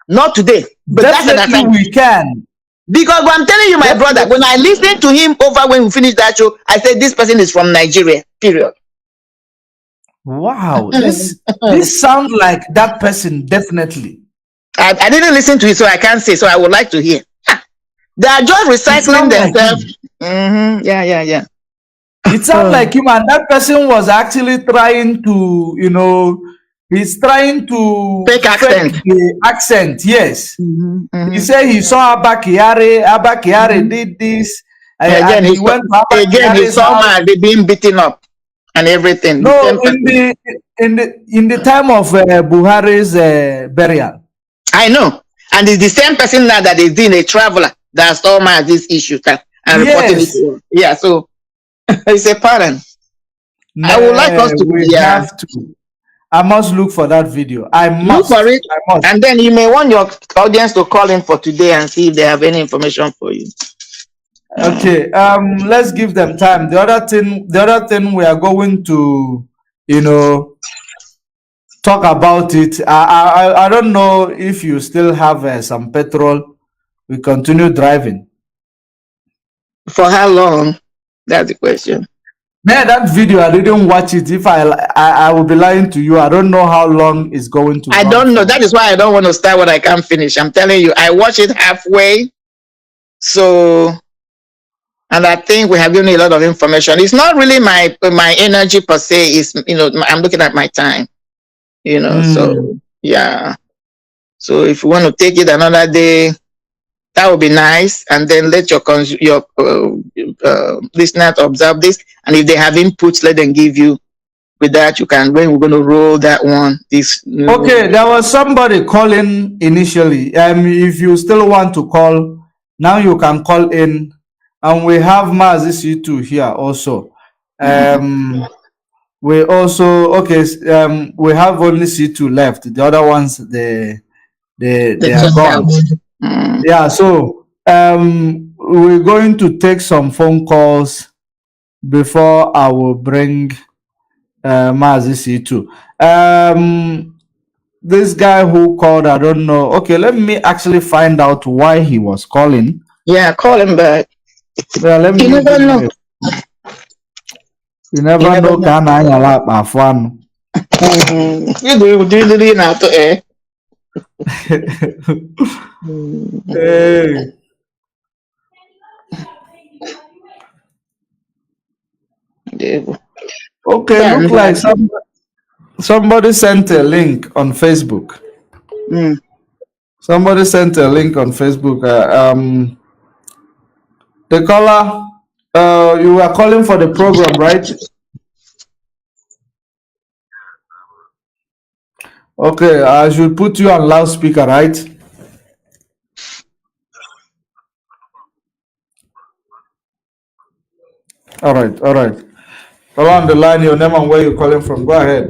Not today, but definitely we can. Because I'm telling you, my brother, when I listened to him over when we finished that show, I said this person is from Nigeria. Period. Wow, this sounds like that person definitely. I didn't listen to it, so I can't say. So I would like to hear. They are just recycling themselves. Like Yeah. It sounds like him, and that person was actually trying to, he's trying to fake the accent. Yes. He said he saw Abba Kyari did this. And he went to Abba again, he saw Mazi being beaten up and everything. No, in the time of Buhari's burial. I know. And it's the same person now that is doing a traveler that saw Mazi's issue and reporting it to him. Yeah, so it's a pattern. I would like us to have to. I must look for that video. I must look for it. I must. And then you may want your audience to call in for today and see if they have any information for you. Okay. Let's give them time. The other thing we are going to, talk about it. I don't know if you still have some petrol. We continue driving. For how long? That's the question. Man, that video, I didn't watch it. If I will be lying to you. I don't know how long it's going to. I don't know. That is why I don't want to start what I can't finish. I'm telling you, I watch it halfway. So, and I think we have given a lot of information. It's not really my energy per se. It's, I'm looking at my time, so yeah. So if you want to take it another day, that would be nice, and then let your listeners observe this, and if they have inputs, let them give you. With that, you can, when we're going to roll that one. Okay, there was somebody calling initially. If you still want to call, now you can call in, and we have Mazi C2 here also. We also we have only C2 left. The other ones they are gone. Yeah, so we're going to take some phone calls before I will bring Mazi C2. This guy who called, I don't know. Okay, let me actually find out why he was calling. Yeah, call him back. Yeah, let me. You never know. You never know. Can I allow my fun? You do now to air. Hey. Okay, look like somebody sent a link on Facebook. Somebody sent a link on Facebook. The caller, you were calling for the program, right? Okay, I should put you on loudspeaker, right? All right, all right. Call on the line, your name and where you're calling from. Go ahead.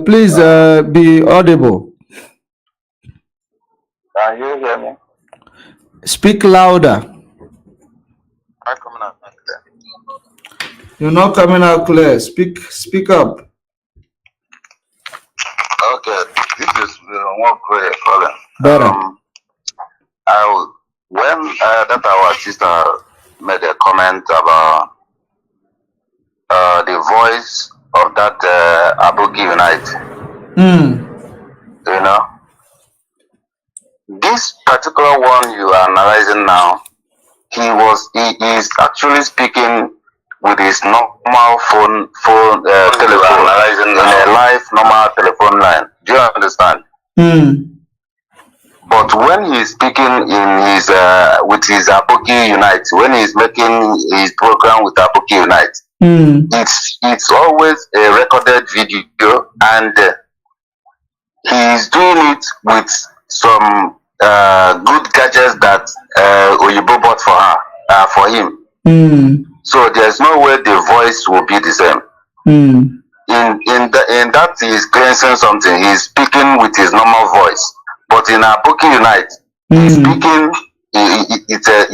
Please be audible. Can you hear me? Speak louder. I'm coming out clear. You're not coming out clear. Speak up. Okay, this is one prayer calling. Better. When that our sister made a comment about the voice of that Aboki Unite, you know, this particular one you are analyzing now, he is actually speaking with his normal phone telephone in a live normal telephone line. Do you understand? But when he is speaking in his with his Aboki Unite, when he is making his program with Aboki Unite, it's always a recorded video, and he is doing it with some good gadgets that Oyibo bought for him. So there's no way the voice will be the same. In that he is experiencing something. He's speaking with his normal voice, but in Aboki Unite, he's speaking. It's a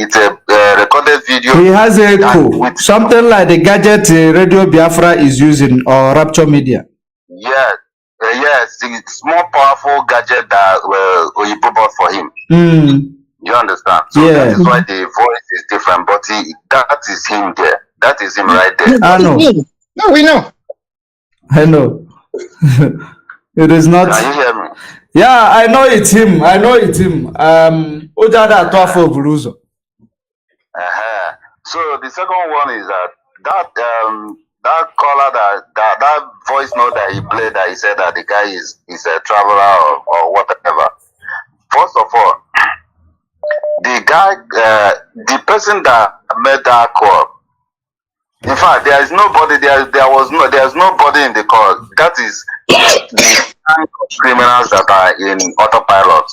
recorded video. He has a echo, something like the gadget Radio Biafra is using, or Rapture Media. Yes, yes, it's more powerful gadget that Oyibo bought for him. You understand? So that is why the voice is different. But that is him there. That is him right there. I know. No, we know. I know. It is not. Can you hear me? Yeah, I know it's him. I know it's him. Ojada Twafo Buruzo. So the second one is that caller that voice note that he played, that he said that the guy is a traveler or whatever. First of all, the guy, the person that made that call, in fact, there is nobody. There's nobody in the call. That is the criminals that are in autopilot.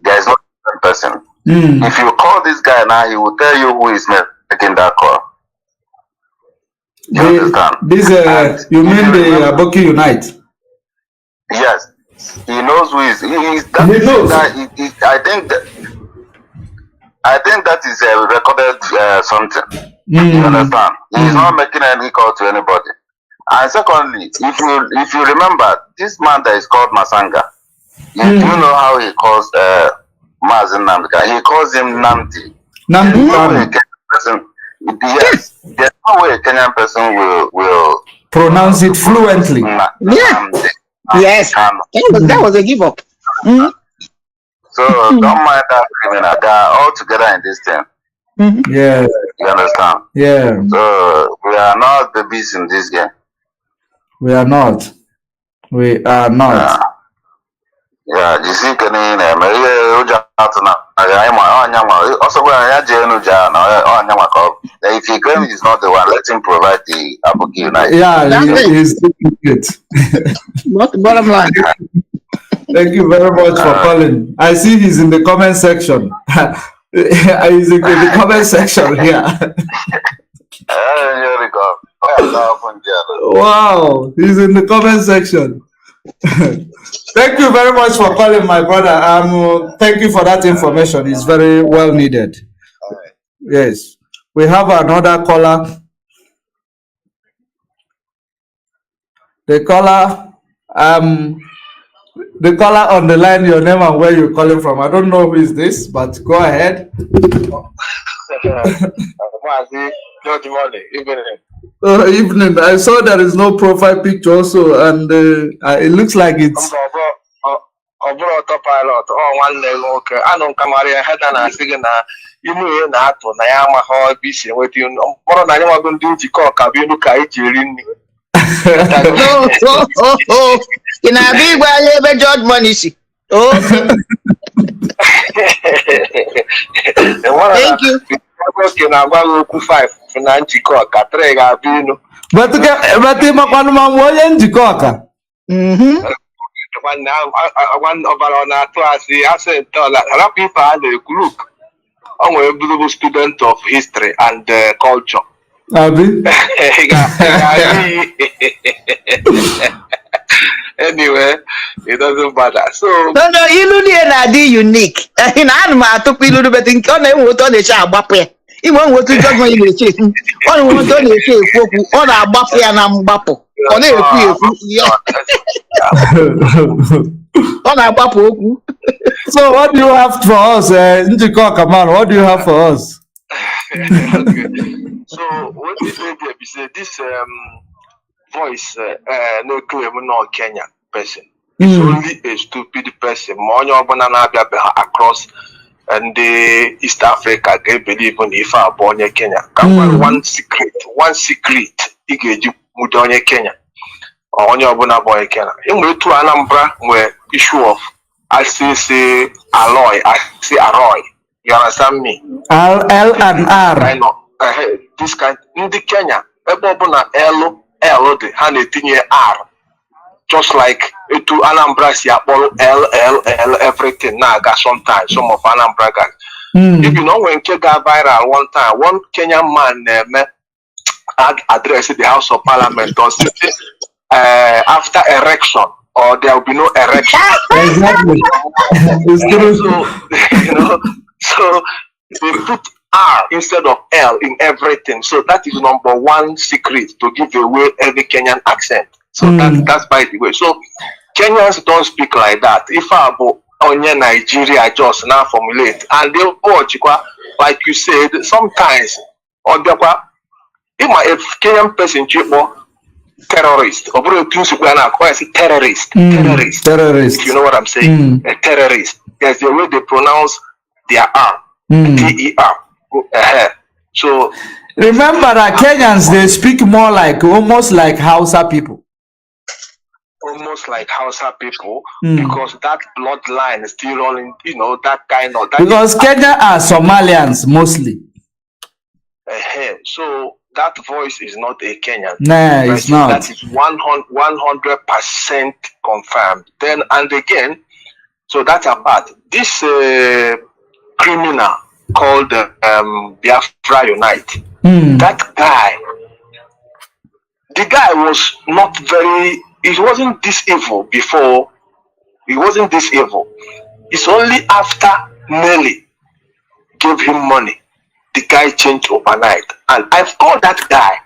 There is no person. If you call this guy now, he will tell you who is making that call. You understand? You mean the Aboki Unite? Yes, he knows who is. He knows. I think that is a recorded something. You understand? He's not making any call to anybody. And secondly, if you remember, this man that is called Masanga, do you know how he calls Mazi Nnamdi? He calls him Nnamdi. Nnamdi. Yes, there's no way a Kenyan person will pronounce it fluently. Yes, that was a give up. So don't mind that criminal. They are all together in this thing. Yeah. You understand? Yeah. So we are not babies in this game. We are not. We are not. Yeah, you see, if he claims he's not the one, let him provide the Aboki Unite. Yeah, he's doing it. What's the bottom line? Thank you very much for calling. I see he's in the comment section. He's in the comment section here. Wow, he's in the comment section. Thank you very much for calling, my brother. Thank you for that information. It's very well needed. Yes, we have another caller. The caller on the line, your name and where you're calling from. I don't know who is this, but go ahead. Mazi, good morning, evening. Evening. I saw there is no profile picture also, and it looks like it's. Autopilot. One leg. Okay. I don't come out here. Head and I think na you know na to na ya ma how busy with you. More than you are going to do call cabin kai jirin. Oh. In a big way, ever judge money. Oh. Thank you. Okay, now go 5 financial call. Katrega bino. But one over on our class, I said, people are the group. I'm a beautiful student of history and culture. Abi? Anyway, it doesn't matter. So no, ilu na dị unique. Na ana m atụkwa ilu bet nke ọ na-enwe otu ọ na-eche agbapụ ya. Igwe nwe otu jọgment ị na-eche ekwu. Ọ na-enwe otu ọ na-eche ekwu okwu. Ọ na-agbapụ ya na mgbapụ. Ọ na-ekwu ekwu. Ọ na-agbapụ okwu. So what do you have for us, Njiko Kamal? What do you have for us? Okay. So what we say there is this voice no claim no Kenya person. It's only a stupid person. Monyo banana across and the East Africa they believe in if I born in Kenya. One secret he gave you Mudonya Kenya. Or on your boy Kenya. In way to Anambra where issue of I say alloy, I say alloy. You understand me? L and R. I know. This kind in the Kenya, Ebobona L the Hanetinye R. Just like to Anambra L everything now got sometimes some of Anambra guys. If you know when Kega viral one time, one Kenyan man addressed the House of Parliament or something after election. Or there will be no erection. Exactly. It's true. So, you know, so they put R instead of L in everything. So that is number one secret to give away every Kenyan accent. So that's by the way. So Kenyans don't speak like that. If I go on Nigeria just now formulate and they watch like you said, sometimes or if Kenyan person terrorist or terrorist. If you know what I'm saying, a terrorist. There's the way they pronounce their R, T-E-R. So remember that Kenyans they speak more like almost like Hausa people. Almost like Hausa people because that bloodline is still running, you know, that kind of that. Because Kenya are Somalians mostly. So that voice is not a Kenyan. No, it's not. That is 100% confirmed. Then and again, so that's about this criminal called Biafra Unite. That guy, the guy was not very. It wasn't this evil before. It wasn't this evil. It's only after Nelly gave him money. The guy changed overnight, and I've called that guy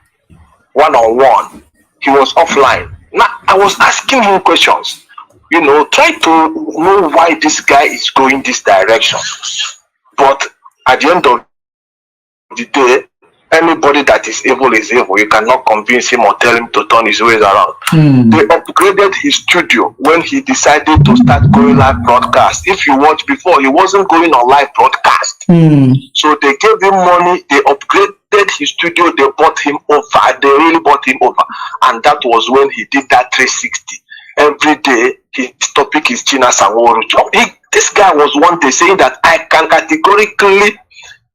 one-on-one. He was offline. Now I was asking him questions, you know, try to know why this guy is going this direction. But at the end of the day, anybody that is evil is evil. You cannot convince him or tell him to turn his ways around. They upgraded his studio when he decided to start going live broadcast. If you watch before, he wasn't going on live broadcast. So they gave him money, they upgraded his studio, they bought him over, they really bought him over. And that was when he did that 360. Every day, his topic is China Sanworu. This guy was one day saying that I can categorically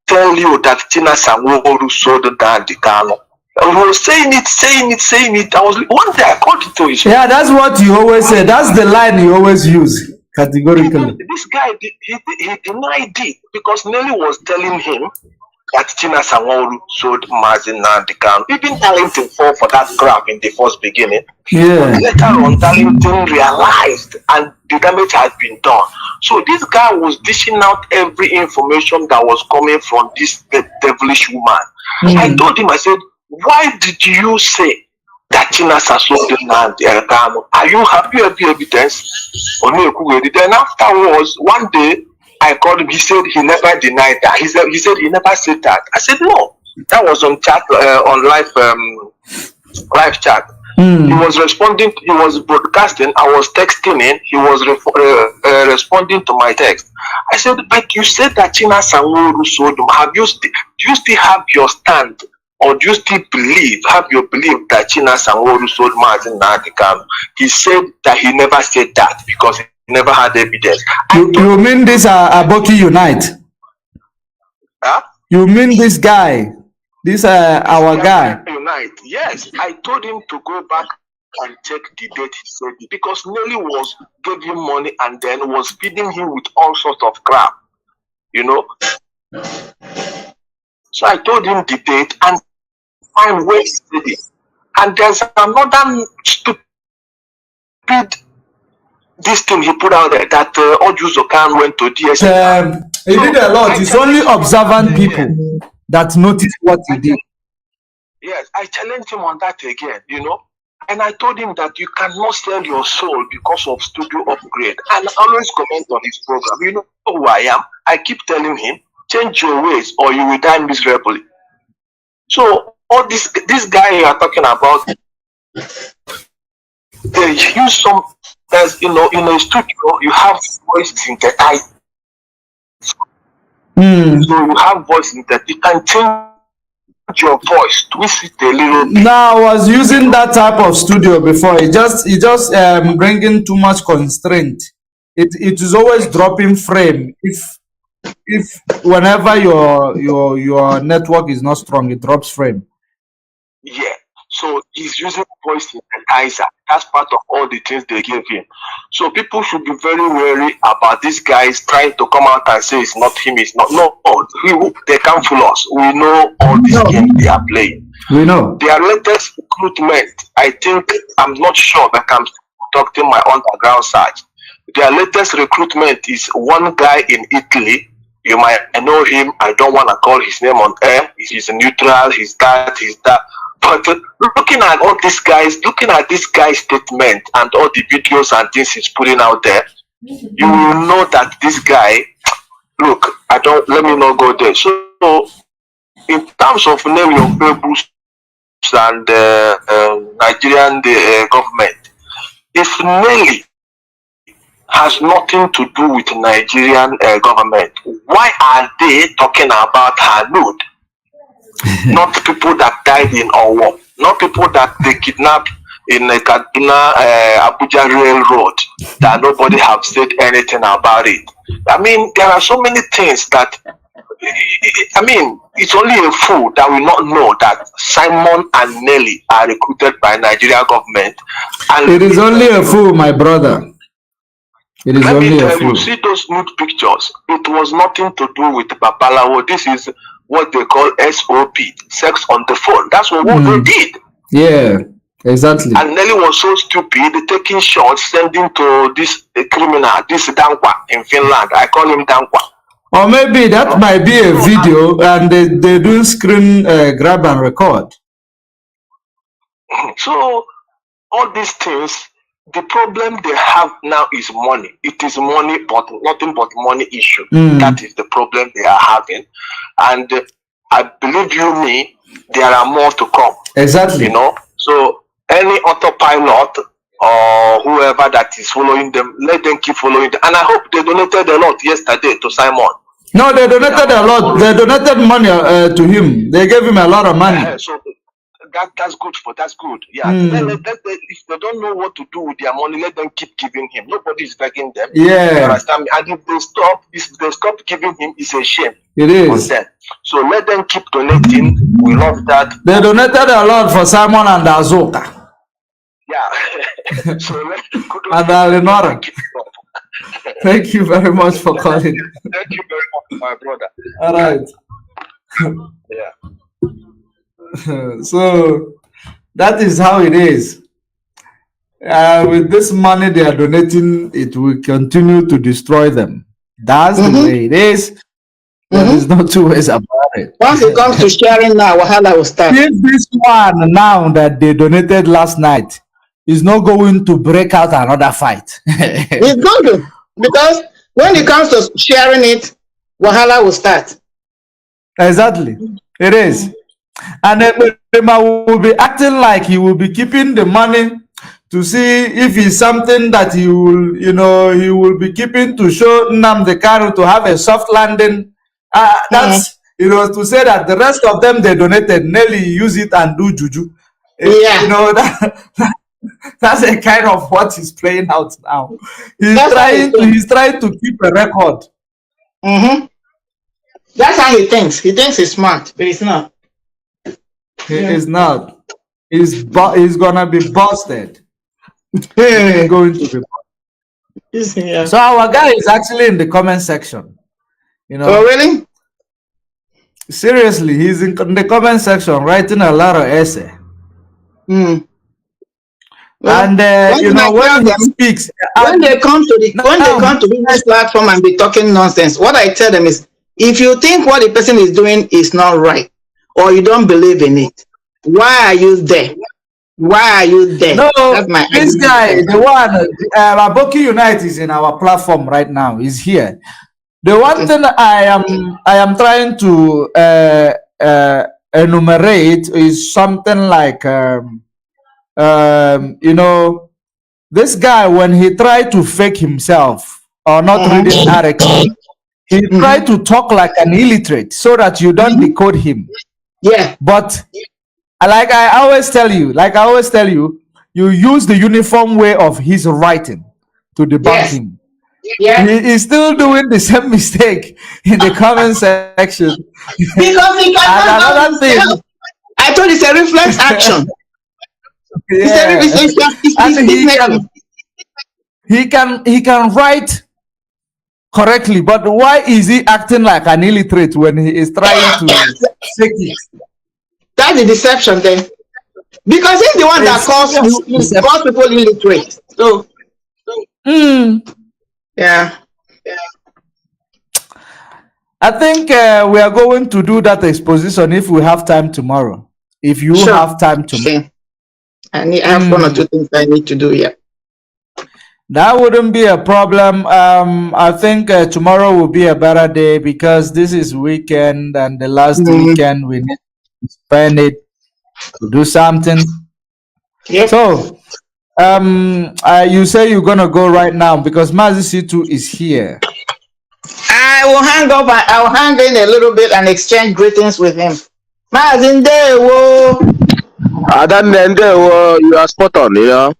tell you that China Sanworu sold Nnamdi Kanu. He was saying it. I was one day I called it to his. Yeah, that's what you always say. That's the line you always use categorically. This guy he denied it because Nelly was telling him that China Sanworu sold Mazi Nnamdi Kanu. Even Darlington fell for that crap in the first beginning. Yeah. Later on, Darlington realized and the damage had been done. So this guy was dishing out every information that was coming from this devilish woman. I told him, I said, why did you say that China sold Nnamdi Kanu? Are you happy with the evidence? Then afterwards, one day, I called him. He said he never denied that. He said he never said that. I said no. That was on chat on live chat. He was responding. He was broadcasting. I was texting him. He was responding to my text. I said, but you said that China Sanworu sold him. Do you still have your stand, or do you still have your belief that China Sanworu sold Mazi Nnamdi Kanu? He said that he never said that because he never had evidence. You mean this Aboki Unite? Huh? You mean this guy? This our guy? Unite. Yes, I told him to go back and check the date he said it because Nelly gave him money and then was feeding him with all sorts of crap, you know. So I told him the date and find where he said it. And there's another stupid this thing he put out there that Ojuzokan went to DSS. He did a lot. It's only observant people that notice what he did. Yes, I challenged him on that again, you know. And I told him that you cannot sell your soul because of studio upgrade. And I always comment on his program. You know who I am. I keep telling him, change your ways or you will die miserably. So all this guy you are talking about, they use some, there's, you know, in a studio you have voice synthesized. So you have voice synthesized. You can change your voice, twist it a little bit. Now I was using that type of studio before. It just bringing too much constraint. It is always dropping frame. If whenever your network is not strong, it drops frame. Yeah. So he's using voice synthesizer. That's part of all the things they give him. So people should be very wary about these guys trying to come out and say it's not him, it's not. No, they can't fool us. We know all these games they are playing. We know. Their latest recruitment, I think, I'm not sure, but I'm conducting my underground search. Their latest recruitment is one guy in Italy. You might know him. I don't want to call his name on air. He's neutral. He's that. But looking at all these guys, looking at this guy's statement and all the videos and things he's putting out there, you will know that this guy, look, let me not go there. So, in terms of naming of pebbles and Nigerian government, if Nelly has nothing to do with Nigerian government, why are they talking about her nude? Not people that died in war, not people that they kidnapped in Kaduna Abuja Railroad, that nobody have said anything about it. I mean, there are so many things that, I mean, it's only a fool that will not know that Simon and Nelly are recruited by Nigerian government. And it is only a fool, my brother. It is only a fool. You see those nude pictures, it was nothing to do with Babalawo. This is what they call SOP, sex on the phone. That's what they did. Yeah, exactly. And Nelly was so stupid, taking shots, sending to this criminal, this Dankwa in Finland. I call him Dankwa. Or maybe that might be a video and they do screen grab and record. So all these things, the problem they have now is money. It is money, but nothing but money issue. That is the problem they are having. And I believe me, there are more to come. Exactly. You know, so any autopilot or whoever that is following them, let them keep following them. And I hope they donated a lot yesterday to Simon. No, they donated a lot. They donated money to him. They gave him a lot of money. So that's good. Yeah. If they don't know what to do with their money, let them keep giving him. Nobody is begging them. Yeah. You understand me? And if they stop giving him, it's a shame. It is. So let them keep donating. We love that. They donated a lot for Simon and Azoka. Yeah. So and Alenora. Thank you very much for calling. Thank you very much, my brother. All right. Yeah. So that is how it is. With this money they are donating, it will continue to destroy them. That's the way it is. There is no two ways about it. Once it comes to sharing now, Wahala will start. If this one now that they donated last night is not going to break out another fight. It's going to, because when it comes to sharing it, Wahala will start. Exactly. It is. And Ebema will be acting like he will be keeping the money to see if it's something that he will, he will be keeping to show Nnamdi Kanu to have a soft landing. That's, to say that the rest of them they donated, Nelly use it and do juju. Yeah. That's a kind of what he's playing out now. He's trying to keep a record. That's how he thinks. He thinks he's smart, but he's not. He is not. He's gonna be busted. He's going to be busted. So our guy is actually in the comment section. Oh really? Seriously, he's in the comment section writing a lot of essay. Well, And you know, when he speaks, when they come to this platform and be talking nonsense, what I tell them is, if you think what the person is doing is not right, or you don't believe in it, why are you there? Why are you there? No, That's my this guy, the one, Aboki Unite is in our platform right now. He's here. The one thing I am trying to enumerate is something like, you know, this guy, when he tried to fake himself or not reading articles, he tried to talk like an illiterate so that you don't decode him. Yeah. But like I always tell you, you use the uniform way of his writing to debunk him. Yeah. He is still doing the same mistake in the comment section. Because he cannot thing. I told you it's a reflex action. He can write correctly, but why is he acting like an illiterate when he is trying to fake it? That's the deception then. Because he's the one that calls people illiterate. So yeah. I think we are going to do that exposition if we have time tomorrow. If you have time tomorrow. I have one or two things I need to do here. That wouldn't be a problem. I think tomorrow will be a better day because this is weekend and the last weekend we need to spend it to do something. Yep. So, you say you're gonna go right now because Mazi C2 is here. I will hang up. I will hang in a little bit and exchange greetings with him. Mazi, you are spot on, you know.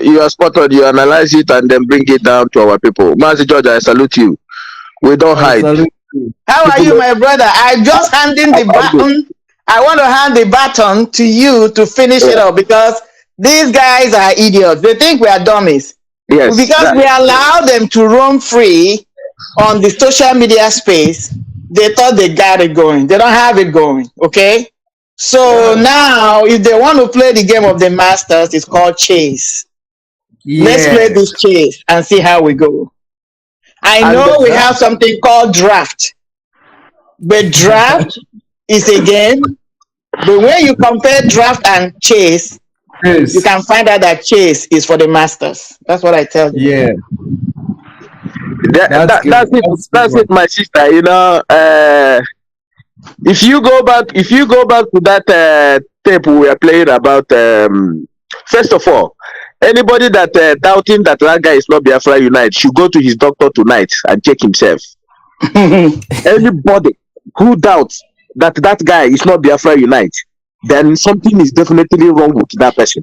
You are spot on. You analyze it and then bring it down to our people. Mazi George, I salute you. We don't hide. How are you, my brother? I just handing the baton. I want to hand the baton to you to finish it up because these guys are idiots. They think we are dummies. Yes. Because we allow them to roam free on the social media space. They thought they got it going. They don't have it going. Okay. So now, if they want to play the game of the masters, it's called chase. Let's play this chase and see how we go. I know we have something called draft, but draft is a game. But when you compare draft and chase, you can find out that chase is for the masters. That's what I tell you. Yeah. That's it, my sister. You know, if you go back to that tape we were playing about, first of all, anybody that doubting that guy is not Biafra Unite should go to his doctor tonight and check himself. Anybody who doubts that guy is not Biafra Unite, then something is definitely wrong with that person.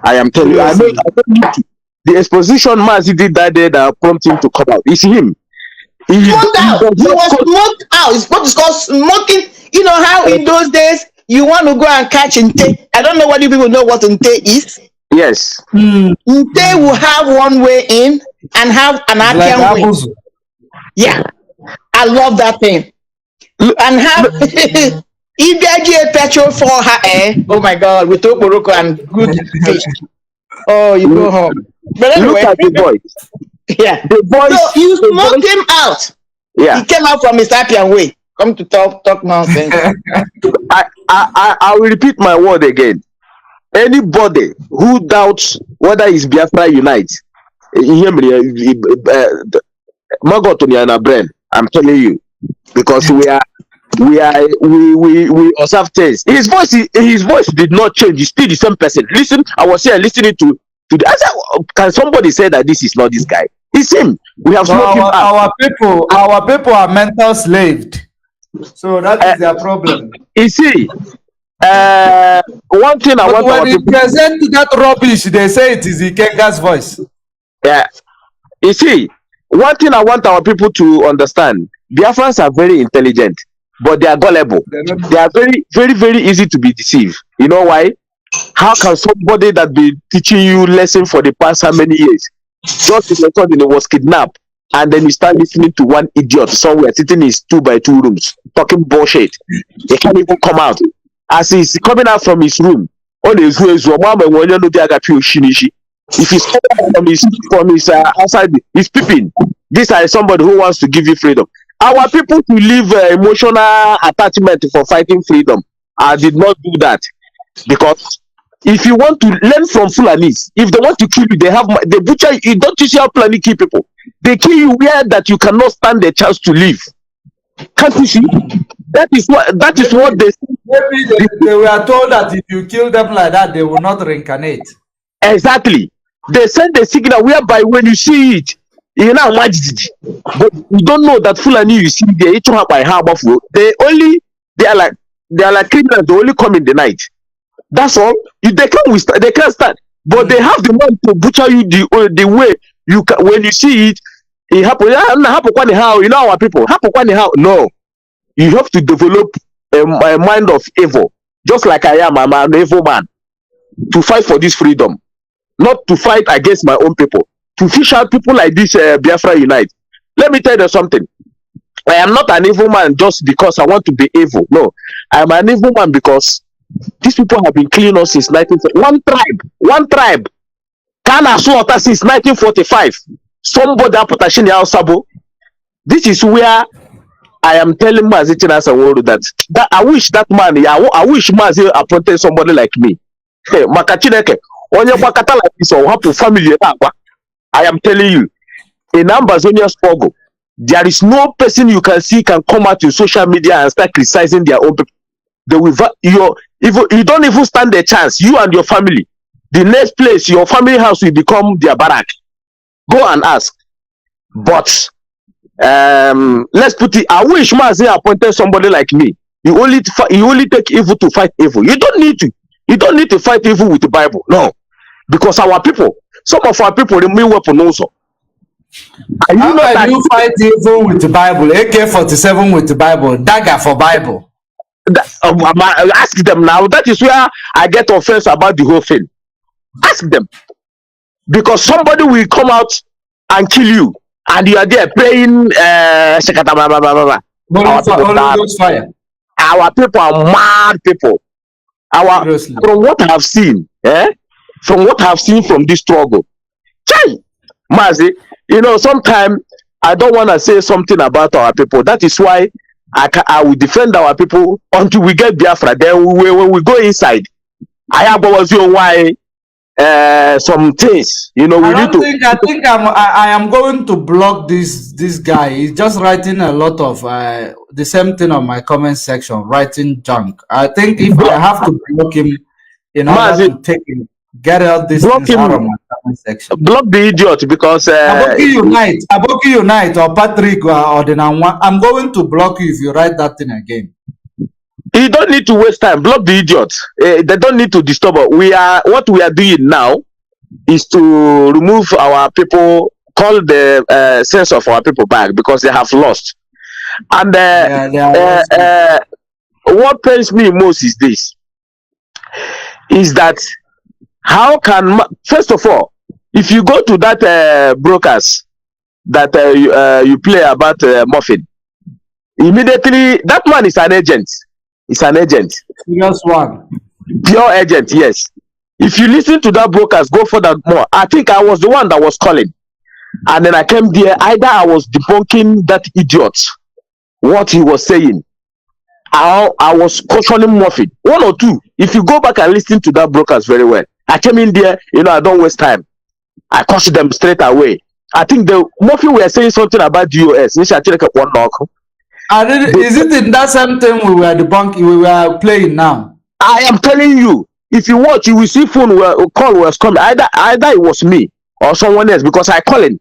I am telling you. I don't need to. The exposition Mazi did that day that prompted him to come out. It's him. He was smoked out. It's what is called smoking. You know how in those days you want to go and catch Nte. I don't know whether people know what Nte is. Yes. Nte will have one way in and have an Akian way. Yeah. I love that thing. And have if they get petrol for her, oh my God, we took Morocco and good fish. Oh, you go home. But anyway, look at the boys. Yeah. The boys. So you smoked him out. Yeah. He came out from his Appian way. Come to talk nonsense. I will repeat my word again. Anybody who doubts whether it's Biafra Unite, I'm telling you, because we observe things. His voice did not change. He's still the same person. Listen, I was here listening to the. I said, can somebody say that this is not this guy? It's him. We have smoked him out. Our people are mental slaved. So that is their problem. You see, one thing I want when you present that rubbish, they say it is Ikenga's voice. Yeah. You see, one thing I want our people to understand: Biafrans are very intelligent, but they are gullible. They are very, very, very easy to be deceived. You know why? How can somebody that be teaching you lesson for the past how many years, just because he was kidnapped, and then you start listening to one idiot somewhere sitting in his 2x2 rooms talking bullshit. He can't even come out. As he's coming out from his room, on his way, if he's coming out from his outside, he's peeping. This is somebody who wants to give you freedom. Our people to leave emotional attachment for fighting freedom. I did not do that, because if you want to learn from Fulanis, if they want to kill you, they butcher you. Don't you see how Fulani kill people? They kill you where that you cannot stand a chance to live. Can't you see? That is what they. Maybe they were told that if you kill them like that, they will not reincarnate. Exactly. They send a signal whereby when you see it, you know, but you don't know that Fulani you see they each by how they are like criminals. They only come in the night. That's all. They can't start, but they have the mind to butcher you the way you can. When you see it, it happen. How you know our people happen. How no, you have to develop a mind of evil, just like I am. I'm an evil man to fight for this freedom, not to fight against my own people. To fish out people like this, Biafra Unite. Let me tell you something. I am not an evil man just because I want to be evil. No, I am an evil man because these people have been killing us since 1945. One tribe. Kanu slaughter since 1945. Somebody protection Sabo. This is where I am telling Mazi that I wish that man, I wish Mazi appointed somebody like me. Hey, Makachineke, on your Bakata like this or happen family. I am telling you, in Ambazonia struggle, there is no person you can see can come out to social media and start criticizing their own people. They will, you don't even stand a chance. You and your family, the next place, your family house will become their barrack. Go and ask. But let's put it. I wish Mazi appointed somebody like me. You only take evil to fight evil. You don't need to. You don't need to fight evil with the Bible. No, because our people, some of our people remain weapon also. And How can you fight evil with the Bible? AK-47 with the Bible, dagger for Bible. Ask them now. That is where I get offense about the whole thing. Ask them, because somebody will come out and kill you, and you are there praying. Our people are mad people. From what I have seen, from what I have seen from this struggle, Mazi, you know, sometimes I don't want to say something about our people. That is why I will defend our people until we get Biafra. Then when we go inside, I have always why some things, you know, I think I am going to block this guy. He's just writing a lot of the same thing on my comment section, writing junk. I think if I have to block him in order to take him, get out this things out of my comment section. Block the idiot, because Aboki Unite or Patrick or the Nanwa, I'm going to block you if you write that thing again. You don't need to waste time. Block the idiots. They don't need to disturb us. What we are doing now is to remove our people, call the sense of our people back, because they have lost. And what pains me most is this: is that how can, first of all, if you go to that brokers that you play about Muffin, immediately that man is an agent. It's an agent. Serious one. Pure agent, yes. If you listen to that brokers, go for that more. I think I was the one that was calling. And then I came there. Either I was debunking that idiot, what he was saying. I was cautioning Muffin. One or two. If you go back and listen to that brokers very well. I came in there, you know, I don't waste time. I cautioned them straight away. I think the Muffin were saying something about DOS. Is it in that same thing we were debunking, we were playing now? I am telling you, if you watch, you will see call was coming. Either it was me or someone else, because I call him.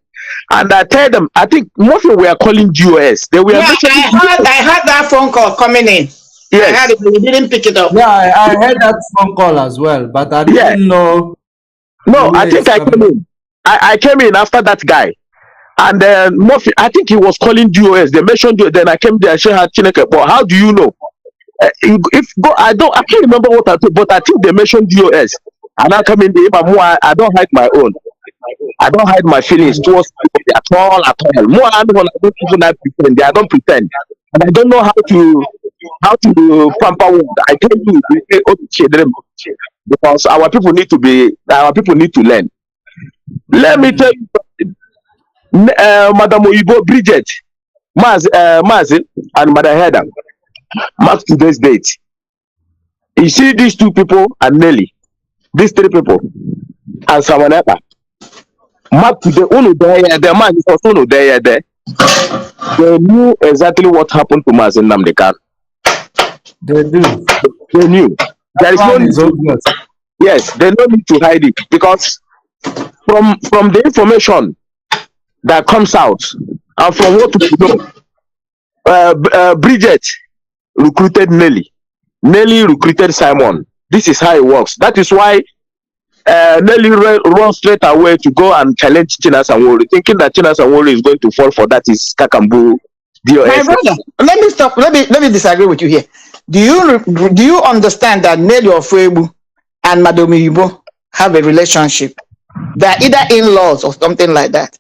And I tell them, I think most of them were calling GOS. They were. Yeah, I heard that phone call coming in. Yes. I heard it, but you didn't pick it up. Yeah, I heard that phone call as well, but I didn't know. No, I think I came in. I came in after that guy. And then Murphy, I think he was calling DOS. They mentioned it. Then I came there and said, but how do you know? I can't remember what I told, but I think they mentioned DOS. And I come in there, I don't hide my own. I don't hide my feelings towards anybody at all, at all. More and more, I don't even pretend. I don't pretend, and I don't know how to pamper wood. I tell you, because our people need to learn. Let me tell you something. Madam Oyibo, Bridget, Mazi, and Madam Heather, mark today's date. You see these two people and Nelly, these three people, and someone else. Mark today, the man is also there. They knew exactly what happened to Mazi Nnamdi. They do. They knew. There is no need to, yes, they don't need to hide it, because from the information that comes out and from what we know, Bridget recruited Nelly. Nelly recruited Simon. This is how it works. That is why Nelly runs straight away to go and challenge Chinas and Wori, thinking that Chinas and Wori is going to fall for that is Kakambu. My brother, let me stop. Let me disagree with you here. Do you understand that Nelly Ofebu and Madam Oyibo have a relationship? They are either in-laws or something like that.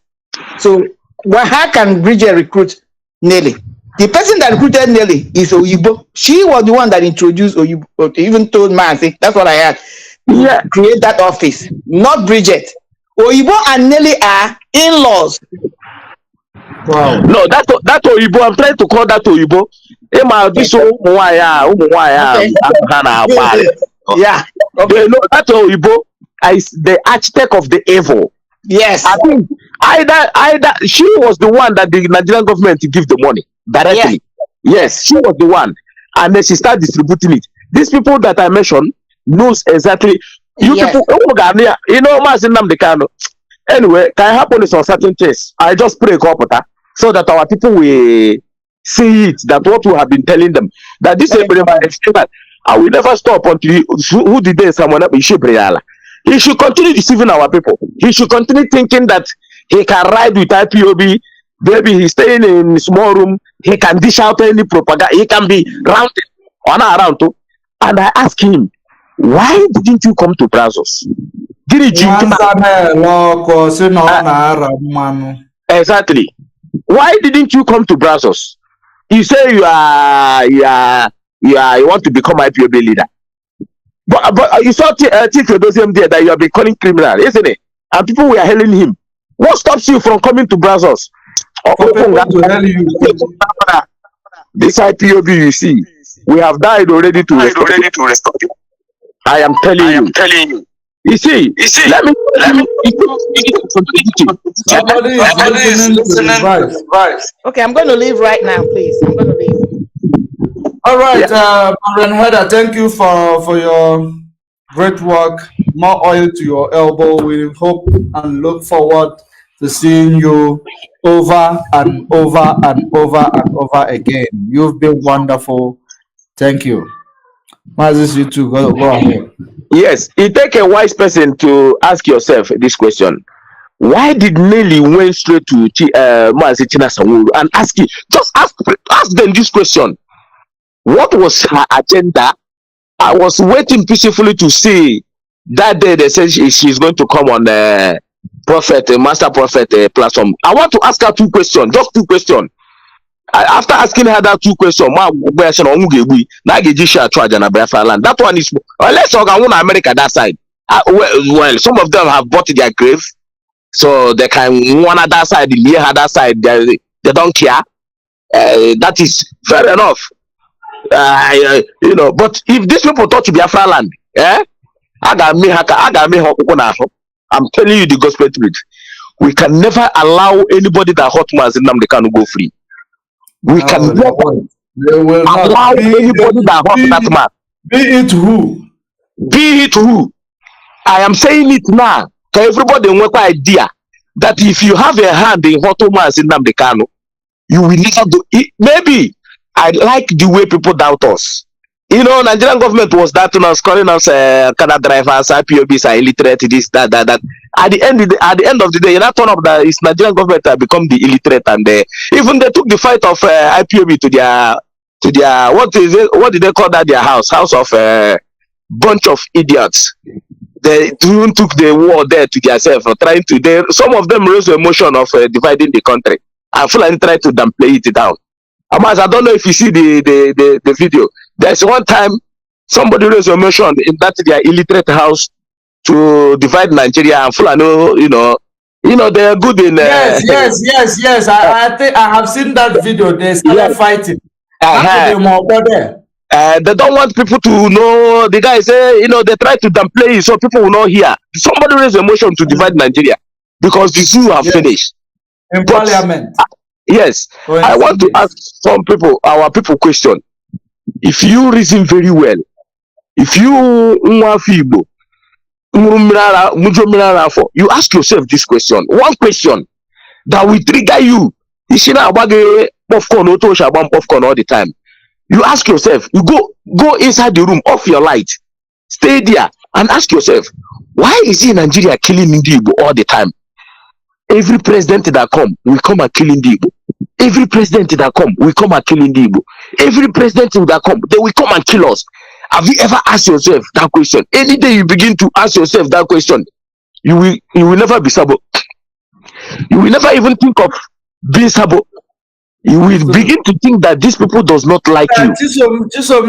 So, how can Bridget recruit Nelly? The person that recruited Nelly is Oyibo. She was the one that introduced Oyibo, even told Mazi. That's what I had. Yeah, create that office, not Bridget. Oyibo and Nelly are in-laws. Wow. No, that Oyibo, I'm trying to call that Oyibo. Yeah. Okay. No, that Oyibo is the architect of the evil. Yes. I think either she was the one that the Nigerian government give the money directly. Yeah. Yes, she was the one, and then she started distributing it. These people that I mentioned knows exactly. You people, you know, Mazi Nnamdi Kanu. Anyway, can happen is on certain things. I just pray God so that our people will see it, that what we have been telling them, that this that I will never stop until who did they someone up. He should continue deceiving our people. He should continue thinking that he can ride with IPOB. Maybe he's staying in a small room. He can dish out any propaganda. He can be rounded on around too. And I ask him, why didn't you come to Brazos? Exactly. Why didn't you come to Brazos? You say you want to become IPOB leader. But you saw T.K. there that you have been calling criminal, isn't it? And people were hailing him. What stops you from coming to Brazos? This IPOB, you see, we have died already to restore you. I am telling you. You see, let me. Somebody is listening to the advice. Okay, I'm going to leave right now, please. I'm going to leave. All right, Madam Heather, thank you for your great work. More oil to your elbow. We hope and look forward to seeing you over and over and over and over again. You've been wonderful. Thank you. Mazi, you too. Go ahead. Yes, it takes a wise person to ask yourself this question. Why did Nelly went straight to Mazi Chinasanwuru and ask them this question? What was her agenda? I was waiting peacefully to see that day they said she's going to come on Master Prophet platform. I want to ask her two questions, just two questions. After asking her that two questions, that one is let's talk about America that side. Well, some of them have bought their grave, so they can one at that side, the other side, they don't care. That is fair enough. You know, but if these people touch Biafra land, I'm telling you the gospel truth. We can never allow anybody that hurt Mazi Nnamdi Kanu go free. We can never allow anybody that hurt that man. Be it who. I am saying it now to everybody with idea that if you have a hand in hurt Mazi Nnamdi Kanu, you will never do it. Maybe I like the way people doubt us. You know, Nigerian government was doubting us, calling us Canada drivers, IPOBs are illiterate, this, that. At the end of the day, you know, turn up that it's Nigerian government that become the illiterate, and even they took the fight of IPOB to their what did they call that? Their house of bunch of idiots. they even took the war there to themselves, trying to. Some of them raised the emotion of dividing the country, and Fulani tried to downplay it down. Amaz, I don't know if you see the video. There's one time somebody raised a motion in that their illiterate house to divide Nigeria, and Fulani, they're good in. Yes. I think I have seen that video. They started fighting. They don't want people to know. The guy say, they try to downplay it so people will not hear. Somebody raised a motion to divide Nigeria because the zoo have finished in parliament. Yes, I want to ask some people, our people, question. If you reason very well, if you you ask yourself this question, one question that will trigger you. You see now popcorn all the time. You ask yourself, you go inside the room, off your light, stay there and ask yourself, why is he in Nigeria killing Nnamdi all the time? Every president that come, we come and kill Nnamdi. Every president that come, we come and kill Nnamdi. Every president that come, they will come and kill us. Have you ever asked yourself that question? Any day you begin to ask yourself that question, you will never be sabo. You will never even think of being sabo. You will begin to think that these people does not like you.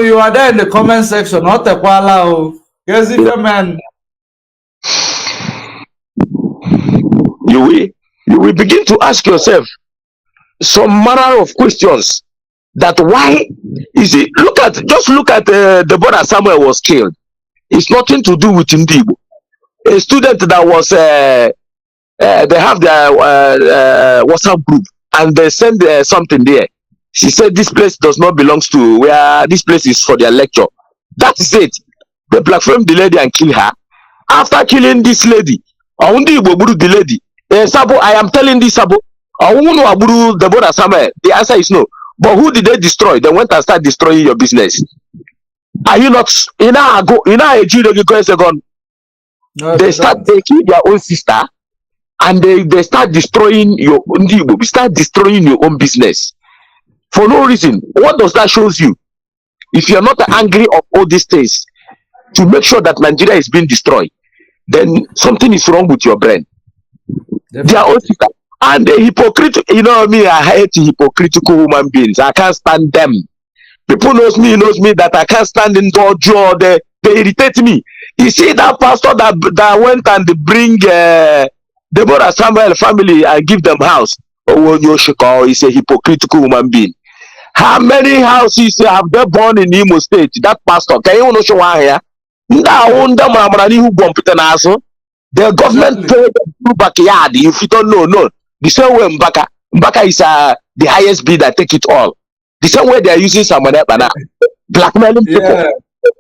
You are there in the comment section. Not a kwala. Yes, man. You will begin to ask yourself some manner of questions. That why is it? Just look at the brother Samuel was killed. It's nothing to do with Nnamdi. A student that was they have their WhatsApp group and they send something there. She said this place does not belong to where this place is for their lecture. That is it. They blackmailed the lady and kill her. After killing this lady, the lady. Sabo, I am telling this Sabo. The brother Samuel. The answer is no. But who did they destroy? They went and started destroying your business. Are you not? They start taking their own sister and they start destroying your own business for no reason. What does that show you? If you're not angry of all these things to make sure that Nigeria is being destroyed, then something is wrong with your brain. Their own sister. And the hypocritical, I hate hypocritical human beings. I can't stand them. People knows me that I can't stand in dojo. They irritate me. You see that pastor that went and bring the brother Samuel family and give them house. Oh, Yoshiko is a hypocritical human being. How many houses have they born in Imo State? That pastor, can you know show here? The government paid the backyard. If you don't know, no. The same way Mbaka is the highest bidder, take it all. The same way they are using some blackmailing people.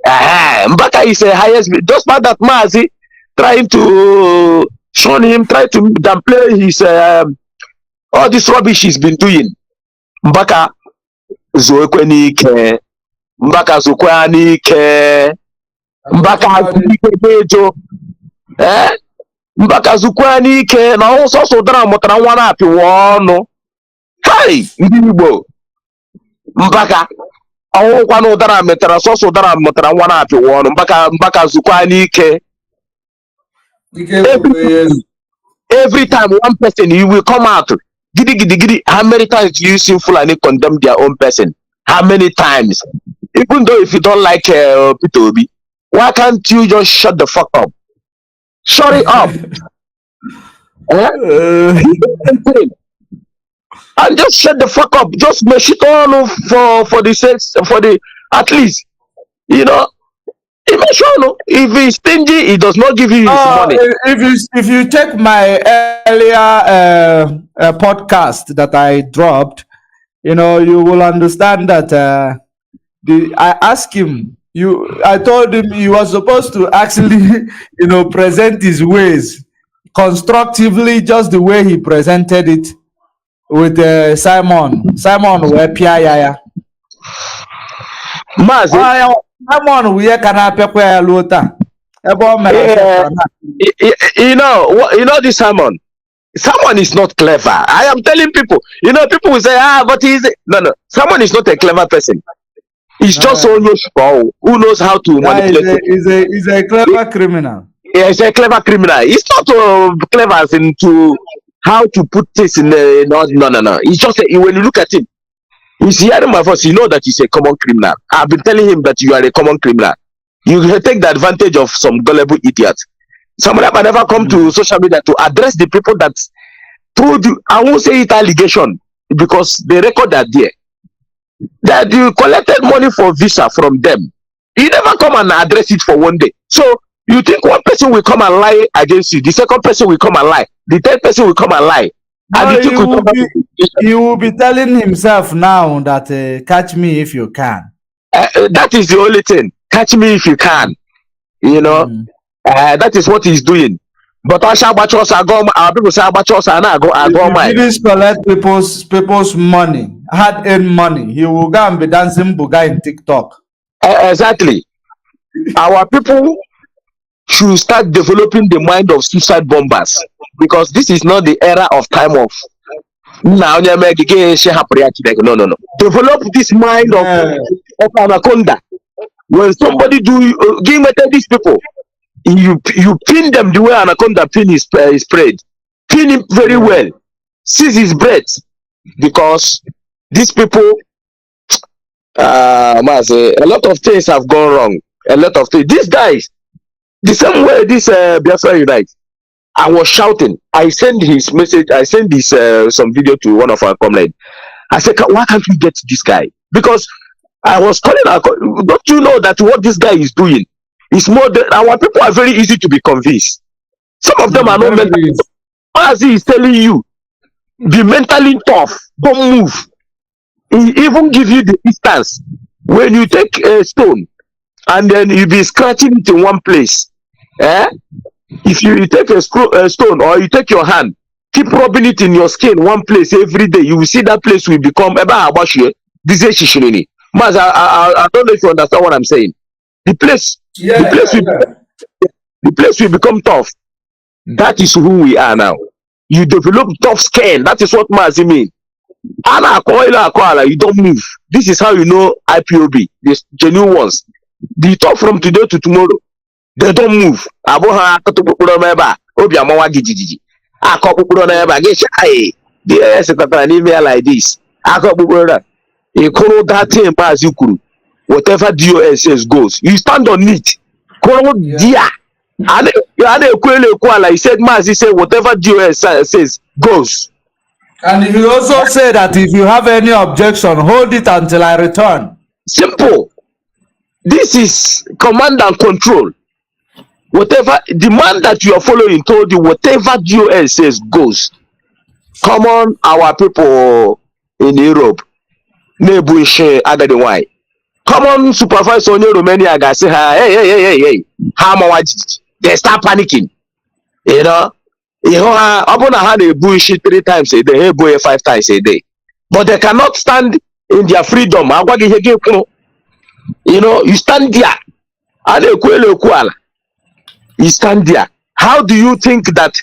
Mbaka is the highest bidder. Just by that Mazi trying to shun him, try to downplay his all this rubbish he's been doing. Mbaka Zoekwenike, Mbaka Zokwanike, Mbaka Bejo, Mbaka Zukwanike, na also so dara motara nwa na api wono. Hey, ndị Igbo. Mbaka awukwa no dara metara so dara motara nwa na api wono. Mbaka Zukwanike. Every time one person you will come out. Gidi. How many times do you see Fulani condemn their own person? How many times? Even though if you don't like Peter Obi, why can't you just shut the fuck up? Shut it up. And just shut the fuck up. Just make it all for the sex, for the at least, if he's stingy, he does not give you his money. If you check my earlier podcast that I dropped, you will understand that I asked him. I told him he was supposed to actually, present his ways constructively, just the way he presented it with Simon. Simon, where Pia Mazi. Simon, we can have this Simon. Someone is not clever. I am telling people. People will say, but he's no. Someone is not a clever person. He's just so who knows how to manipulate. He's a clever criminal. He's a clever criminal. He's not clever as into how to put this in the no. It's just when you look at him, he's hearing my voice. You know that he's a common criminal. I've been telling him that you are a common criminal. You take the advantage of some gullible idiot. Some of them never come to social media to address the people that told you. I won't say it allegation because the record are there. That you collected money for visa from them. You never come and address it for one day. So you think one person will come and lie against you, the second person will come and lie, the third person will come and lie. No, And he will be telling himself now that catch me if you can. That is the only thing. Catch me if you can. You know, that is what he's doing. But our people say I go mine. If he collect people's money, hard-earned money, he will go and be dancing buga in TikTok. Exactly. Our people should start developing the mind of suicide bombers, because this is not the era of time of no. Develop this mind of anaconda. When somebody give me these people, you pin them the way anaconda pin is spread. Pin him very well. Seize his breath, because these people, Mazi, a lot of things have gone wrong. A lot of things. These guys, the same way this Biafra Unite, I was shouting. I sent his message. I sent this some video to one of our comrades. I said, why can't we get this guy? Because I was calling our. Don't you know that what this guy is doing is more than our people are very easy to be convinced. Some of them are not mentally. Mazi is telling you, be mentally tough. Don't move. He even give you the distance. When you take a stone and then you be scratching it in one place. If you take a stone or you take your hand, keep rubbing it in your skin one place every day, you will see that place will become Mazi, I don't know if you understand what I'm saying. The place will become tough. That is who we are now. You develop tough skin. That is what Mazi means. You don't move. This is how you know Ipob, the genuine ones. The talk from today to tomorrow. They don't move. Like this. That thing as you could. Whatever DOS says goes. You stand on it. He said, Mazi said, whatever DOS says goes. And he also said that if you have any objection, hold it until I return. Simple. This is command and control. Whatever the man that you are following told you, whatever DOS says goes. Come on, our people in Europe. Come on, supervisor in Romania, say, hey. They start panicking. You know, Abuna had a bullshit 3 times a day, 5 times a day. But they cannot stand in their freedom. You know, you stand there. You stand there. How do you think that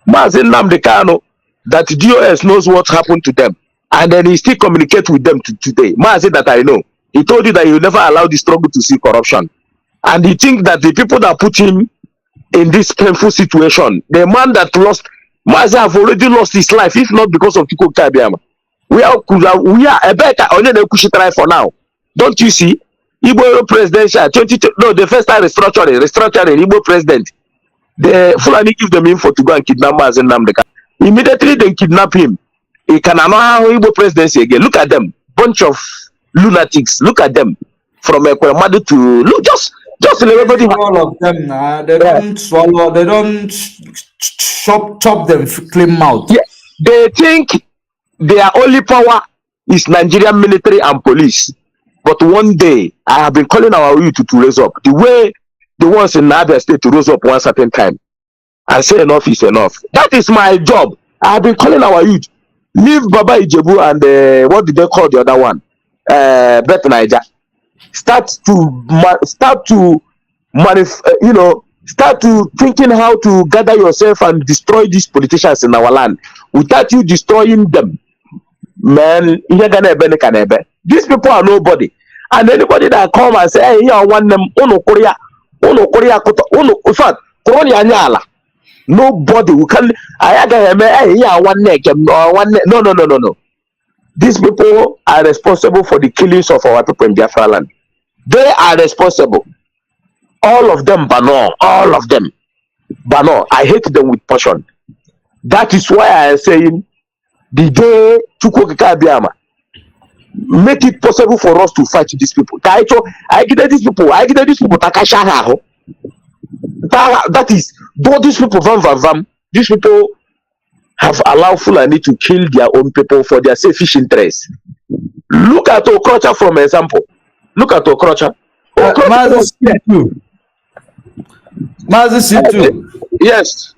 Mazi Nnamdi Kanu, that DOS knows what happened to them, and then he still communicates with them today? Mazi that I know, he told you that he will never allow the struggle to see corruption. And he thinks that the people that put him in this painful situation, the man that lost, Mazi have already lost his life, if not because of Tiko Kabiama. We are a better only the Kushitrai for now. Don't you see? Igbo presidential 22, no, the first time restructuring Igbo president. The Fulani give them info to go and kidnap Mazi Nnamdi. Immediately they kidnap him. He can allow Igbo presidency again. Look at them, bunch of lunatics. Look at them, from Ekwemadu to look just everybody. All of them, they don't swallow. They don't chop them clean mouth. Yeah, they think their only power is Nigerian military and police. But one day, I have been calling our youth to raise up. The way the ones in Abia State to raise up one certain time and say enough is enough. That is my job. I have been calling our youth. Leave Baba Ijebu and what did they call the other one? Bet Niger. Start to thinking how to gather yourself and destroy these politicians in our land without you destroying them. Man, these people are nobody. And anybody that come and say, hey, I want them, in fact, Nobody who can. No. These people are responsible for the killings of our people in Biafra land. They are responsible. All of them, Bano. All of them. Bano. I hate them with passion. That is why I am saying the day Chukwokika Biama make it possible for us to fight these people. I get these people. That is, though these people these people have allowed Fulani to kill their own people for their selfish interests. Look at Okrocha from example. Look at Okrocha. Mazi Situ. Yes.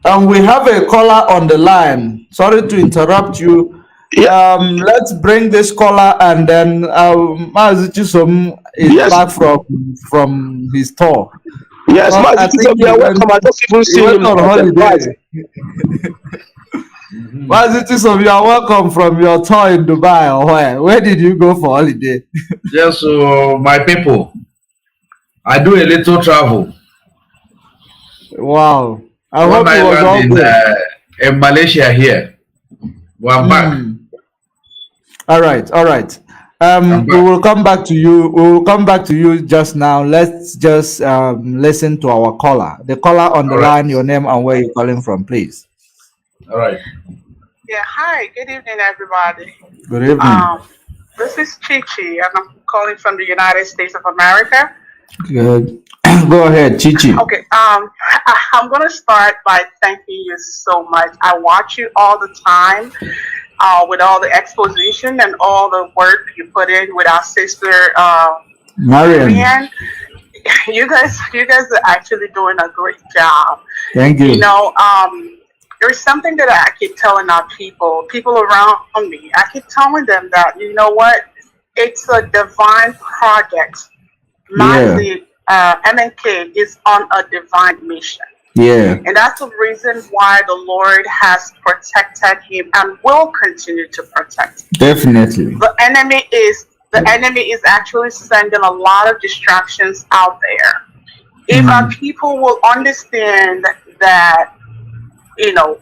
And we have a caller on the line. Sorry to interrupt you. Yeah. Let's bring this caller, and then Mazi Chisom is back from his tour. Yes, Mazi Chisom, you are welcome. I just even see him on holiday. Mazi Chisom, you are welcome from your tour in Dubai or where? Where did you go for holiday? Yes, so my people, I do a little travel. Wow. I hope it was all good. In Malaysia here. Well, I'm back. All right. We will come back to you. We will come back to you just now. Let's just listen to our caller. The caller on the line, your name and where you're calling from, please. All right. Yeah, hi. Good evening, everybody. Good evening. This is Chichi, and I'm calling from the United States of America. Good. Go ahead, Chichi. Okay. I'm gonna start by thanking you so much. I watch you all the time, with all the exposition and all the work you put in with our sister Marian. You guys are actually doing a great job. Thank you. You know, there's something that I keep telling our people around me. I keep telling them that, you know what, it's a divine project. Mazi, MNK is on a divine mission. Yeah. And that's the reason why the Lord has protected him and will continue to protect him. Definitely. The enemy is actually sending a lot of distractions out there. If our people will understand that, you know,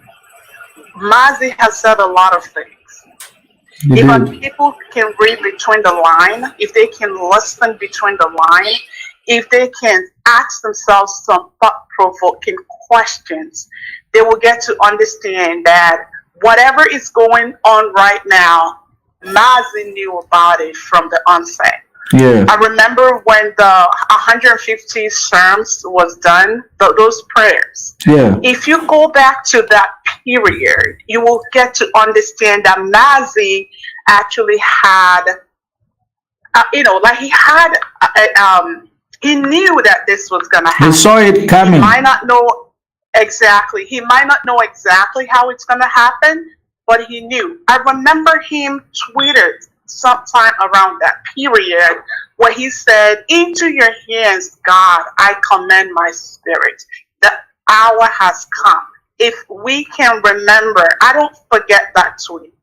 Mazi has said a lot of things. If our people can read between the line, if they can listen between the line, if they can ask themselves some thought-provoking questions, they will get to understand that whatever is going on right now, Mazi knew about it from the onset. Yeah. I remember when the 150 Psalms was done, those prayers. Yeah. If you go back to that period, you will get to understand that Mazi actually had, he knew that this was going to happen. He saw it coming. He might not know exactly how it's going to happen, but he knew. I remember him tweeted sometime around that period where he said, "Into your hands, God, I commend my spirit. The hour has come." If we can remember, I don't forget that tweet.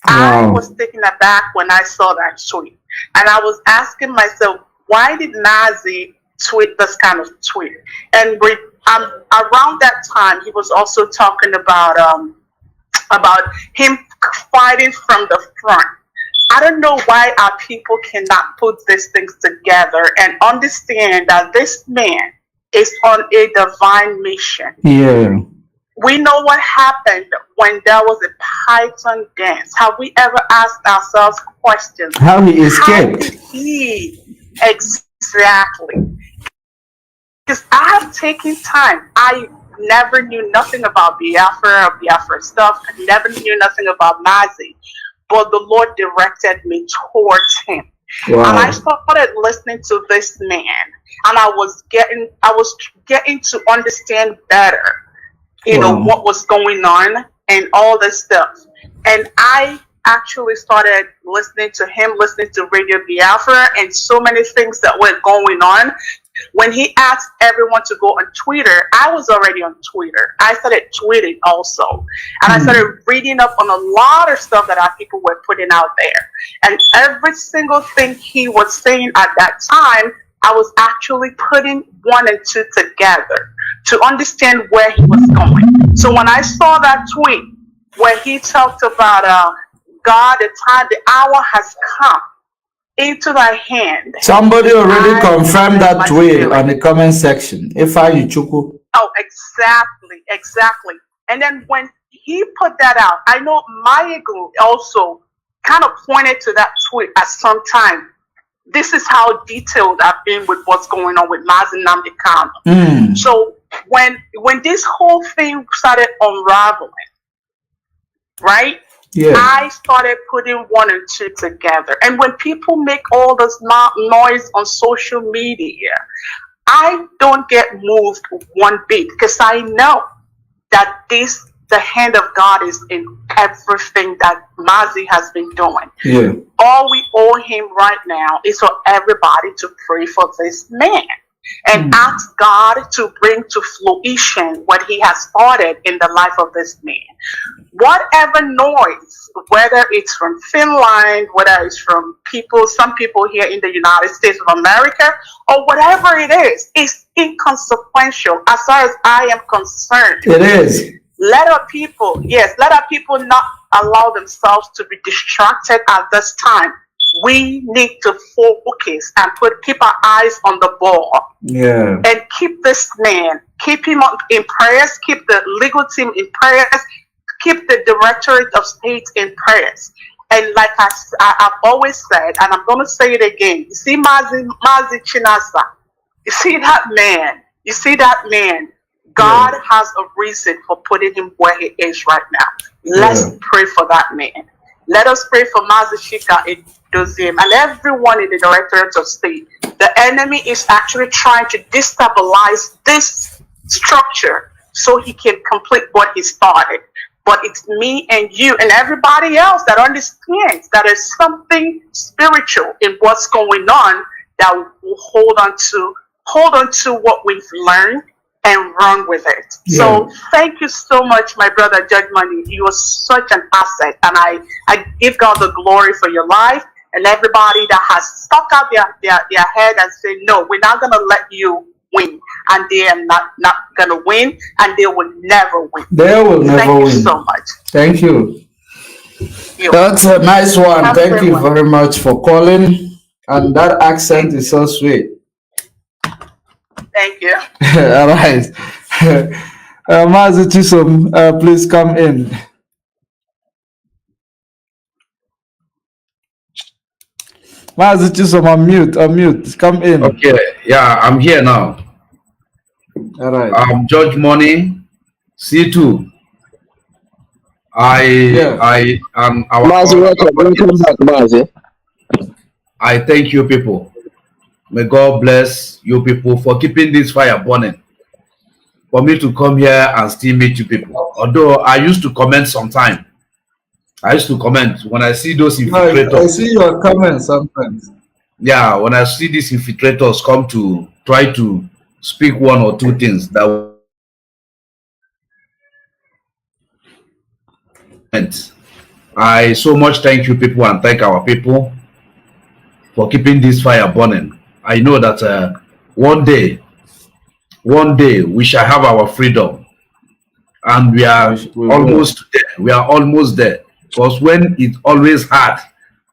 Wow. I was taken aback when I saw that tweet. And I was asking myself, why did Mazi tweet this kind of tweet? And around that time, he was also talking about him fighting from the front. I don't know why our people cannot put these things together and understand that this man is on a divine mission. Yeah. We know what happened when there was a python dance. Have we ever asked ourselves questions? How he escaped? Exactly. Because I have taken time. I never knew nothing about Biafra or Biafra stuff. I never knew nothing about Mazi. But the Lord directed me towards him. Wow. And I started listening to this man. And I was getting to understand better, what was going on and all this stuff. And I actually started listening to him, listening to Radio Biafra and so many things that were going on. When he asked everyone to go on Twitter, I was already on Twitter. I started tweeting also. And I started reading up on a lot of stuff that our people were putting out there. And every single thing he was saying at that time, I was actually putting 1 and 2 together to understand where he was going. So when I saw that tweet where he talked about God, the time, the hour has come into thy hand. Somebody already confirmed that tweet on the comment section. If I Chuku. Oh, exactly. And then when he put that out, I know Mayego also kind of pointed to that tweet at some time. This is how detailed I've been with what's going on with Mazi and Nnamdi Kanu. So when this whole thing started unraveling, right? Yeah. I started putting 1 and 2 together. And when people make all this noise on social media, I don't get moved 1 bit because I know that the hand of God is in everything that Mazi has been doing. Yeah. All we owe him right now is for everybody to pray for this man and ask God to bring to fruition what he has started in the life of this man. Whatever noise, whether it's from Finland, whether it's from some people here in the United States of America, or whatever it is inconsequential as far as I am concerned. It is. Let our people not allow themselves to be distracted at this time. We need to focus and keep our eyes on the ball. Yeah. And keep this man, keep him in prayers, keep the legal team in prayers, keep the Directorate of State in prayers. And like I've always said, and I'm going to say it again, you see Mazi Chinasa, you see that man, God has a reason for putting him where he is right now. Let's pray for that man. Let us pray for Mazi Shika in Doziem and everyone in the Directorate of State. The enemy is actually trying to destabilize this structure so he can complete what he started. But it's me and you and everybody else that understands that there's something spiritual in what's going on that will hold on to what we've learned and run with it. Yeah. So thank you so much, my brother Judge Money. You are such an asset, and I give God the glory for your life and everybody that has stuck out their head and said, no, we're not going to let you win, and they are not going to win, and they will never win. They will never win. Thank you so much. Thank you. That's a nice one. Thank you very much for calling, and that accent is so sweet. Thank you. All right. Mazi Chisom, please come in. Mazi Chisom, unmute. Come in. Okay. Yeah, I'm here now. All right. I'm George Money, C2. I am our. Mazi, welcome back, Mazi. I thank you people. May God bless you people for keeping this fire burning. For me to come here and still meet you people. Although I used to comment sometime. I used to comment when I see those infiltrators. I see your comments sometimes. Yeah, when I see these infiltrators come to try to speak 1 or 2 things that I so much thank you people and thank our people for keeping this fire burning. I know that one day we shall have our freedom, and we are almost there. We are almost there, because when it's always hard,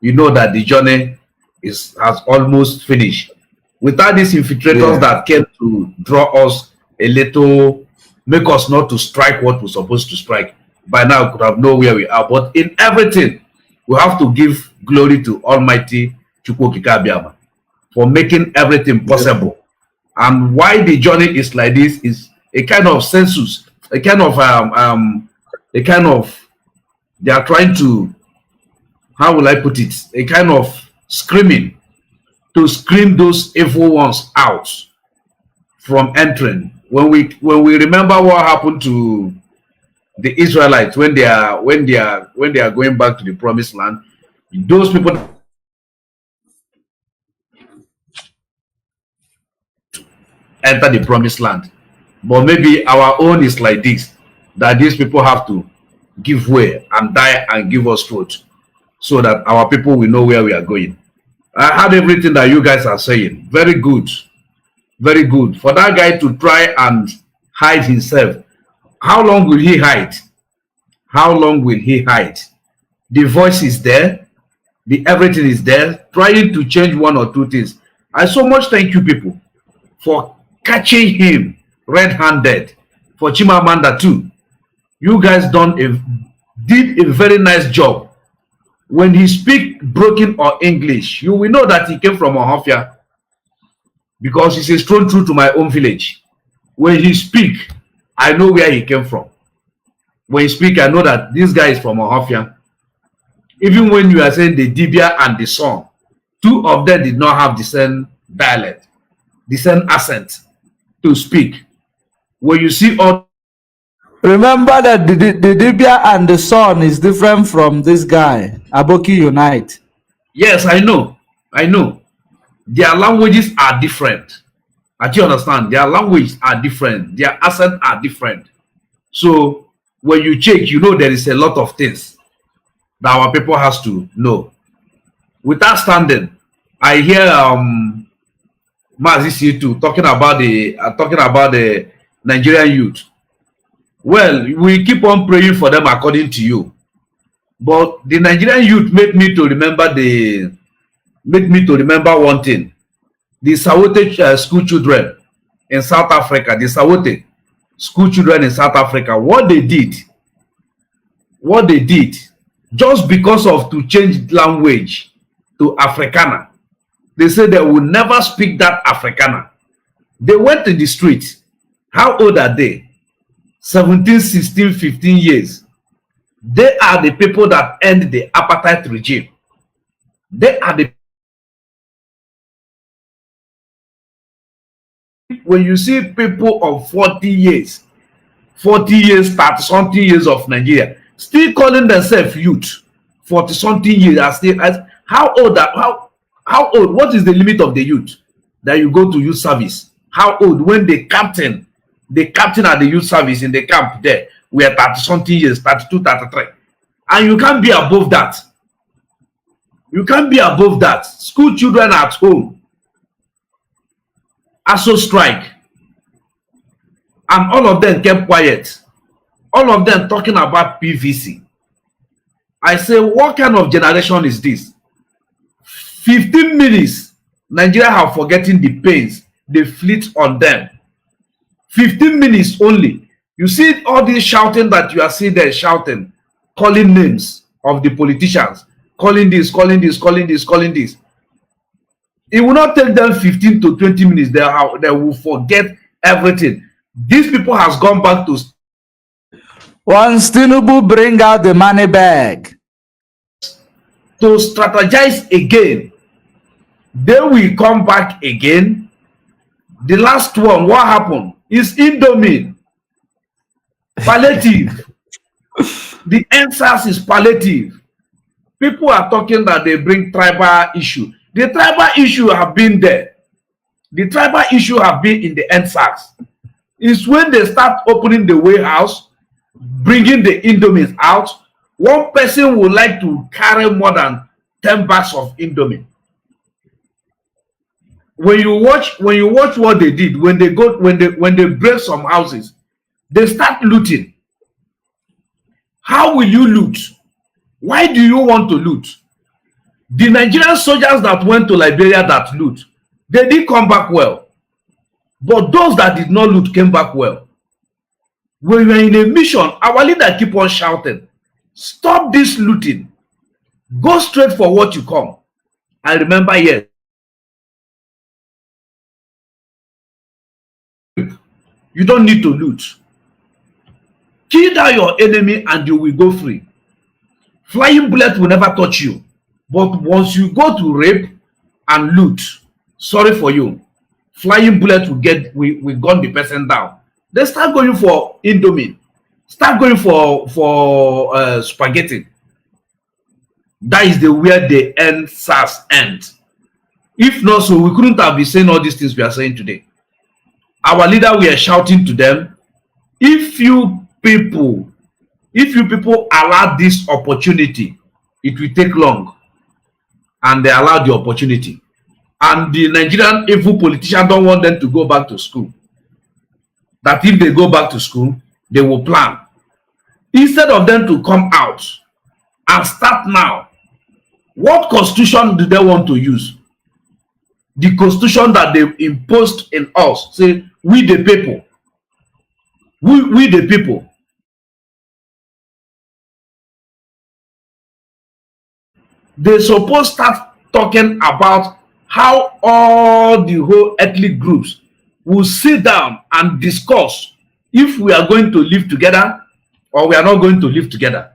you know that the journey has almost finished. Without these infiltrators that came to draw us a little, make us not to strike what we're supposed to strike, by now we could have known where we are. But in everything, we have to give glory to Almighty Chukwu Kikabiama for making everything possible. And why the journey is like this is a kind of census, a kind of they are trying to, how will I put it, a kind of screaming, to scream those evil ones out from entering. When we remember what happened to the Israelites when they are going back to the promised land, those people enter the promised land. But maybe our own is like this, that these people have to give way and die and give us truth, so that our people will know where we are going. I heard everything that you guys are saying. Very good. Very good. For that guy to try and hide himself. How long will he hide? How long will he hide? The voice is there. The everything is there. Trying to change one or two things. I so much thank you people for catching him red-handed. For Chimamanda too. You guys did a very nice job. When he speak broken or English, you will know that he came from Ohafia, because he says straight through to my own village. When he speak, I know where he came from. When he speak, I know that this guy is from Ohafia. Even when you are saying the Dibia and the Son, two of them did not have the same dialect, the same accent to speak. When you see all, Remember that the Dibia and the Son is different from this guy, Aboki Unite. yes, I know. Their languages are different. Do you understand? Their languages are different. Their accents are different. So when you check, you know there is a lot of things that our people has to know. Without standing, I hear Mazi too talking about the Nigerian youth. Well, we keep on praying for them according to you. But the Nigerian youth make me to remember one thing. The Sawote school children in South Africa, the Sawote school children in South Africa, what they did, just because of to change language to Afrikaner, they said they will never speak that Afrikaner. They went to the street. How old are they? 17, 16, 15 years. They are the people that end the apartheid regime. They are the, when you see people of 40 years, 30-something years of Nigeria, still calling themselves youth, 40-something years, how old? What is the limit of the youth that you go to youth service? How old? When the captain at the youth service in the camp there, we are 30-something years, 32, 33. And you can't be above that. You can't be above that. School children at home, ASO strike, and all of them kept quiet. All of them talking about PVC. I say, what kind of generation is this? 15 minutes, Nigeria have forgotten the pains they fleet on them. 15 minutes only. You see all this shouting that you are seeing there, shouting, calling names of the politicians, calling this. It will not take them 15 to 20 minutes. They will forget everything. These people has gone back to... Once Tinubu bring out the money bag to strategize again, they will come back again. The last one, what happened? Is Indomie. Palliative. The answers is palliative. People are talking that they bring tribal issue. The tribal issue have been there. The tribal issue have been in the NSAS. It's when they start opening the warehouse, bringing the Indomie out. One person would like to carry more than 10 bags of Indomie. When you watch what they did, when they break some houses, they start looting. How will you loot? Why do you want to loot? The Nigerian soldiers that went to Liberia that loot, they did come back well. But those that did not loot came back well. When we are in a mission, our leader keep on shouting, stop this looting. Go straight for what you come. I remember, yes. You don't need to loot. Kill down your enemy and you will go free. Flying bullet will never touch you. But once you go to rape and loot, sorry for you, flying bullet will gun the person down. They start going for Indomie. Start going for spaghetti. That is where the end SARS ends. If not so, we couldn't have been saying all these things we are saying today. Our leader, we are shouting to them, if you people allow this opportunity, it will take long. and they allowed the opportunity. And the Nigerian evil politicians don't want them to go back to school. That if they go back to school, they will plan. Instead of them to come out and start now, what constitution do they want to use? The constitution that they imposed in us, say, we the people. We the people. They supposed to start talking about how all the whole ethnic groups will sit down and discuss if we are going to live together or we are not going to live together.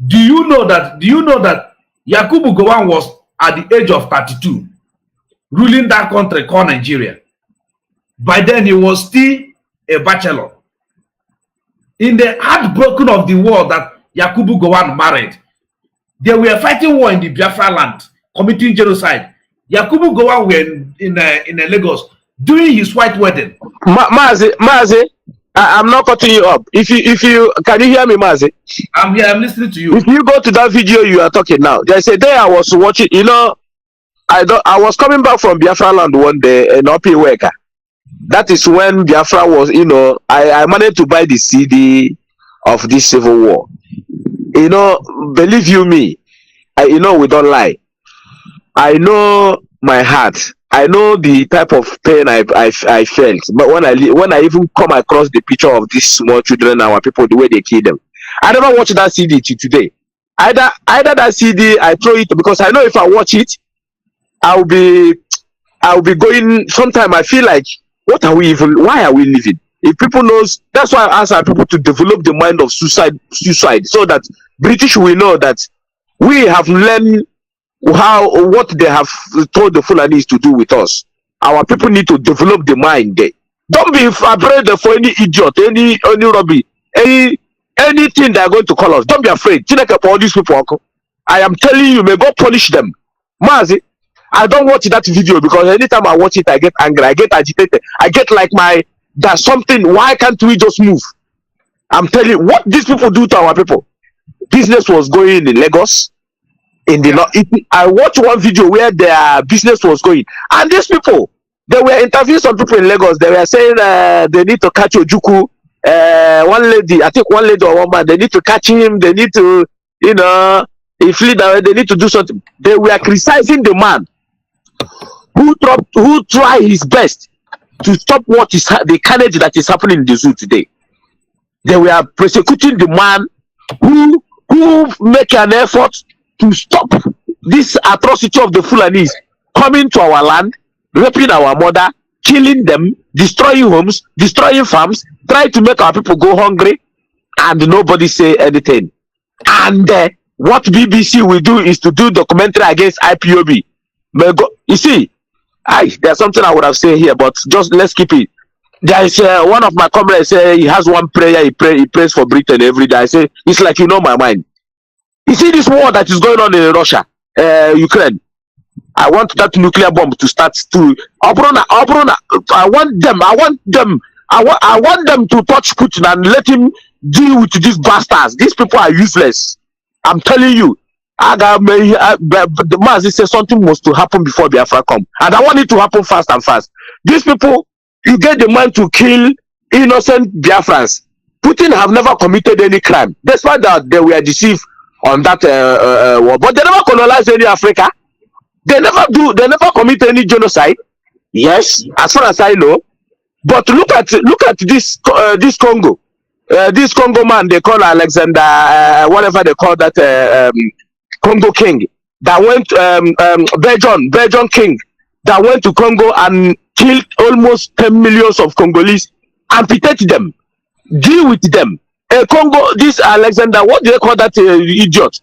Do you know that Yakubu Gowon was at the age of 32 ruling that country called Nigeria? By then he was still a bachelor. In the heartbroken of the war that Yakubu Gowon married, they were fighting war in the Biafra land, committing genocide. Yakubu Gowon were in Lagos doing his white wedding. Mazi, I'm not cutting you up. If you can you hear me, Mazi? I'm here. I'm listening to you. If you go to that video you are talking now, there's a day I was watching. You know, I was coming back from Biafra land one day in Opi Weka. That is when Biafra was. You know, I managed to buy the CD of this civil war. You know, believe you me, you know we don't lie. I know my heart. I know the type of pain I felt. But when I even come across the picture of these small children, our people, the way they kill them, I never watched that CD till today. Either that CD, I throw it because I know if I watch it, I'll be going. Sometime I feel like, what are we even? Why are we living? If people knows, that's why I ask our people to develop the mind of suicide, so that British will know that we have learned what they have told the Fulanis to do with us. Our people need to develop the mind there. Don't be afraid for any idiot, any rubby, anything they are going to call us. Don't be afraid. All these people, I am telling you, may God punish them. Mazi, I don't watch that video because anytime I watch it, I get angry, I get agitated, I get like there's something. Why can't we just move? I'm telling you, what these people do to our people. Business was going in Lagos. I watched one video where their business was going, and these people, they were interviewing some people in Lagos. They were saying they need to catch Ojuku. One lady, I think one lady or one man, they need to catch him. They need to, you know, if they need to do something. They were criticizing the man who tried his best to stop what is the carnage that is happening in the zoo today. They were persecuting the man who make an effort to stop this atrocity of the Fulanis coming to our land, raping our mother, killing them, destroying homes, destroying farms, trying to make our people go hungry, and nobody say anything. And what BBC will do is to do documentary against IPOB. You see, there's something I would have said here, but just let's keep it. There is one of my comrades say he has one prayer he prays for Britain every day. I say it's like you know my mind. You see this war that is going on in Russia, Ukraine. I want that nuclear bomb to start to. I want them to touch Putin and let him deal with these bastards. These people are useless. I'm telling you. The Mazi says something must to happen before Biafra come, and I want it to happen fast and fast. These people, you get the man to kill innocent Biafrans. Putin have never committed any crime, despite that they were deceived on that war. But they never colonized any Africa. They never commit any genocide. Yes, as far as I know. But look at this Congo. This Congo man they call Alexander, whatever they call that Congo king that went Belgian king that went to Congo and killed almost 10 million of Congolese, amputated them, deal with them. Congo, this Alexander, what do they call that idiot?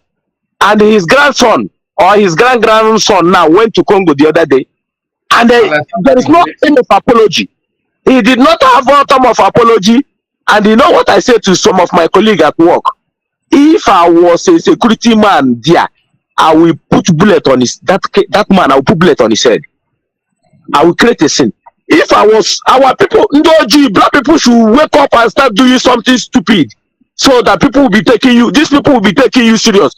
And his grandson or his grandson now went to Congo the other day, and there is no form of apology. He did not have one form of apology. And you know what I said to some of my colleagues at work? If I was a security man there, I will put bullet on that man. I will put bullet on his head. I will create a scene. If I was our people, Ndoji, black people should wake up and start doing something stupid, so that people will be taking you. These people will be taking you serious.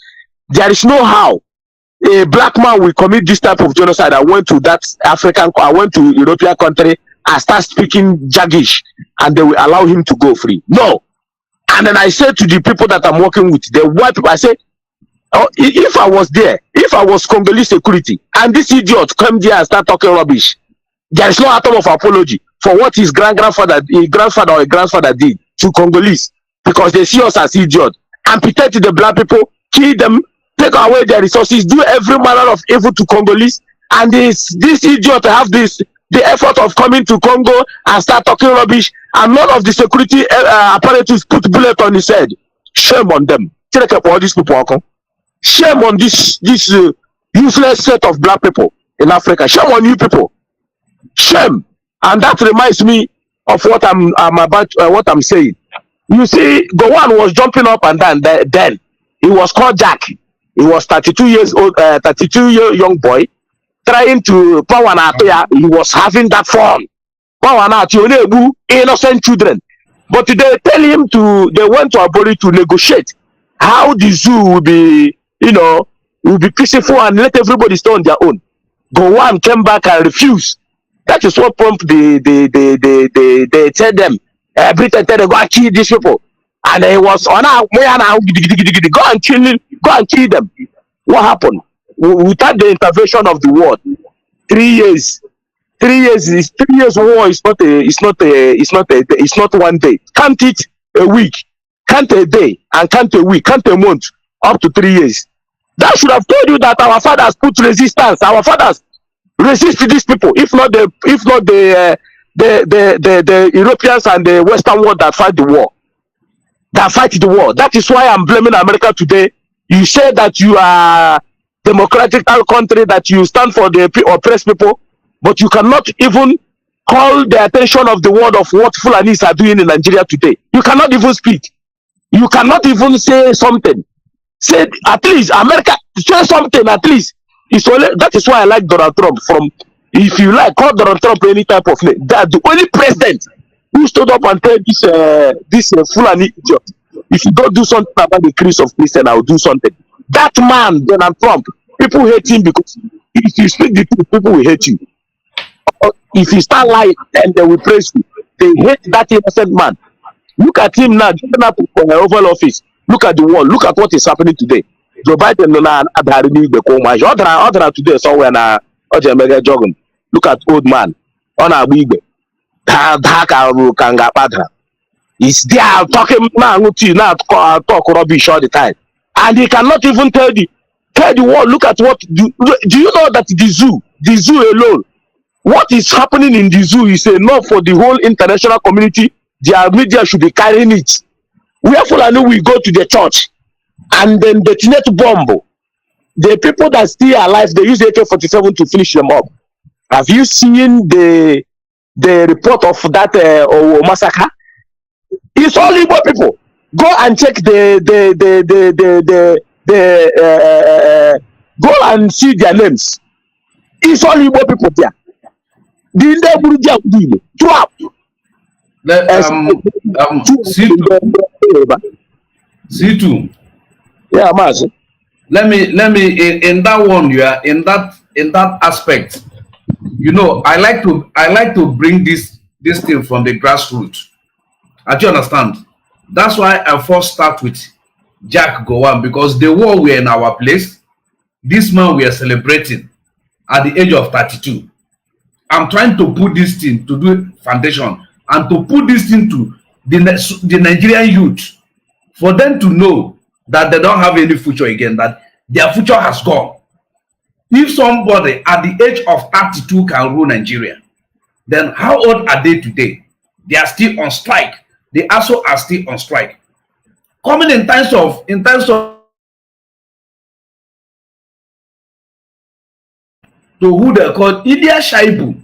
There is no how. a black man will commit this type of genocide, I went to European country and start speaking Jagish, and they will allow him to go free. No. And then I said to the people that I'm working with, the white people, I said, oh, if I was there, if I was Congolese security, and this idiot come there and start talking rubbish, there is no atom of apology for what his grandfather did to Congolese, because they see us as idiots, amputate the black people, kill them, take away their resources, do every manner of evil to Congolese, and this idiot have the effort of coming to Congo and start talking rubbish, and none of the security apparatus put bullet on his head. Shame on them. All these people. Shame on this useless set of black people in Africa. Shame on you people. Shame. And that reminds me of what what I'm saying. You see, Gowon was jumping up and down. Then he was called Jack. He was 32 years old, 32-year young boy, trying to power and atoya. He was having that fun. Power and atoya, innocent children. But they tell him they went to Abori to negotiate how the zoo will be, will be peaceful and let everybody stay on their own. Gowon came back and refused. That is what prompted they tell them, Britain tell them, go and kill these people. And he was on go and kill them. What happened? Without the intervention of the world, 3 years. 3 years is 3 years war is it's not 1 day. Count it a week, count a day, and count a week, count a month, up to 3 years. That should have told you that our fathers put resistance. Our fathers resist these people. If not the Europeans and the Western world that fight the war. That is why I'm blaming America today. You say that you are democratic country, that you stand for the oppressed people, but you cannot even call the attention of the world of what Fulanis are doing in Nigeria today. You cannot even speak. You cannot even say something. Say at least America, say something at least. That is why I like Donald Trump. If you like, call Donald Trump any type of name. That's the only president who stood up and told this Fulani idiot, if you don't do something about the increase of Christian, I will do something. That man, Donald Trump, people hate him because if you speak the truth, people will hate you. If you start lying, then they will praise you. They hate that innocent man. Look at him now, going up for the Oval Office. Look at the world. Look at what is happening today. Joe Biden today somewhere na mega jogging. Look at old man on a big he's there talking now talk rubbish all the time, and he cannot even tell the world. Look at what do you know that the zoo alone, what is happening in the zoo is enough for the whole international community. Their media should be carrying it. Where Fulani will go to the church and then detonate bomb. The people that still alive, they use AK-47 to finish them up. Have you seen the report of that massacre? It's all Igbo people. Go and check go and see their names. It's all Igbo people there. C2. Yeah, Mazi. Let me in that one, you are in that aspect. I like to bring this thing from the grassroots. Do you understand? That's why I first start with Jack Gowon, because the war we are in our place. This man we are celebrating at the age of 32. I'm trying to put this thing to do foundation and to put this thing to the Nigerian youth, for them to know that they don't have any future again, that their future has gone. If somebody at the age of 32 can rule Nigeria, then how old are they today? They are still on strike. The ASO are still on strike. Coming in terms of to who they call Ilya Shaibu.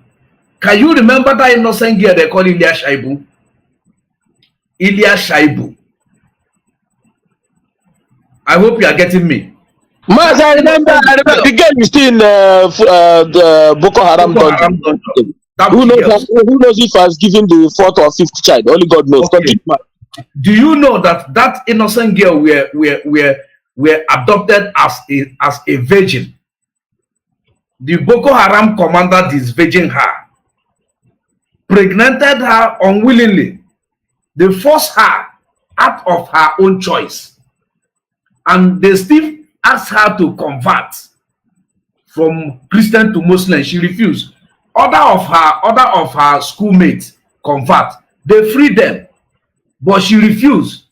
Can you remember that innocent girl they call Ilya Shaibu? Ilya Shaibu. I hope you are getting me. Mas, I remember the girl is still in the Boko Haram dungeon. Who knows if I was given the 4th or 5th child? Only God knows. Okay. Do you know that innocent girl were adopted as a virgin the Boko Haram commander disvirgin her, pregnanted her unwillingly. They forced her out of her own choice. And they still asked her to convert from Christian to Muslim. She refused. Other of her schoolmates convert. They freed them, but she refused.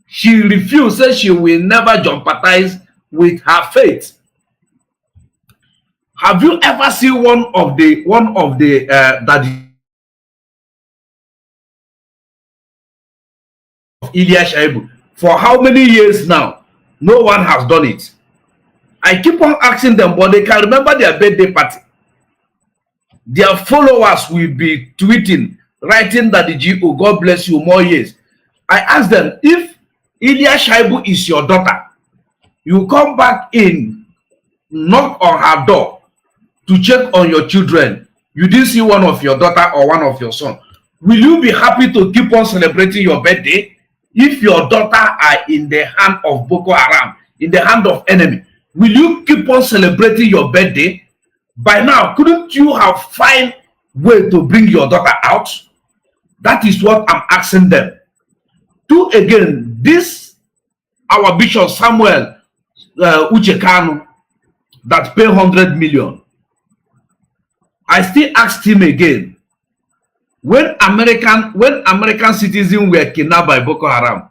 She refused, said she will never sympathize with her faith. Have you ever seen one of the that Ilyas Shaibu? For how many years now? No one has done it. I keep on asking them, but they can remember their birthday party. Their followers will be tweeting, writing that the GO, God bless you, more years. I ask them, if Ilyas Shaibu is your daughter, you come back in, knock on her door to check on your children. You didn't see one of your daughter or one of your son. Will you be happy to keep on celebrating your birthday if your daughter are in the hand of Boko Haram, in the hand of enemy? Will you keep on celebrating your birthday? By now, couldn't you have find way to bring your daughter out? That is what I'm asking them. Two, again, this, our Bishop Samuel Uche Kanu, that pay 100 million. I still asked him again, when American citizens were kidnapped by Boko Haram,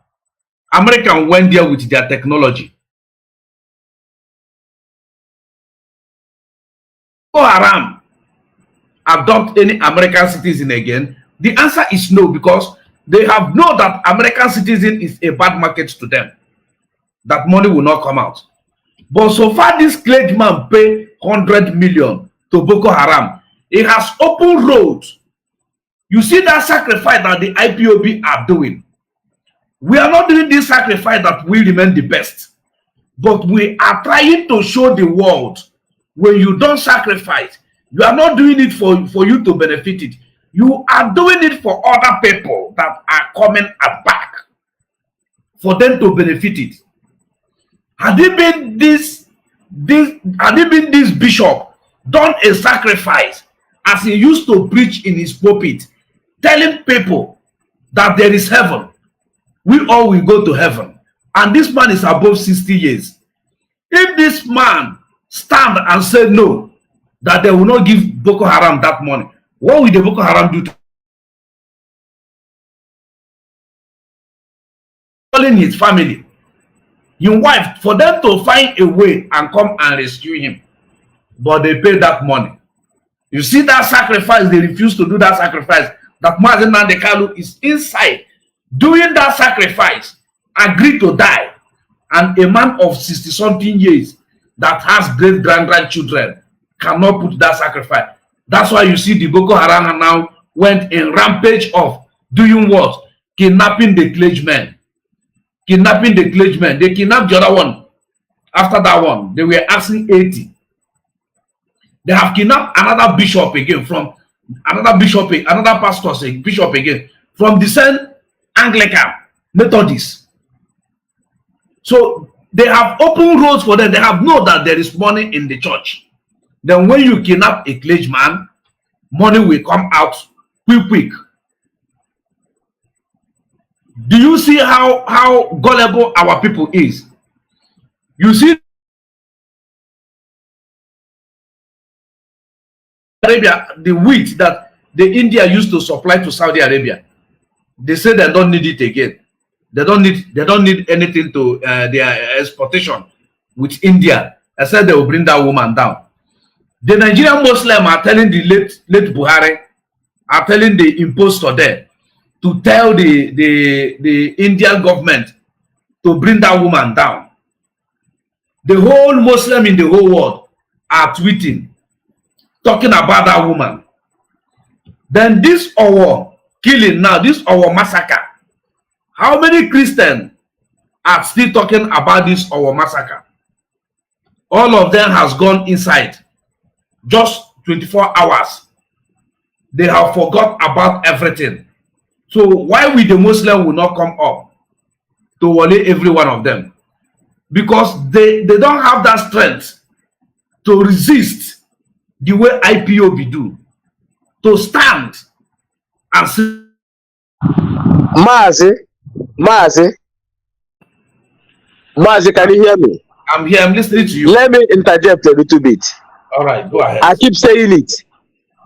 American went there with their technology. Boko Haram adopt any American citizen again? The answer is no, because they have known that American citizen is a bad market to them. That money will not come out. But so far, this clergyman pay 100 million to Boko Haram. It has opened roads. You see that sacrifice that the IPOB are doing. We are not doing this sacrifice that we remain the best. But we are trying to show the world, when you don't sacrifice, you are not doing it for you to benefit it. You are doing it for other people that are coming back, for them to benefit it. Had it been this bishop done a sacrifice as he used to preach in his pulpit, telling people that there is heaven, we all will go to heaven, and this man is above 60 years. If this man stand and say no, that they will not give Boko Haram that money, what will the Boko Haram do to calling his family, his wife, for them to find a way and come and rescue him? But they pay that money. You see that sacrifice, they refuse to do that sacrifice. That Mazi Nnamdi is inside doing that sacrifice, agreed to die. And a man of 60-something years that has great-grandchildren cannot put that sacrifice. That's why you see the Boko Haram now went in rampage of doing what? Kidnapping the clergymen. Kidnapping the clergymen. They kidnapped the other one. After that one, they were asking 80. They have kidnapped another bishop again from another bishop, another pastor, say bishop again from the same Anglican Methodist. So they have open roads for them. They have known that there is money in the church. Then when you kidnap a clergyman, money will come out quick. Do you see how gullible our people is? You see Arabia, the wheat that the India used to supply to Saudi Arabia, they say they don't need it again. They don't need anything to their exportation with India. I said they will bring that woman down. The Nigerian Muslim are telling the late Buhari, are telling the impostor there to tell the Indian government to bring that woman down. The whole Muslim in the whole world are tweeting, talking about that woman. Then this our killing now, this our massacre. How many Christians are still talking about this our massacre? All of them has gone inside. Just 24 hours. They have forgot about everything. So why will the Muslim will not come up to wale every one of them? Because they don't have that strength to resist the way IPOB do, to stand and say, Mazi, can you hear me? I'm here, I'm listening to you. Let me interject a little bit. All right, go ahead. I keep saying it.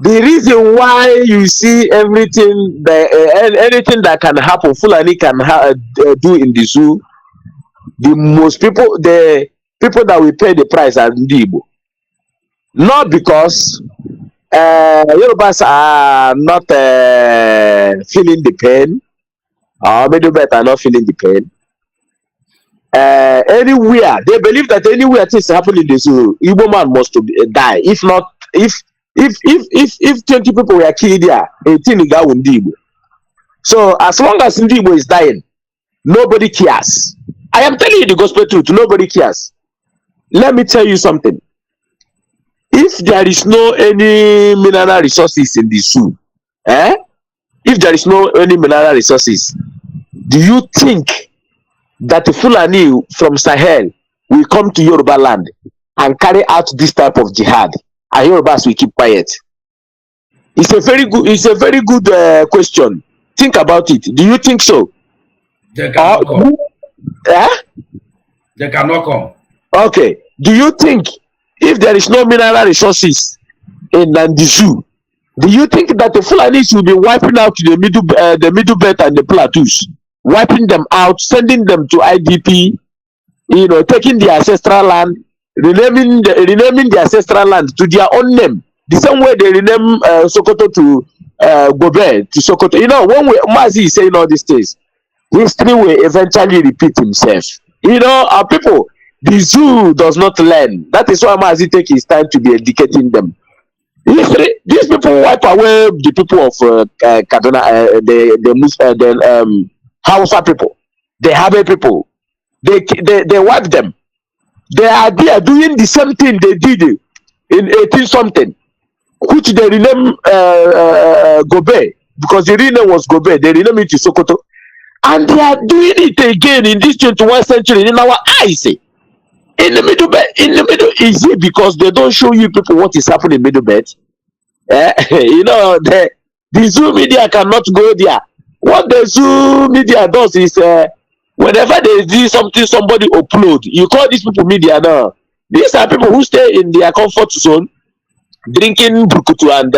The reason why you see everything, anything that can happen, Fulani can do in the zoo, the people that will pay the price are Ndibo. Not because Yorubas are not feeling the pain, or Medubet are not feeling the pain. Anywhere they believe that anywhere things happen in the zoo, Igbo man must die. If not, if 20 people were killed there, 18 guy will Ndibo. So as long as Ndibo is dying, nobody cares. I am telling you the gospel truth. Nobody cares. Let me tell you something. If there is no any mineral resources in the zoo, if there is no any mineral resources, do you think that the Fulani from Sahel will come to Yoruba land and carry out this type of jihad, and Yorubas will keep quiet? It's a very good question. Think about it. Do you think so? They cannot come. They cannot come. Okay. Do you think if there is no mineral resources in the zoo, do you think that the Fulanis will be wiping out the middle belt and the plateaus, wiping them out, sending them to IDP, taking the ancestral land, renaming the ancestral land to their own name, the same way they rename Sokoto to Gobe to Sokoto. When Mazi is saying all these things, history will eventually repeat himself. Our people, the zoo does not learn. That is why Mazi take his time to be educating them. History, these people wipe away the people of Kaduna, the Hausa people, the Habe people. They wipe them. They are doing the same thing they did in 18 something, which they rename Gobe, because the real name was Gobe. They rename it to Sokoto, and they are doing it again in this 21st century in our eyes. In the middle, is it because they don't show you people what is happening in middle bed? The Zoo media cannot go there. What the Zoo media does is whenever they do something, somebody upload. You call these people media now. These are people who stay in their comfort zone, drinking brukutu and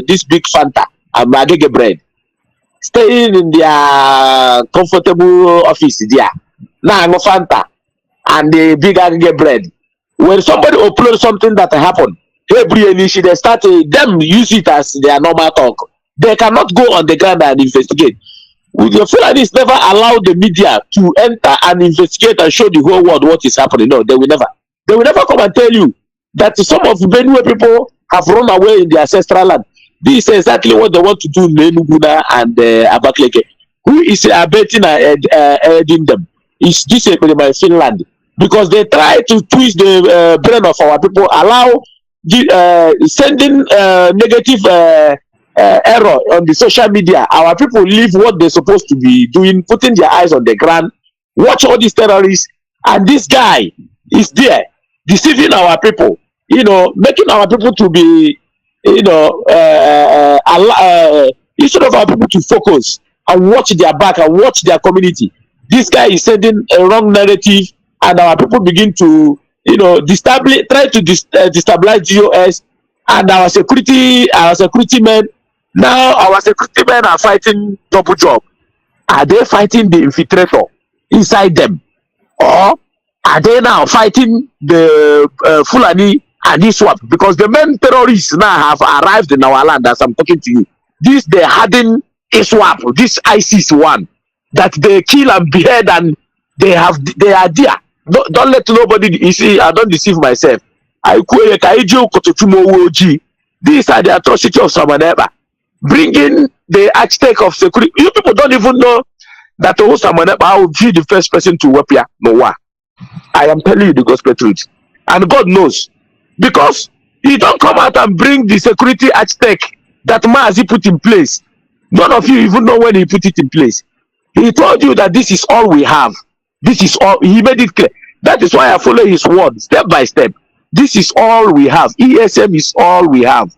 this big Fanta and magege bread, staying in their comfortable office there. Now no Fanta and the big agege bread. When somebody uploads something that happened, they start them use it as their normal talk. They cannot go on the ground and investigate. The Fulanis never allow the media to enter and investigate and show the whole world what is happening. No, they will never. They will never come and tell you that some of the Benue people have run away in their ancestral land. This is exactly what they want to do in Enuguna and Abakaliki. Who is abetting and aiding them? Is this in Finland? Because they try to twist the brain of our people, allow sending negative error on the social media. Our people leave what they're supposed to be doing, putting their eyes on the ground, watch all these terrorists, and this guy is there deceiving our people, making our people to be, instead of our people to focus and watch their back and watch their community. This guy is sending a wrong narrative, and our people begin to, try to destabilize GOS, and our security men. Now our security men are fighting double job. Are they fighting the infiltrator inside them, or are they now fighting the Fulani and Iswap? Because the main terrorists now have arrived in our land as I'm talking to you. This they hardened Iswap, this ISIS one that they kill and behead, and they are there. Don't let nobody. You see, I don't deceive myself. These are the atrocity of Samaneba. Bringing the architect of security. You people don't even know that Samaneba will be the first person to Wapia. No. I am telling you the gospel truth. And God knows. Because he don't come out and bring the security architect that Mazi put in place. None of you even know when he put it in place. He told you that this is all we have. This is all. He made it clear. That is why I follow his word step by step. This is all we have. ESM is all we have.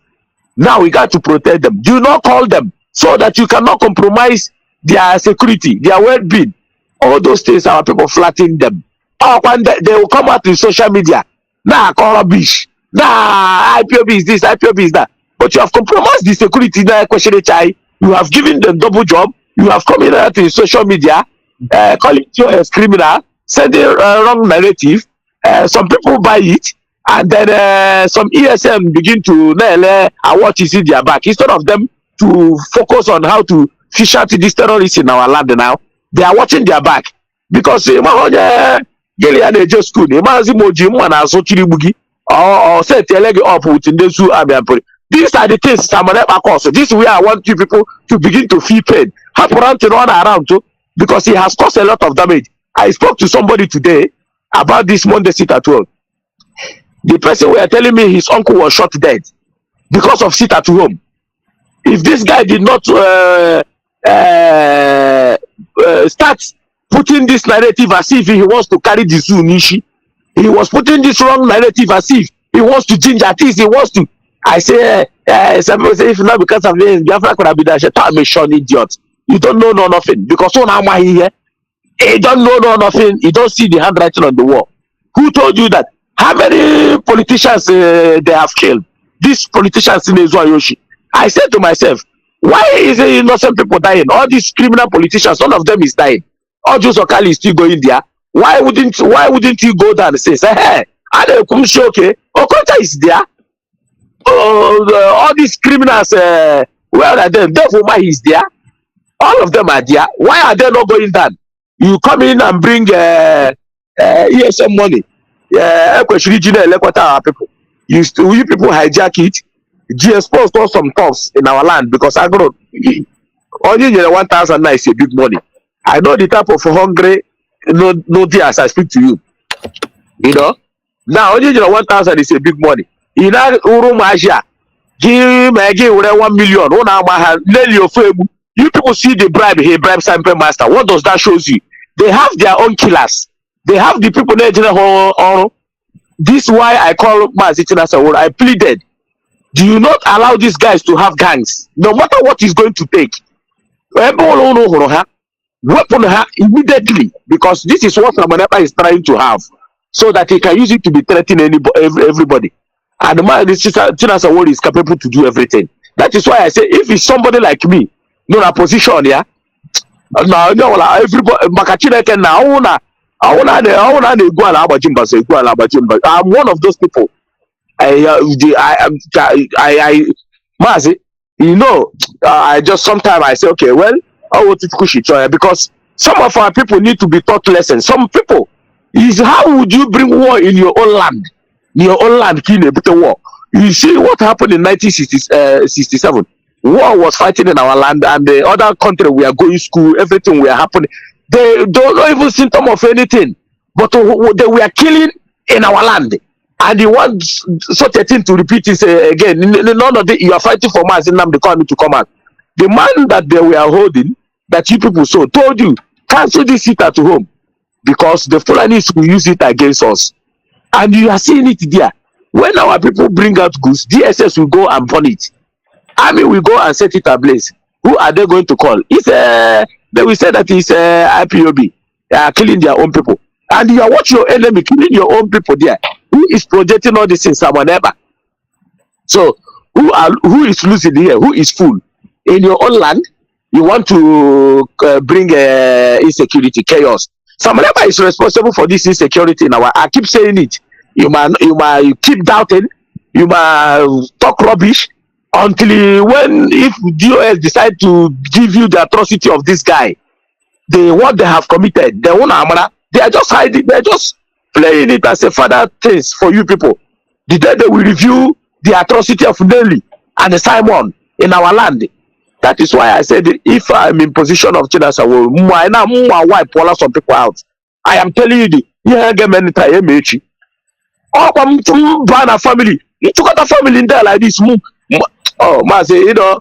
Now we got to protect them. Do not call them so that you cannot compromise their security, their well-being. All those things, our people flatten them. Oh, when they will come out in social media. Nah, call rubbish. Nah, IPOB is this, IPOB is that. But you have compromised the security. Now, question HI. You have given them double job. You have come out in social media, calling you as criminal, sending wrong narrative. Some people buy it, and then some ESM begin to what is in their back. Instead of them to focus on how to fish out these terrorists in our land now, they are watching their back. Because just school, or set the leg up with the zoo army. These are the things so this is where I want you people to begin to feel pain. Happen to run around too, because he has caused a lot of damage. I spoke to somebody today about this Monday sit at home. The person were telling me his uncle was shot dead because of sit at home. If this guy did not start putting this narrative as if he wants to carry the zoo nishi, he was putting this wrong narrative as if he wants to change at least he wants to. I say, some people say if not because of this, Biafra could have been a short idiot. You don't know nothing because so now why here? He don't know nothing. He don't see the handwriting on the wall. Who told you that? How many politicians they have killed? These politicians in Yoshi. I said to myself, why is it innocent people dying? All these criminal politicians, none of them is dying. All Joe Okali is still going there. Why wouldn't you go down and say, hey, okay, Okonta is there. All these criminals, where are them? Therefore, why is there? All of them are there. Why are they not going down? You come in and bring ESM money. People. You people hijack it. GS Post got some talks in our land because I got only 1,000 is a big money. I know the type of hungry no dear as I speak to you. You know? Now only 1,000 is a big money. In that room Asia, give 1 million. You people see the bribe, he bribes Sample Master. What does that shows you? They have their own killers. They have the people there. This is why I call Mazi. I pleaded. Do you not allow these guys to have gangs? No matter what is going to take. Weapon her immediately, because this is what Ramanapa is trying to have, so that he can use it to be threatening everybody. And the man, this Chinasa is capable to do everything. That is why I say, if it's somebody like me, no a position, yeah. Now, everybody, Makachina can now. I'm one of those people. Mazi, you know, I just sometimes I say, okay, well, I want to push it because some of our people need to be taught lessons. Some people is how would you bring war in your own land? Your own land, war. You see what happened in 1967. War was fighting in our land, and the other country we are going to school, everything we are happening. They don't even symptom of anything, but they were killing in our land. And you want such a thing to repeat it again. None of the you are fighting for Mazi Nnamdi Kanu to come out. The man that they were holding, that you people saw, told you, cancel this seat at home, because the Fulanis will use it against us. And you are seeing it there. When our people bring out goods, DSS will go and burn it. Army will go and set it ablaze. Who are they going to call? It's they will say that it's IPOB. They are killing their own people. And you are watching your enemy killing your own people there. Who is projecting all this in someone ever? So who is losing here? Who is full? In your own land, you want to bring insecurity, chaos. Someone ever is responsible for this insecurity in our. I keep saying it. You keep doubting. You might talk rubbish until if DOS decide to give you the atrocity of this guy, what they have committed, they are just hiding. They are just playing it as a further things for you people. The day they will review the atrocity of Nelly and Simon in our land. That is why I said, if I'm in position of Chinasa, I wipe all some people out. I am telling you, a family. You took out a family in there like this. Oh, Mazi, you know,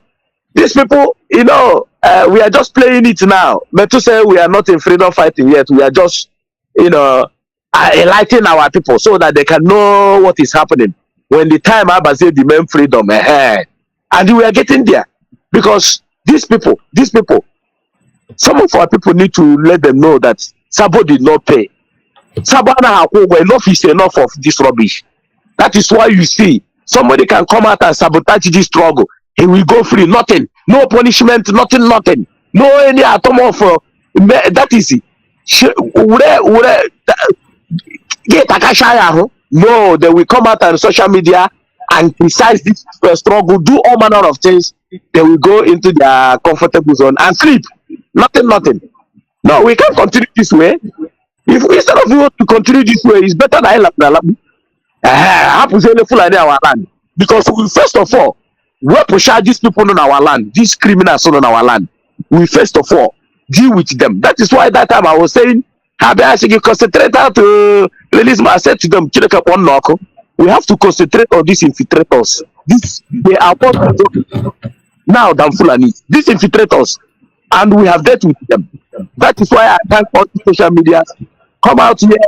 these people, you know, we are just playing it now. But to say we are not in freedom fighting yet. We are just, you know, enlighten our people so that they can know what is happening. When the time Abazi demand freedom, and we are getting there because these people, some of our people need to let them know that Sabo did not pay. Sabo enough is enough of this rubbish. That is why you see somebody can come out and sabotage this struggle. He will go free, nothing, no punishment, nothing, no any atom of that is it. No, they will come out on social media and criticize this struggle, do all manner of things. They will go into their comfortable zone and sleep. Nothing. No, we can't continue this way. If instead of you to continue this way, it's better than happens only full idea our land. Because we first of all, we push out these people on our land, these criminals on our land. We first of all deal with them. That is why that time I was saying, I should concentrate to release my said to them, we have to concentrate on these infiltrators. They are more now than Fulani. These infiltrators, and we have dealt with them. That is why I thank all the social media come out here